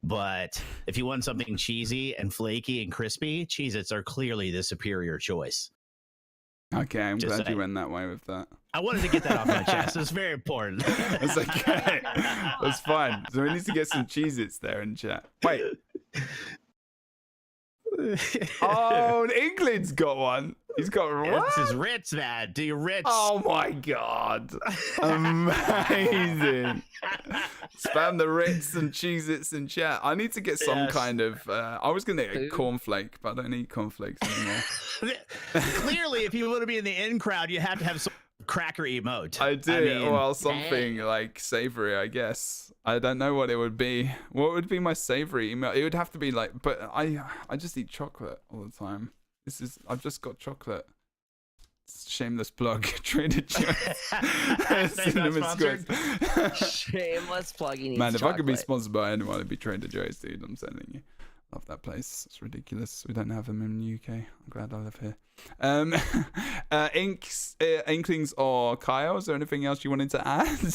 But if you want something cheesy and flaky and crispy, Cheez-Its are clearly the superior choice. Okay, I'm glad you went that way with that. I wanted to get that off my chest. It's very important. It's okay. That's fine. So we need to get some Cheez-Its there in chat. Wait. Oh, Inklings got one. He's got what? It's his Ritz, man. Do your Ritz. Oh my god. Amazing. Spam the Ritz and Cheez-Its in chat. I need to get some kind of I was gonna get a cornflake, but I don't need cornflakes anymore. Clearly, if you want to be in the in crowd, you have to have some cracker emote. I do. Well, something like savory, I guess. I don't know what it would be. What would be my savory emote? It would have to be like, but I just eat chocolate all the time. I've just got chocolate. Shameless plug. Trader Joe's. Shameless plugging. Man, if I could be sponsored by anyone, it'd be Trader Joe's, dude. I'm telling you. Love that place. It's ridiculous. We don't have them in the UK. I'm glad I live here. Inklings or Kyle, is there anything else you wanted to add?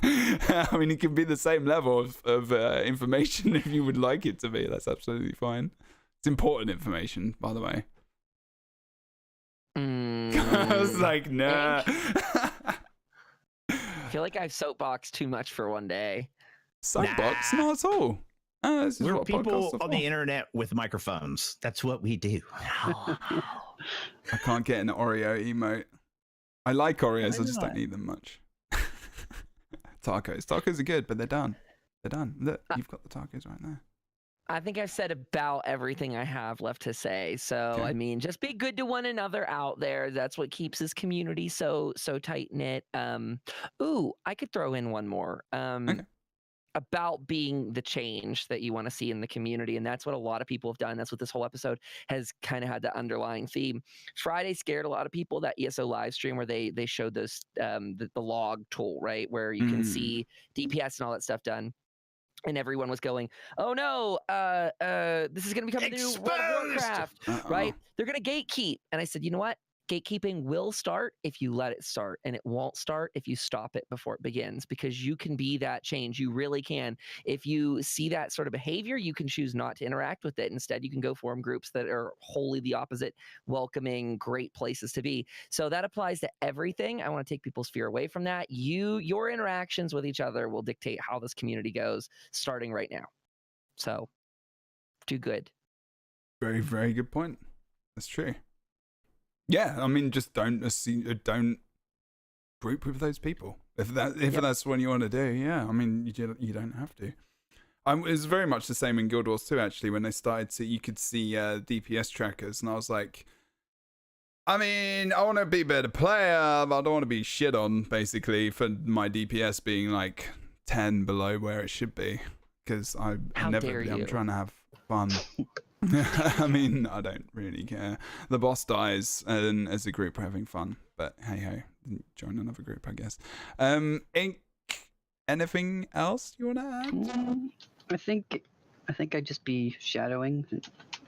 I mean, it can be the same level of information if you would like it to be. That's absolutely fine. It's important information, by the way. I was like, nah. I feel like I've soapboxed too much for one day. Soapbox? Not at all. This is We're what people podcasts are on for. the internet with microphones. That's what we do. I can't get an Oreo emote. I like Oreos, I just don't eat them much. Tacos are good, but they're done. They're done. Look, you've got the tacos right there. I think I've said about everything I have left to say. So, Okay. I mean, just be good to one another out there. That's what keeps this community so tight knit. I could throw in one more. Okay. About being the change that you want to see in the community. And that's what a lot of people have done. That's what this whole episode has kind of had the underlying theme. Friday scared a lot of people, that ESO live stream where they showed those the log tool, right? Where you can see DPS and all that stuff done. And everyone was going, oh no, this is going to become the new World of Warcraft, right? They're going to gatekeep. And I said, you know what? Gatekeeping will start if you let it start, and it won't start if you stop it before it begins, because you can be that change. You really can. If you see that sort of behavior, you can choose not to interact with it. Instead, you can go form groups that are wholly the opposite, welcoming, great places to be. So that applies to everything. I want to take people's fear away from that. Your interactions with each other will dictate how this community goes, starting right now. So do good. Very, very good point. That's true. Yeah, I mean, just don't group with those people. If that's what you want to do, yeah. I mean, you don't have to. It was very much the same in Guild Wars 2, actually, when they started to, you could see DPS trackers, and I was like, I mean, I want to be a better player, but I don't want to be shit on, basically, for my DPS being like 10 below where it should be, because I'm trying to have fun. I mean, I don't really care. The boss dies, and as a group we're having fun. But hey ho, join another group, I guess. Ink, anything else you want to add? I think I'd just be shadowing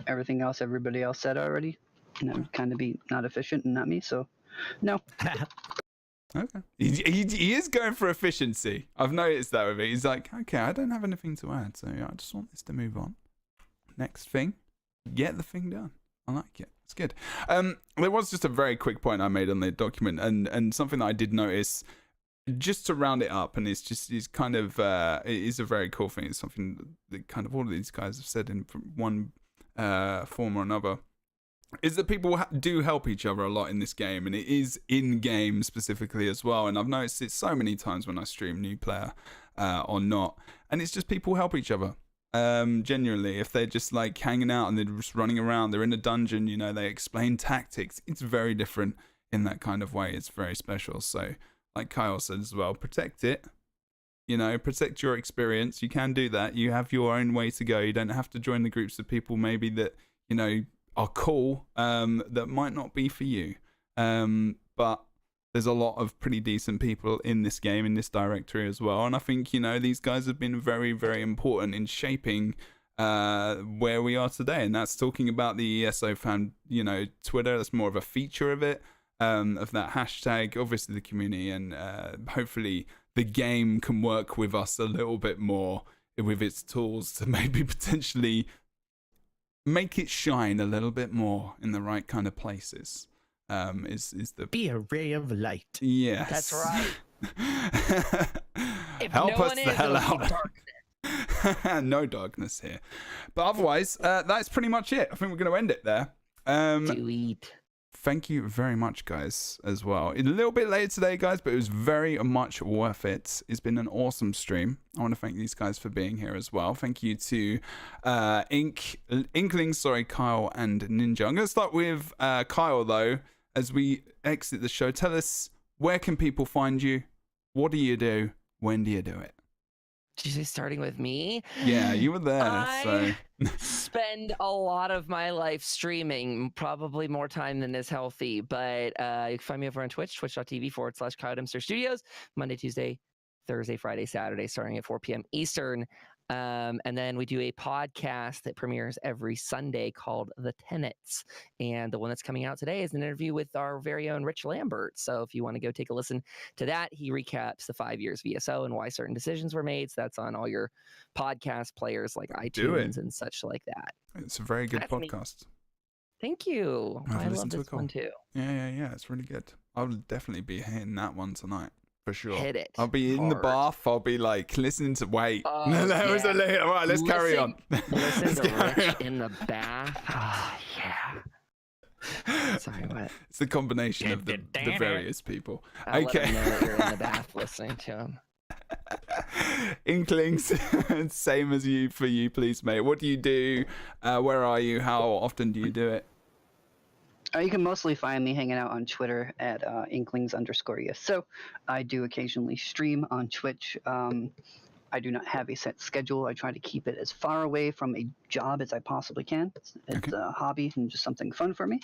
everything else everybody else said already, and that would kind of be not efficient and not me. So, no. Okay. He is going for efficiency. I've noticed that with it. He's like, okay, I don't have anything to add, so I just want this to move on. Next thing. Get the thing done. I like it. It's good. There was just a very quick point I made on the document, and something that I did notice, just to round it up, and it's kind of it is a very cool thing. It's something that kind of all of these guys have said in one form or another, is that people do help each other a lot in this game, and it is in game specifically as well. And I've noticed it so many times when I stream new player or not, and it's just people help each other. Genuinely, if they're just like hanging out and they're just running around, they're in a dungeon, you know, they explain tactics. It's very different in that kind of way. It's very special. So, like Kyle said as well, protect it. You know, protect your experience. You can do that. You have your own way to go. You don't have to join the groups of people maybe that, you know, are cool, that might not be for you. But there's a lot of pretty decent people in this game, in this directory as well. And I think, you know, these guys have been very, very important in shaping where we are today. And that's talking about the ESO fan, you know, Twitter. That's more of a feature of it, of that hashtag, obviously the community. And hopefully the game can work with us a little bit more with its tools to maybe potentially make it shine a little bit more in the right kind of places. Is the be a ray of light. Yes, that's right. Help us the hell out. No darkness here. But otherwise, that's pretty much it. I think we're going to end it there. Do eat. Thank you very much, guys, as well. A little bit late today, guys, but it was very much worth it. It's been an awesome stream. I want to thank these guys for being here as well. Thank you to Inklings, Kyle and Ninja. I'm going to start with Kyle, though, as we exit the show. Tell us, where can people find you? What do you do? When do you do it? Did you say starting with me? Yeah, you were there. I spend a lot of my life streaming, probably more time than is healthy. But you can find me over on Twitch, twitch.tv/Kyle Dempster Studios, Monday, Tuesday, Thursday, Friday, Saturday, starting at 4 p.m. Eastern. And then we do a podcast that premieres every Sunday called The Tenets. And the one that's coming out today is an interview with our very own Rich Lambert. So if you want to go take a listen to that, he recaps the 5 years of ESO and why certain decisions were made. So that's on all your podcast players like iTunes and such like that. It's a very good podcast. Thank you. I love this one too. Yeah. It's really good. I'll definitely be hitting that one tonight. For sure. Hit it. I'll be in the hard. bath. I'll be like listening to. Wait. Oh, No, that was a yeah. little. All right, let's carry on. Listen Let's to carry Rich on. in the bath. Oh, yeah. Sorry, what? It's the combination of the various people. I'll Okay. let him know that you're in the bath listening to him. Inklings, same as you for you, please, mate. What do you do? Where are you? How often do you do it? You can mostly find me hanging out on Twitter at Inklings_ESO. I do occasionally stream on Twitch. I do not have a set schedule. I try to keep it as far away from a job as I possibly can. It's a hobby and just something fun for me.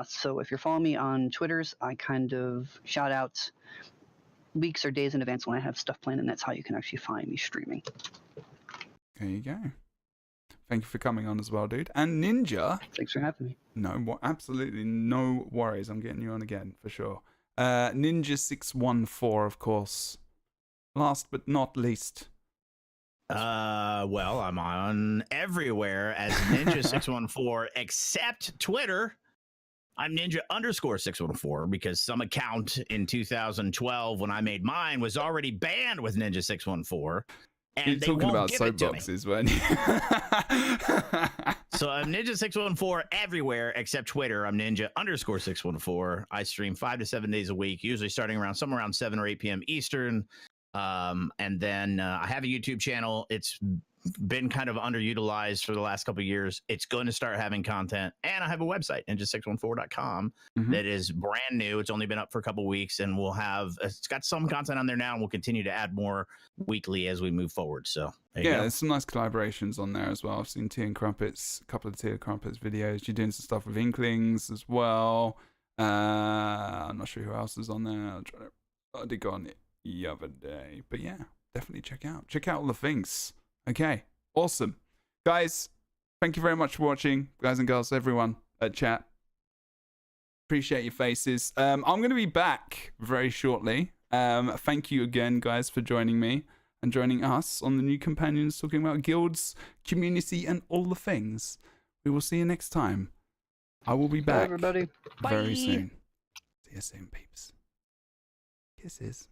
So if you're following me on Twitters, I kind of shout out weeks or days in advance when I have stuff planned, and that's how you can actually find me streaming. There you go. Thank you for coming on as well, dude. And Ninja. Thanks for having me. No, absolutely no worries. I'm getting you on again for sure. Ninja614, of course. Last but not least. Well, I'm on everywhere as Ninja614 except Twitter. I'm Ninja_614 because some account in 2012 when I made mine was already banned with Ninja614. And You're they talking won't about give it to me. soapboxes, weren't you? So I'm Ninja614 everywhere except Twitter. I'm Ninja_614. I stream 5 to 7 days a week, usually starting around 7 or 8 p.m. Eastern. And then I have a YouTube channel. It's been kind of underutilized for the last couple of years. It's going to start having content, and I have a website, ninja614.com, that is brand new. It's only been up for a couple of weeks, and it's got some content on there now, and we'll continue to add more weekly as we move forward. So there's some nice collaborations on there as well. I've seen Tea and Crumpets, a couple of Tea and Crumpets videos. You're doing some stuff with Inklings as well. I'm not sure who else is on there. I did go on it the other day, but yeah, definitely check out all the things. Okay, awesome. Guys, thank you very much for watching. Guys and girls, everyone at chat. Appreciate your faces. I'm going to be back very shortly. Thank you again, guys, for joining me and joining us on the New Companions, talking about guilds, community, and all the things. We will see you next time. I will be back. Bye, everybody. Very Bye. soon. See you soon, peeps. Kisses.